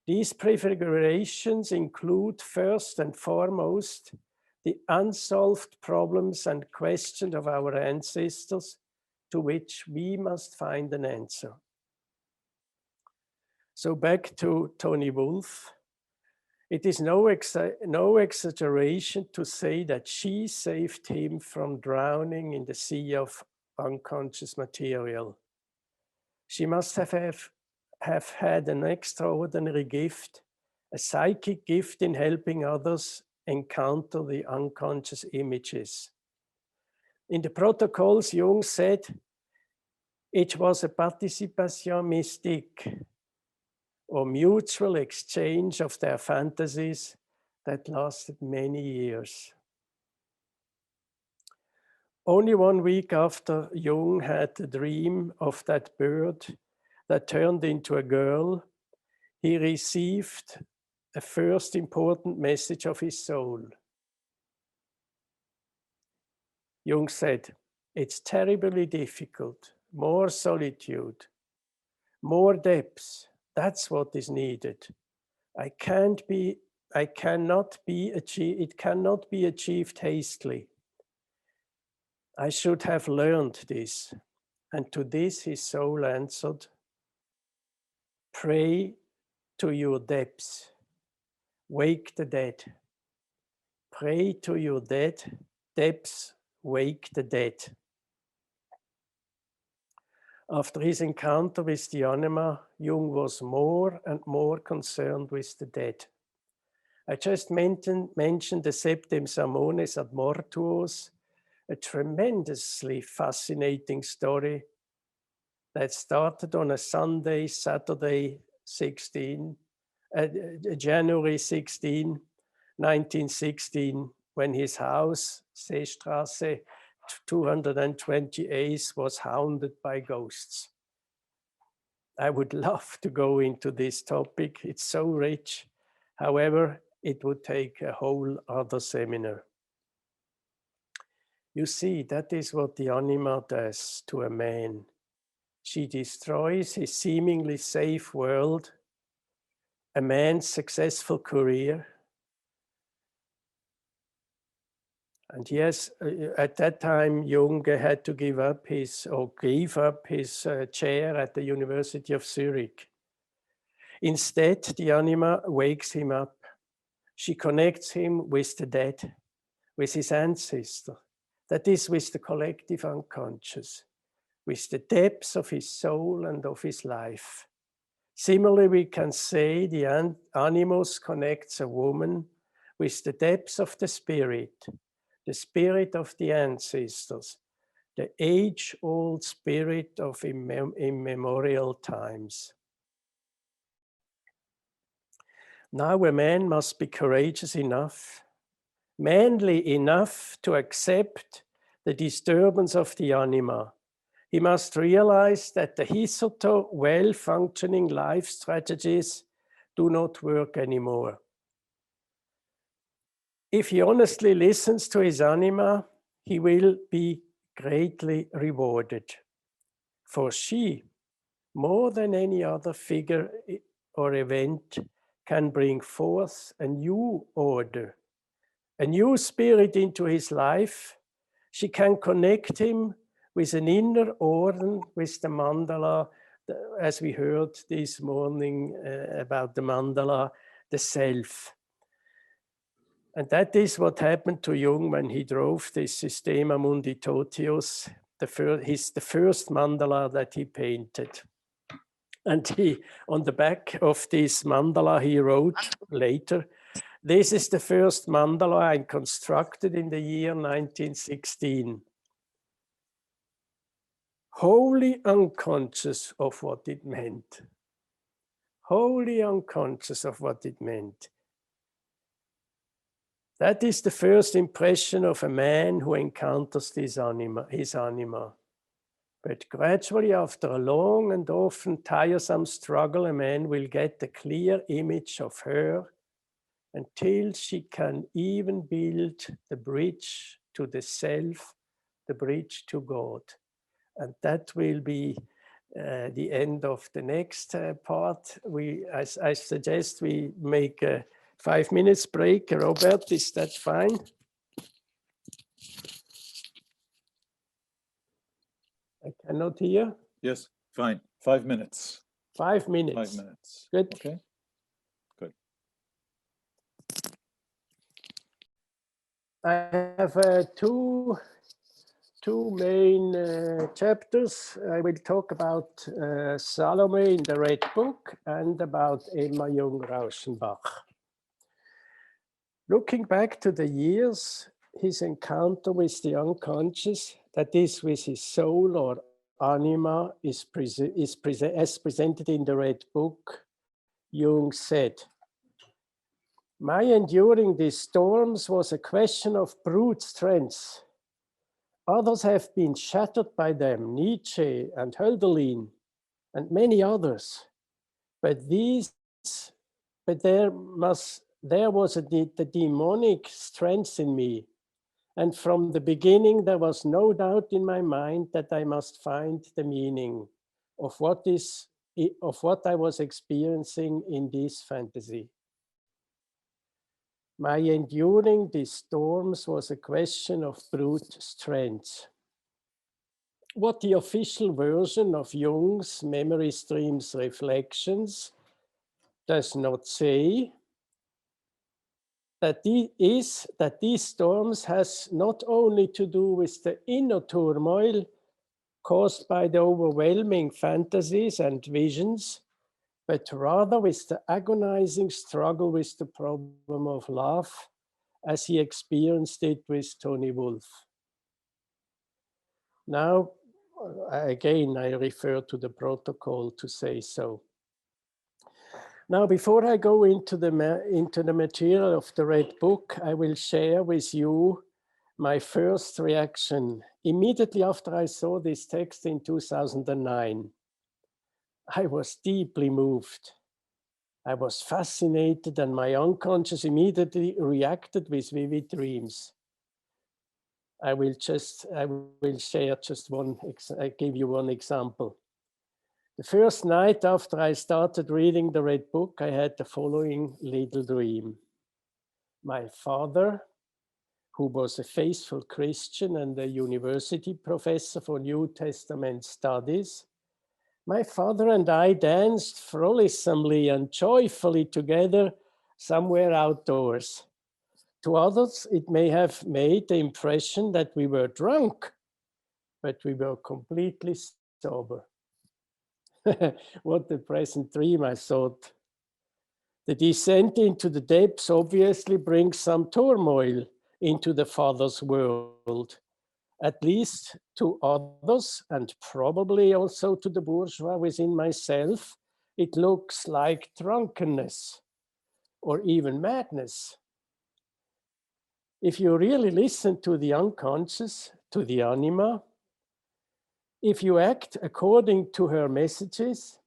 These prefigurations include first and foremost the unsolved problems and questions of our ancestors to which we must find an answer. So back to Tony Wolff. It is no exaggeration to say that she saved him from drowning in the sea of unconscious material. She must have had an extraordinary gift, a psychic gift in helping others encounter the unconscious images. In the protocols, Jung said, it was a participation mystique, or mutual exchange of their fantasies that lasted many years. Only 1 week after Jung had the dream of that bird that turned into a girl, he received a first important message of his soul. Jung said, it's terribly difficult, more solitude, more depth. That's what is needed. It cannot be achieved hastily. I should have learned this. And to this his soul answered, pray to your depths, wake the dead. Pray to your depths, wake the dead. After his encounter with the anima, Jung was more and more concerned with the dead. I just mentioned the Septem Sermones ad Mortuos, a tremendously fascinating story that started on a Sunday, January 16, 1916, when his house, Seestrasse 228, was haunted by ghosts. I would love to go into this topic. It's so rich. However, it would take a whole other seminar. You see, that is what the anima does to a man. She destroys his seemingly safe world, a man's successful career. And yes, at that time, Jung had to gave up his chair at the University of Zurich. Instead, the anima wakes him up. She connects him with the dead, with his ancestor, that is, with the collective unconscious, with the depths of his soul and of his life. Similarly, we can say the animus connects a woman with the depths of the spirit of the ancestors, the age-old spirit of immemorial times. Now a man must be courageous enough, manly enough to accept the disturbance of the anima. He must realize that the hitherto well-functioning life strategies do not work anymore. If he honestly listens to his anima, he will be greatly rewarded. For she, more than any other figure or event, can bring forth a new order, a new spirit into his life. She can connect him with an inner order, with the mandala, as we heard this morning about the mandala, the self. And that is what happened to Jung when he drove this Systema Mundi Totius, the first mandala that he painted. And on the back of this mandala, he wrote later, this is the first mandala I constructed in the year 1916. Wholly unconscious of what it meant. Wholly unconscious of what it meant. That is the first impression of a man who encounters his anima. But gradually, after a long and often tiresome struggle, a man will get a clear image of her until she can even build the bridge to the self, the bridge to God. And that will be the end of the next part. I suggest we make a 5 minutes break. Robert, is that fine? I cannot hear. Yes, fine. 5 minutes. 5 minutes. 5 minutes. Good. Okay. Good. I have two main chapters. I will talk about Salome in the Red Book and about Emma Jung-Rauschenbach. Looking back to the years, his encounter with the unconscious, that is with his soul or anima, as presented in the Red Book, Jung said, "My enduring these storms was a question of brute strength. Others have been shattered by them, Nietzsche and Hölderlin and many others. But there was the demonic strength in me. And from the beginning, there was no doubt in my mind that I must find the meaning of what I was experiencing in this fantasy. My enduring these storms was a question of brute strength." What the official version of Jung's Memory Streams Reflections does not say that these storms has not only to do with the inner turmoil caused by the overwhelming fantasies and visions, but rather with the agonizing struggle with the problem of love as he experienced it with Tony Wolff. Now, again, I refer to the protocol to say so. Now, before I go into the material of the Red Book, I will share with you my first reaction immediately after I saw this text in 2009. I was deeply moved. I was fascinated, and my unconscious immediately reacted with vivid dreams. I will share just I give you one example. The first night after I started reading the Red Book, I had the following little dream. My father, who was a faithful Christian and a university professor for New Testament studies, my father and I danced frolicsomely and joyfully together somewhere outdoors. To others, it may have made the impression that we were drunk, but we were completely sober. What a pleasant dream, I thought. The descent into the depths obviously brings some turmoil into the father's world, at least to others, and probably also to the bourgeois within myself. It looks like drunkenness or even madness. If you really listen to the unconscious, to the anima, if you act according to her messages,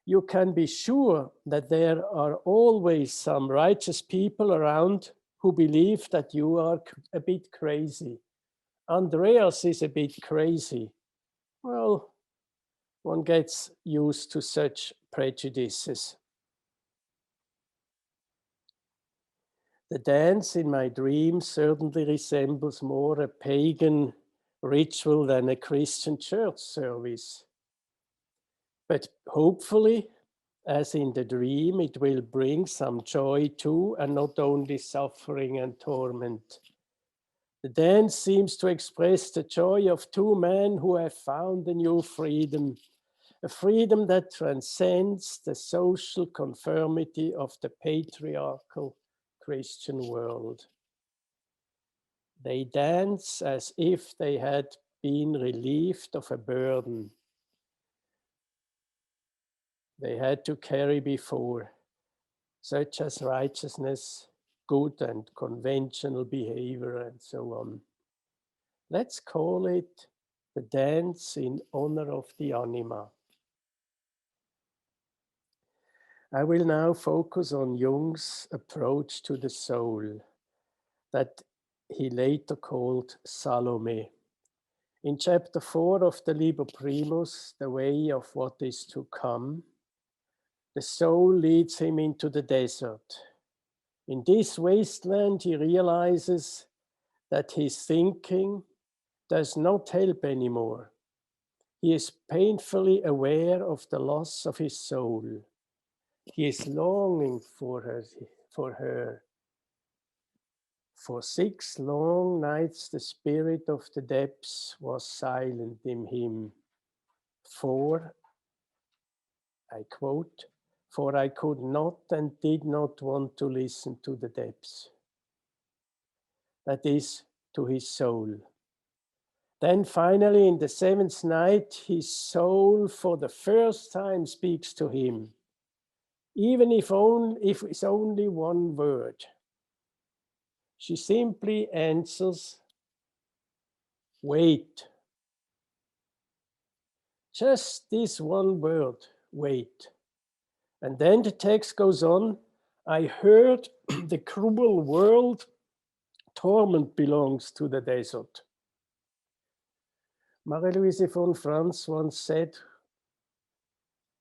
you can be sure that there are always some righteous people around who believe that you are a bit crazy. Andreas is a bit crazy. Well, one gets used to such prejudices. The dance in my dream certainly resembles more a pagan ritual than a Christian church service. But hopefully, as in the dream, it will bring some joy too, and not only suffering and torment. The dance seems to express the joy of two men who have found a new freedom, a freedom that transcends the social conformity of the patriarchal Christian world. They dance as if they had been relieved of a burden they had to carry before, such as righteousness, good and conventional behavior, and so on. Let's call it the dance in honor of the anima. I will now focus on Jung's approach to the soul that he later called Salome. In chapter 4 of the Liber Primus, The Way of What is to Come, the soul leads him into the desert. In this wasteland, he realizes that his thinking does not help anymore. He is painfully aware of the loss of his soul. He is longing for her. For 6 long nights, the spirit of the depths was silent in him. For, I quote, for I could not and did not want to listen to the depths. That is, to his soul. Then finally, in the 7th night, his soul for the first time speaks to him, even if it's only one word. She simply answers, wait. Just this one word, wait. And then the text goes on, I heard the cruel world, torment belongs to the desert. Marie-Louise von Franz once said,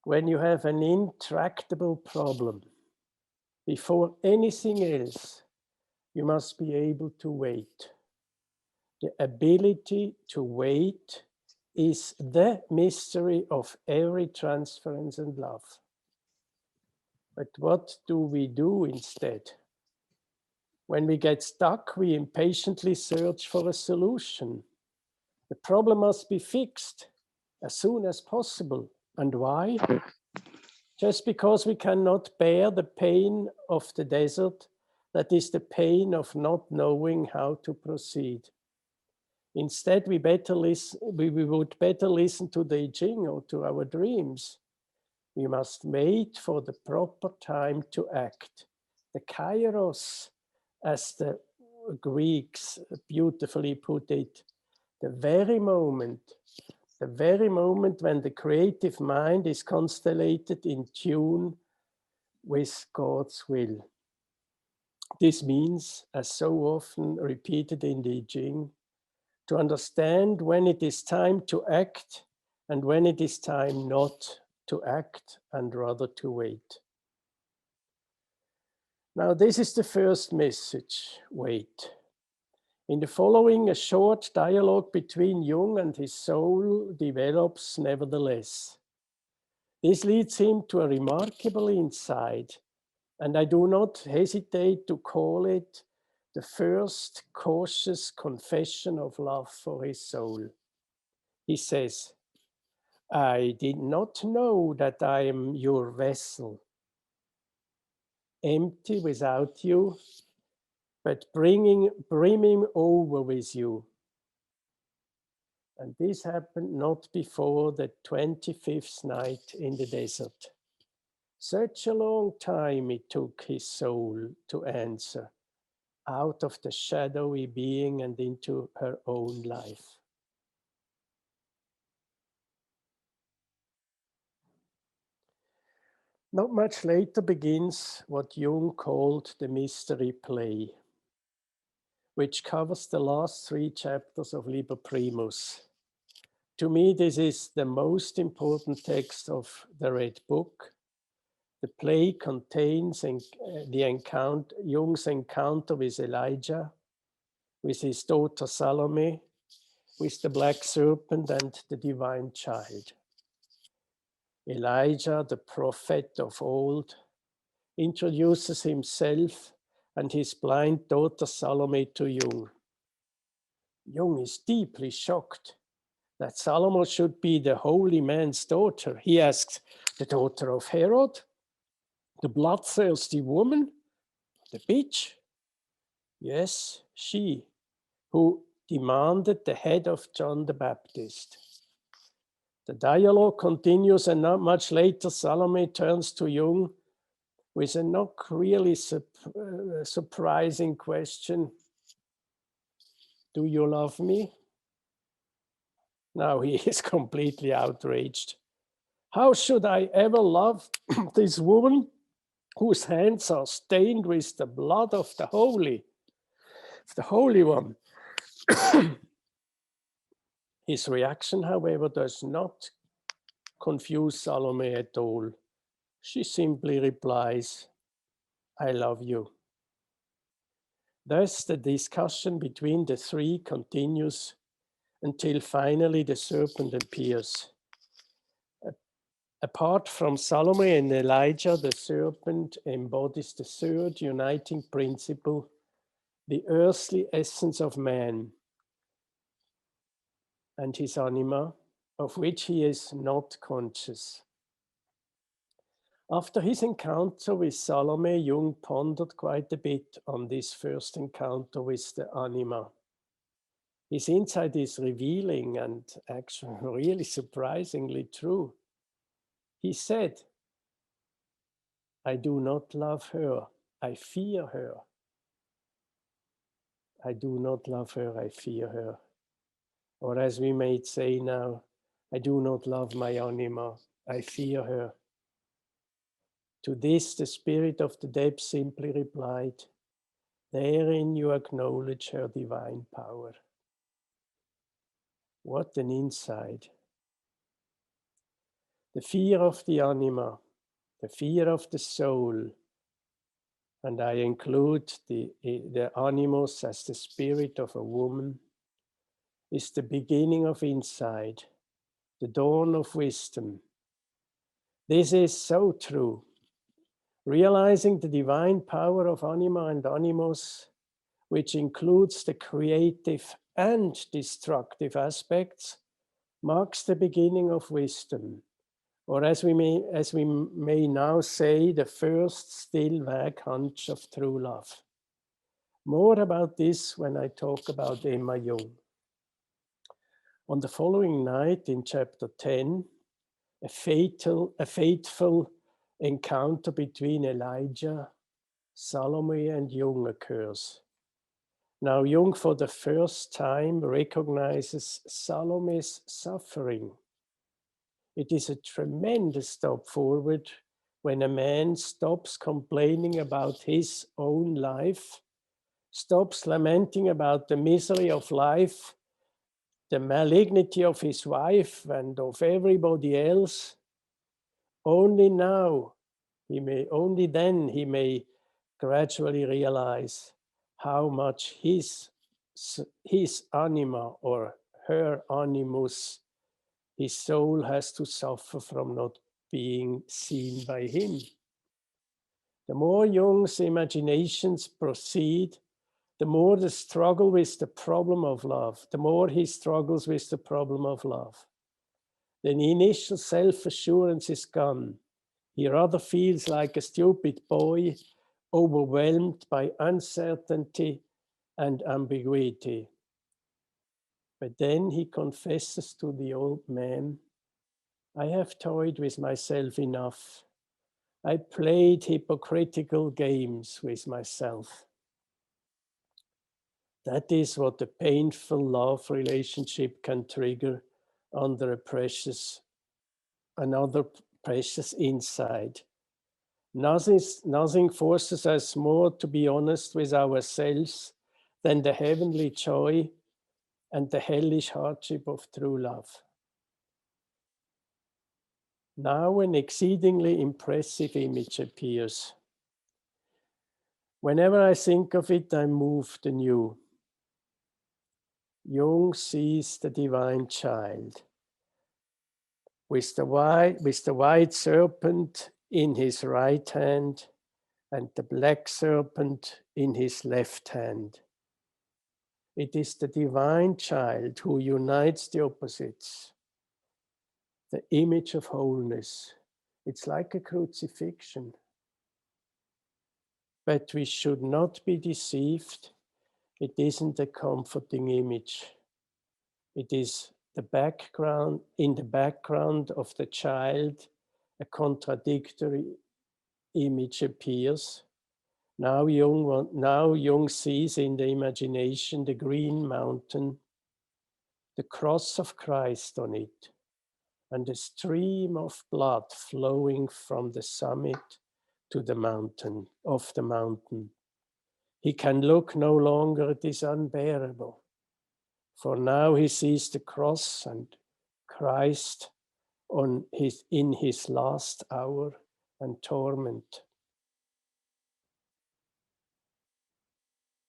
when you have an intractable problem, before anything else, you must be able to wait. The ability to wait is the mystery of every transference and love. But what do we do instead? When we get stuck, we impatiently search for a solution. The problem must be fixed as soon as possible. And why? Just because we cannot bear the pain of the desert, that is the pain of not knowing how to proceed. Instead, we would better listen to the Jung or to our dreams. We must wait for the proper time to act. The kairos, as the Greeks beautifully put it, the very moment when the creative mind is constellated in tune with God's will. This means, as so often repeated in the Jung, to understand when it is time to act and when it is time not to act and rather to wait. Now, this is the first message, wait. In the following, a short dialogue between Jung and his soul develops nevertheless. This leads him to a remarkable insight, and I do not hesitate to call it the first cautious confession of love for his soul. He says, I did not know that I am your vessel, empty without you, but brimming over with you. And this happened not before the 25th night in the desert. Such a long time it took his soul to answer, out of the shadowy being and into her own life. Not much later begins what Jung called the mystery play, which covers the last 3 chapters of Liber Primus. To me, this is the most important text of the Red Book. The play contains Jung's encounter with Elijah, with his daughter Salome, with the black serpent and the divine child. Elijah, the prophet of old, introduces himself and his blind daughter Salome to Jung. Jung is deeply shocked that Salome should be the holy man's daughter. He asks, the daughter of Herod? The bloodthirsty woman? The bitch? Yes, she, who demanded the head of John the Baptist. The dialogue continues, and not much later, Salome turns to Jung with a not really surprising question. Do you love me? Now he is completely outraged. How should I ever love this woman whose hands are stained with the blood of the Holy One. His reaction, however, does not confuse Salome at all. She simply replies, I love you. Thus, the discussion between the three continues until finally the serpent appears. Apart from Salome and Elijah, the serpent embodies the third uniting principle, the earthly essence of man and his anima, of which he is not conscious. After his encounter with Salome, Jung pondered quite a bit on this first encounter with the anima. His insight is revealing and actually really surprisingly true. He said, I do not love her, I fear her. I do not love her, I fear her. Or as we may say now, I do not love my anima, I fear her. To this, the spirit of the depth simply replied, therein you acknowledge her divine power. What an insight. The fear of the anima, the fear of the soul, and I include the animus as the spirit of a woman, is the beginning of insight, the dawn of wisdom. This is so true. Realizing the divine power of anima and animus, which includes the creative and destructive aspects, marks the beginning of wisdom, or as we may now say, the first still vague hunch of true love. More about this when I talk about Emma Jung. On the following night in chapter 10, a fateful encounter between Elijah, Salome, and Jung occurs. Now Jung for the first time recognizes Salome's suffering. It is a tremendous step forward when a man stops complaining about his own life, stops lamenting about the misery of life, the malignity of his wife and of everybody else. Only then he may gradually realize how much his anima or her animus, his soul, has to suffer from not being seen by him. The more Jung's imaginations proceed, the more the struggle with the problem of love, the more he struggles with the problem of love. The initial self-assurance is gone. He rather feels like a stupid boy, overwhelmed by uncertainty and ambiguity. But then he confesses to the old man, I have toyed with myself enough. I played hypocritical games with myself. That is what a painful love relationship can trigger under another precious insight. Nothing forces us more to be honest with ourselves than the heavenly joy and the hellish hardship of true love. Now an exceedingly impressive image appears. Whenever I think of it, I'm moved anew. Jung sees the divine child with the white serpent in his right hand and the black serpent in his left hand. It is the divine child who unites the opposites, the image of wholeness. It's like a crucifixion. But we should not be deceived. It isn't a comforting image. It is the background, in the background of the child, a contradictory image appears. Now Jung sees in the imagination the green mountain, the cross of Christ on it, and a stream of blood flowing from the summit to the mountain, off the mountain. He can look no longer, it is unbearable. For now he sees the cross and Christ in his last hour and torment.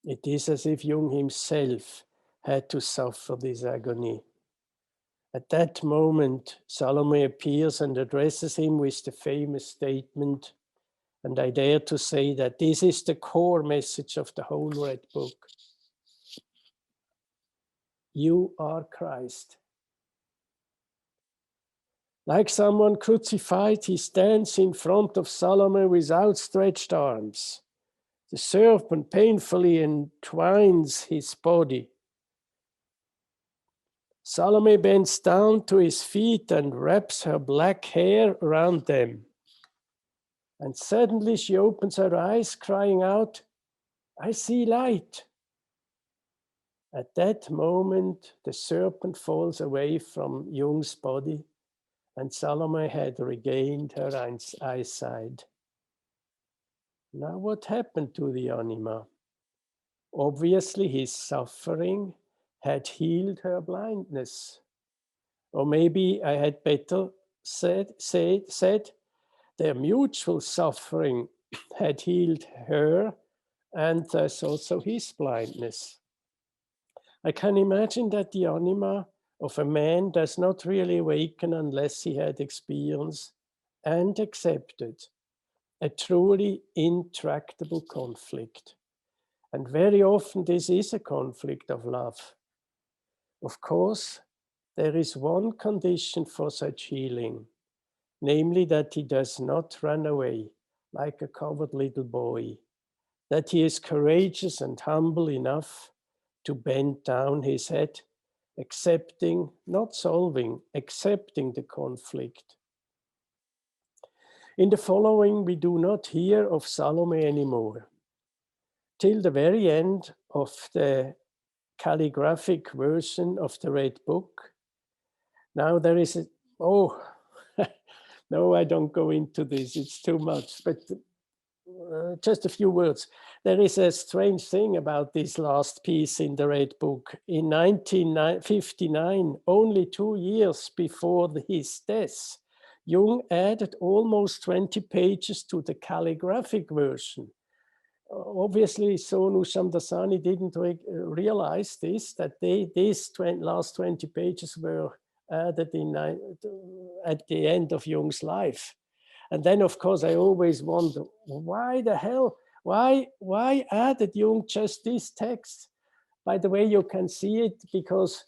It is as if Jung himself had to suffer this agony. At that moment, Salome appears and addresses him with the famous statement, and I dare to say that this is the core message of the whole Red Book. You are Christ. Like someone crucified, he stands in front of Salome with outstretched arms. The serpent painfully entwines his body. Salome bends down to his feet and wraps her black hair around them. And suddenly she opens her eyes, crying out, I see light. At that moment, the serpent falls away from Jung's body, and Salome had regained her eyesight. Now what happened to the anima? Obviously, his suffering had healed her blindness. Or maybe I had better said their mutual suffering had healed her and thus also his blindness. I can imagine that the anima of a man does not really awaken unless he had experienced and accepted a truly intractable conflict. And very often this is a conflict of love. Of course, there is one condition for such healing, namely that he does not run away like a coward little boy, that he is courageous and humble enough to bend down his head, accepting, not solving, accepting the conflict. In the following, we do not hear of Salome anymore. Till the very end of the calligraphic version of the Red Book. Now there is no, I don't go into this, it's too much, but just a few words. There is a strange thing about this last piece in the Red Book. In 1959, only 2 years before his death, Jung added almost 20 pages to the calligraphic version. Obviously, Sonu Shamdasani didn't realize this, that these last 20 pages were added at the end of Jung's life. And then, of course, I always wonder, why the hell, why added Jung just this text? By the way, you can see it because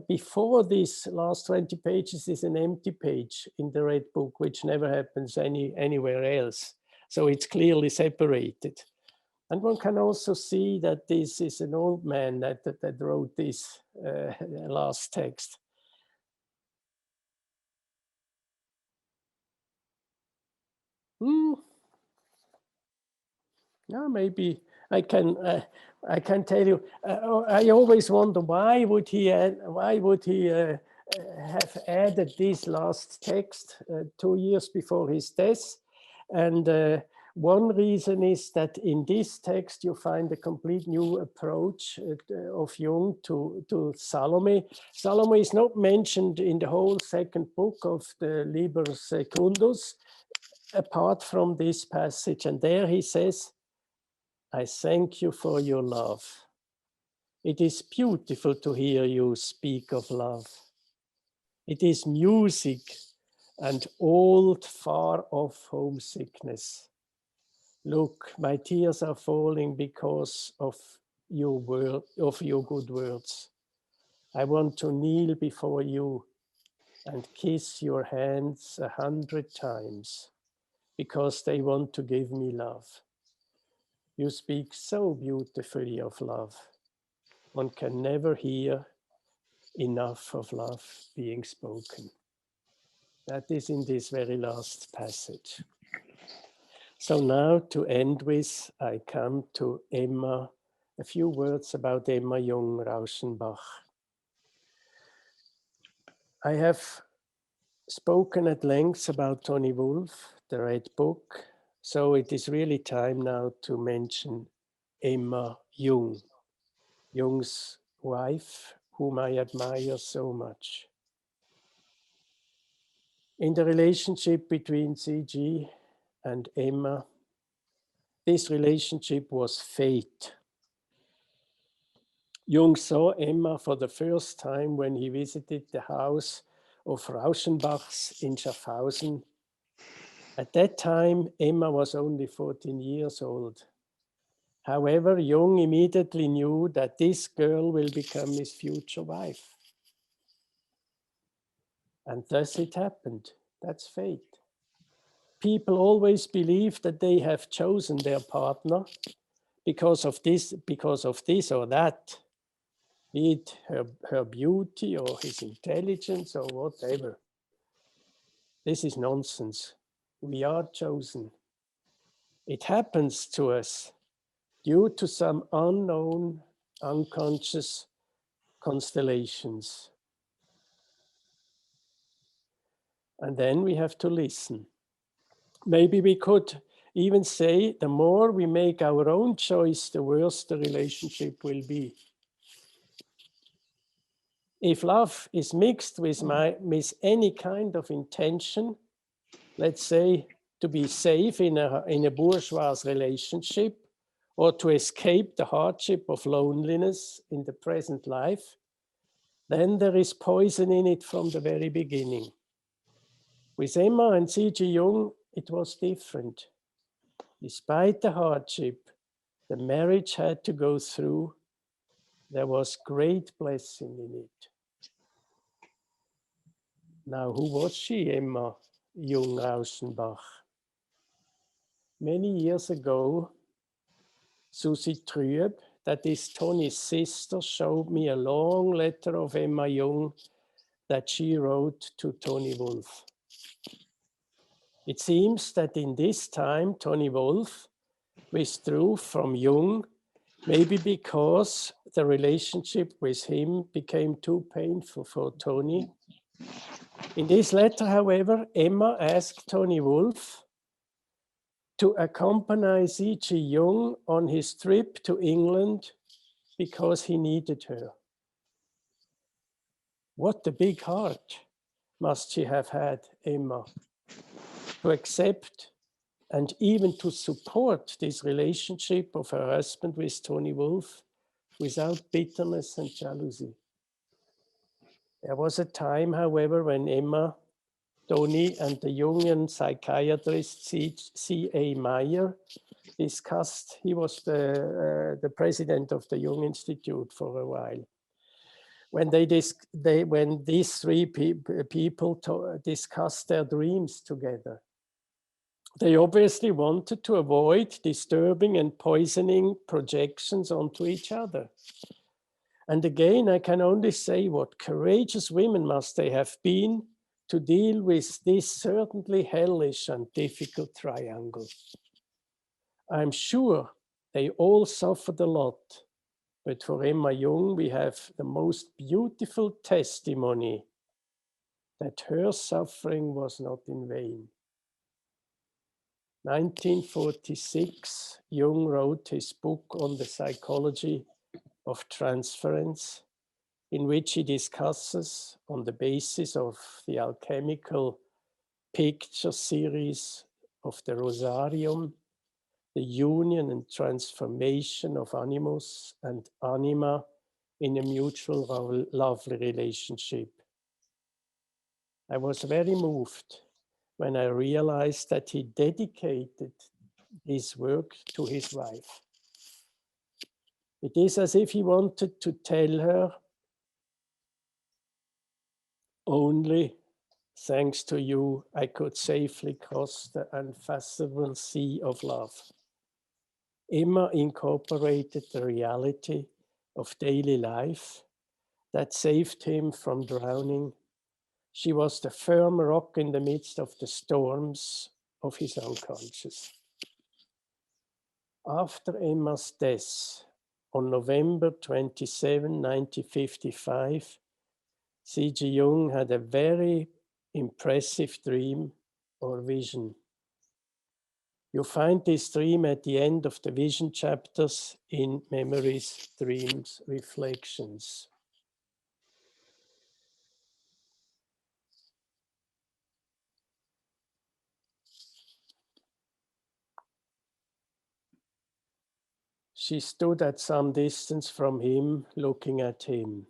before these last 20 pages is an empty page in the Red Book, which never happens anywhere else. So it's clearly separated. And one can also see that this is an old man that wrote this last text. Yeah, maybe I can tell you. I always wonder why would he have added this last text 2 years before his death, and one reason is that in this text you find a complete new approach of Jung to Salome. Salome is not mentioned in the whole second book of the Liber Secundus, apart from this passage. And there he says, I thank you for your love. It is beautiful to hear you speak of love. It is music and old, far-off homesickness. Look, my tears are falling because of your good words. I want to kneel before you and kiss your hands 100 times because they want to give me love. You speak so beautifully of love. One can never hear enough of love being spoken. That is in this very last passage. So now to end with, I come to Emma, a few words about Emma Jung-Rauschenbach. I have spoken at length about Tony Wolff, the Red Book, So it is really time now to mention Emma Jung, Jung's wife, whom I admire so much. In the relationship between CG and Emma, this relationship was fate. Jung saw Emma for the first time when he visited the house of Rauschenbachs in Schaffhausen. At that time, Emma was only 14 years old. However, Jung immediately knew that this girl will become his future wife. And thus it happened. That's fate. People always believe that they have chosen their partner because of this or that, be it her beauty or his intelligence or whatever. This is nonsense. We are chosen. It happens to us due to some unknown, unconscious constellations. And then we have to listen. Maybe we could even say the more we make our own choice, the worse the relationship will be. If love is mixed with any kind of intention, let's say to be safe in a bourgeois relationship or to escape the hardship of loneliness in the present life, then there is poison in it from the very beginning. With Emma and C.G. Jung, it was different. Despite the hardship the marriage had to go through, there was great blessing in it. Now, who was she, Emma Jung Rauschenbach? Many years ago, Susi Trüb, that is Tony's sister, showed me a long letter of Emma Jung that she wrote to Tony Wolff. It seems that in this time, Tony Wolff withdrew from Jung, maybe because the relationship with him became too painful for Tony. In this letter, however, Emma asked Tony Wolff to accompany C.G. Jung on his trip to England because he needed her. What a big heart must she have had, Emma, to accept and even to support this relationship of her husband with Tony Wolff without bitterness and jealousy. There was a time, however, when Emma, Tony, and the Jungian psychiatrist C.A. Meyer discussed. He was the president of the Jung Institute for a while. When these three people discussed their dreams together, they obviously wanted to avoid disturbing and poisoning projections onto each other. And again, I can only say what courageous women must they have been to deal with this certainly hellish and difficult triangle. I'm sure they all suffered a lot, but for Emma Jung, we have the most beautiful testimony that her suffering was not in vain. 1946, Jung wrote his book on the psychology of transference, in which he discusses, on the basis of the alchemical picture series of the Rosarium, the union and transformation of animus and anima in a mutual lovely relationship. I was very moved when I realized that he dedicated his work to his wife. It is as if he wanted to tell her, only thanks to you, I could safely cross the unfathomable sea of love. Emma incorporated the reality of daily life that saved him from drowning. She was the firm rock in the midst of the storms of his unconscious. After Emma's death, on November 27, 1955, C.G. Jung had a very impressive dream or vision. You find this dream at the end of the vision chapters in Memories, Dreams, Reflections. She stood at some distance from him, looking at him.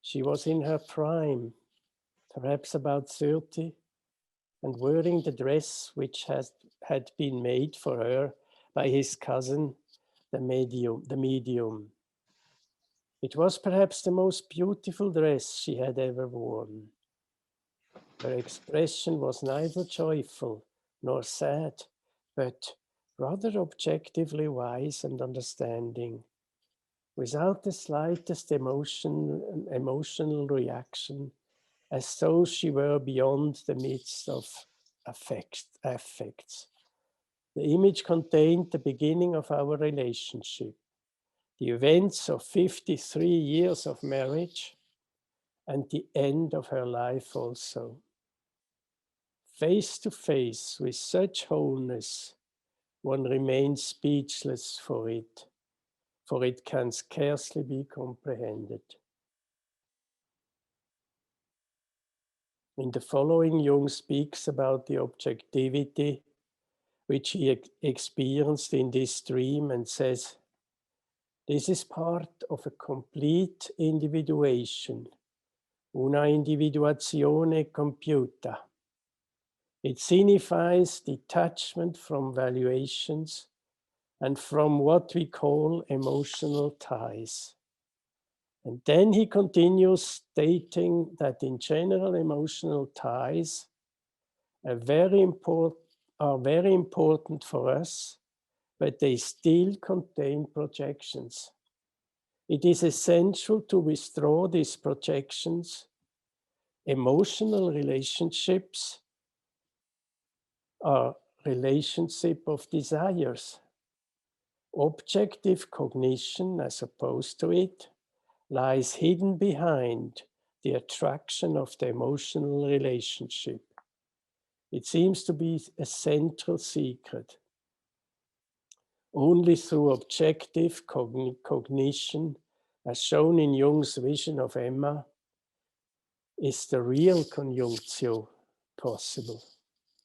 She was in her prime, perhaps about 30, and wearing the dress which had been made for her by his cousin, the medium. It was perhaps the most beautiful dress she had ever worn. Her expression was neither joyful nor sad, but rather objectively wise and understanding, without the slightest emotional reaction, as though she were beyond the midst of affects. The image contained the beginning of our relationship, the events of 53 years of marriage, and the end of her life also. Face to face with such wholeness, one remains speechless for it can scarcely be comprehended. In the following, Jung speaks about the objectivity which he experienced in this dream and says, this is part of a complete individuation, una individuazione compiuta. It signifies detachment from valuations and from what we call emotional ties. And then he continues stating that in general, emotional ties are very important for us, but they still contain projections. It is essential to withdraw these projections. Emotional relationships are relationship of desires. Objective cognition, as opposed to it, lies hidden behind the attraction of the emotional relationship. It seems to be a central secret. Only through objective cognition, as shown in Jung's vision of Emma, is the real conjunctio possible.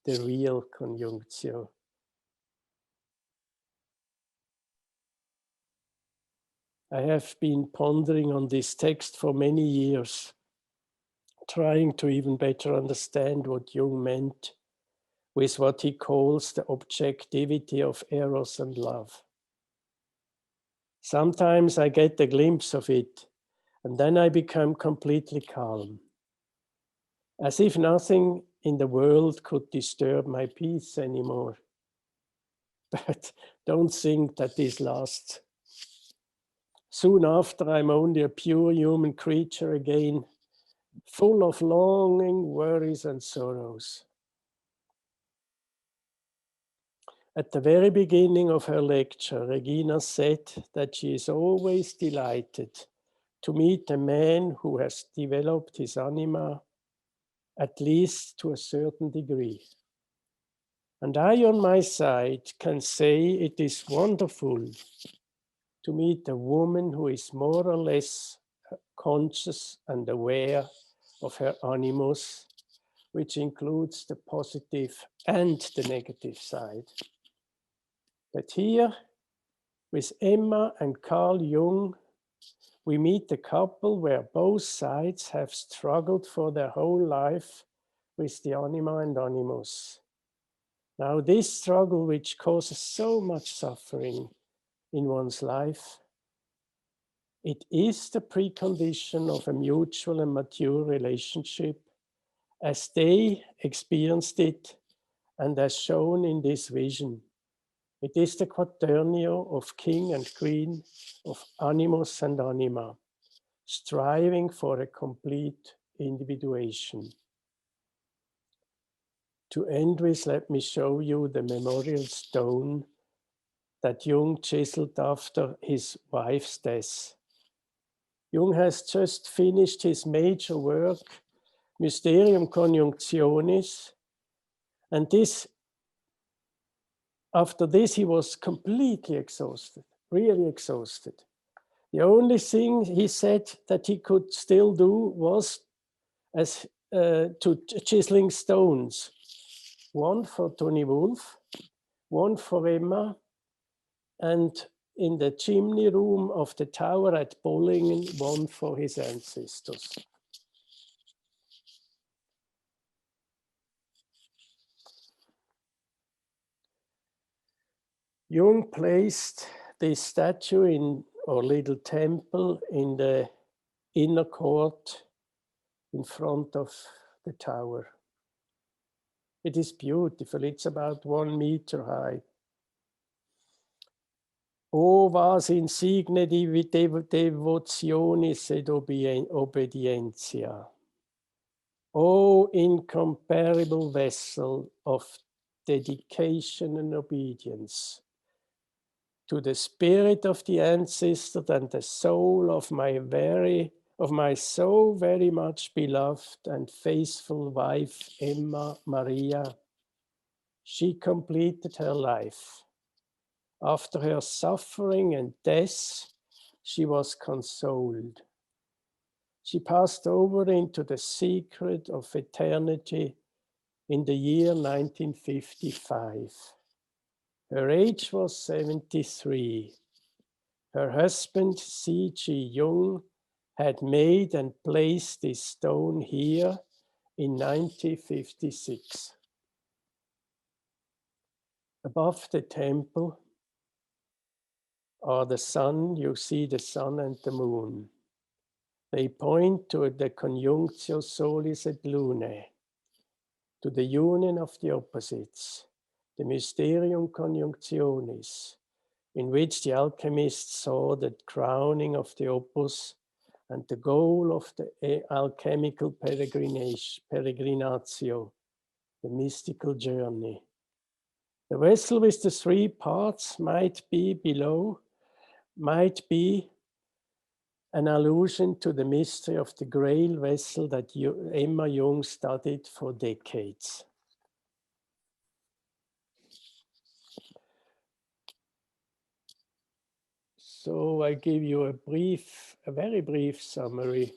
The real conjunctio. I have been pondering on this text for many years, trying to even better understand what Jung meant with what he calls the objectivity of eros and love. Sometimes I get a glimpse of it, and then I become completely calm, as if nothing in the world could disturb my peace anymore. But don't think that this lasts. Soon after, I'm only a pure human creature again, full of longing, worries, and sorrows. At the very beginning of her lecture, Regina said that she is always delighted to meet a man who has developed his anima, at least to a certain degree. And I, on my side, can say it is wonderful to meet a woman who is more or less conscious and aware of her animus, which includes the positive and the negative side. But here, with Emma and Carl Jung, we meet a couple where both sides have struggled for their whole life with the anima and animus. Now, this struggle, which causes so much suffering in one's life, it is the precondition of a mutual and mature relationship as they experienced it and as shown in this vision. It is the quaternio of king and queen, of animus and anima, striving for a complete individuation. To end with, let me show you the memorial stone that Jung chiseled after his wife's death. Jung has just finished his major work, Mysterium Conjunctionis, and this after this, he was completely exhausted, really exhausted. The only thing he said that he could still do was to chiseling stones. One for Tony Wolff, one for Emma, and in the chimney room of the tower at Bollingen, one for his ancestors. Jung placed this statue in, or little temple, in the inner court in front of the tower. It is beautiful. It's about 1 meter high. O vas insigne devotionis ed obedientia. O incomparable vessel of dedication and obedience to the spirit of the ancestor and the soul of my so very much beloved and faithful wife, Emma Maria. She completed her life. After her suffering and death, she was consoled. She passed over into the secret of eternity in the year 1955. Her age was 73. Her husband, C.G. Jung, had made and placed this stone here in 1956. Above the temple are the sun, you see the sun and the moon. They point to the conjunctio solis et lunae, to the union of the opposites, the mysterium conjunctionis, in which the alchemists saw the crowning of the opus and the goal of the alchemical peregrinatio, the mystical journey. The vessel with the 3 parts might be an allusion to the mystery of the Grail vessel that Emma Jung studied for decades. So I give you a very brief summary.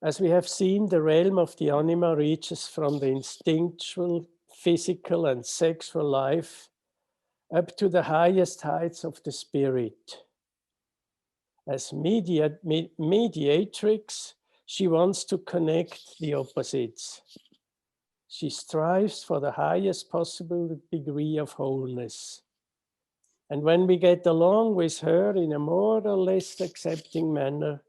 As we have seen, the realm of the anima reaches from the instinctual, physical, and sexual life up to the highest heights of the spirit. As mediatrix, she wants to connect the opposites. She strives for the highest possible degree of wholeness. And when we get along with her in a more or less accepting manner,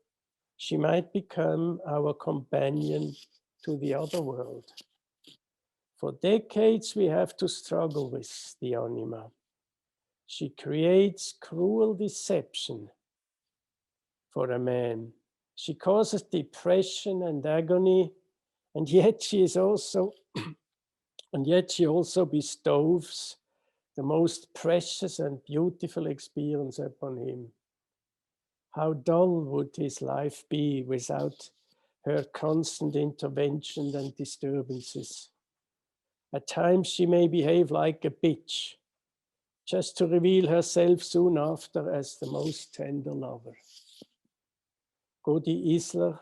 she might become our companion to the other world. For decades, we have to struggle with the anima. She creates cruel deception for a man. She causes depression and agony, and yet she also bestows the most precious and beautiful experience upon him. How dull would his life be without her constant intervention and disturbances? At times she may behave like a bitch, just to reveal herself soon after as the most tender lover. Godi Isler,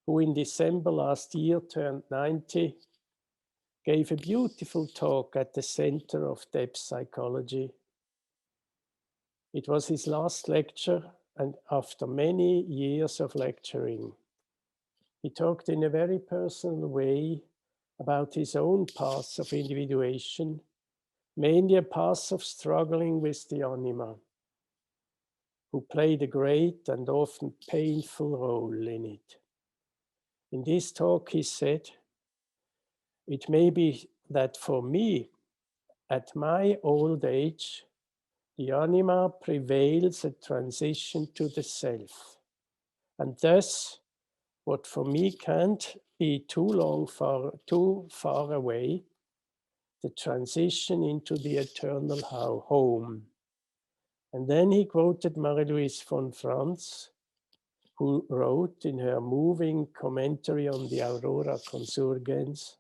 who in December last year turned 90, gave a beautiful talk at the Center of Depth Psychology. It was his last lecture, and after many years of lecturing, he talked in a very personal way about his own path of individuation, mainly a path of struggling with the anima, who played a great and often painful role in it. In this talk, he said, "It may be that for me, at my old age, the anima prevails a transition to the self, and thus, what for me can't be too far away, the transition into the eternal home." And then he quoted Marie-Louise von Franz, who wrote in her moving commentary on the Aurora Consurgens,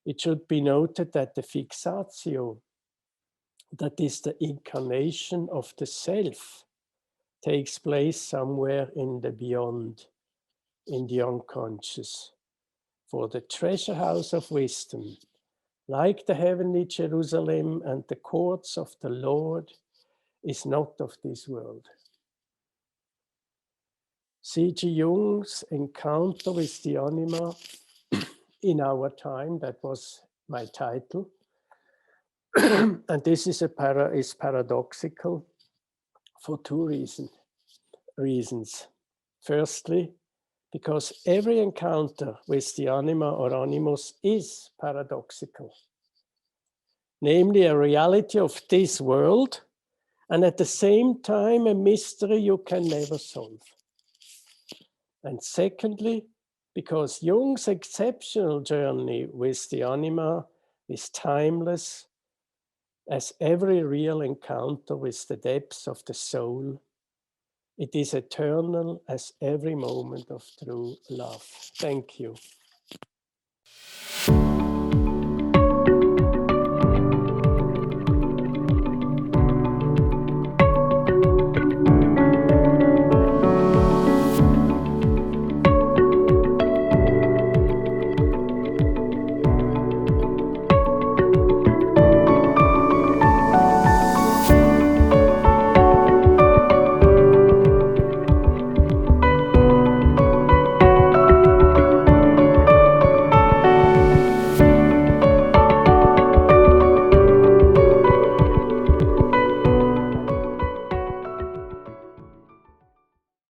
It should be noted that the fixatio, that is the incarnation of the self, takes place somewhere in the beyond, in the unconscious. For the treasure house of wisdom, like the heavenly Jerusalem and the courts of the Lord, is not of this world. C.G. Jung's encounter with the anima in our time, that was my title. And this is paradoxical for two reasons. Firstly, because every encounter with the anima or animus is paradoxical, namely a reality of this world, and at the same time a mystery you can never solve. And secondly, because Jung's exceptional journey with the anima is timeless, as every real encounter with the depths of the soul, it is eternal as every moment of true love. Thank you.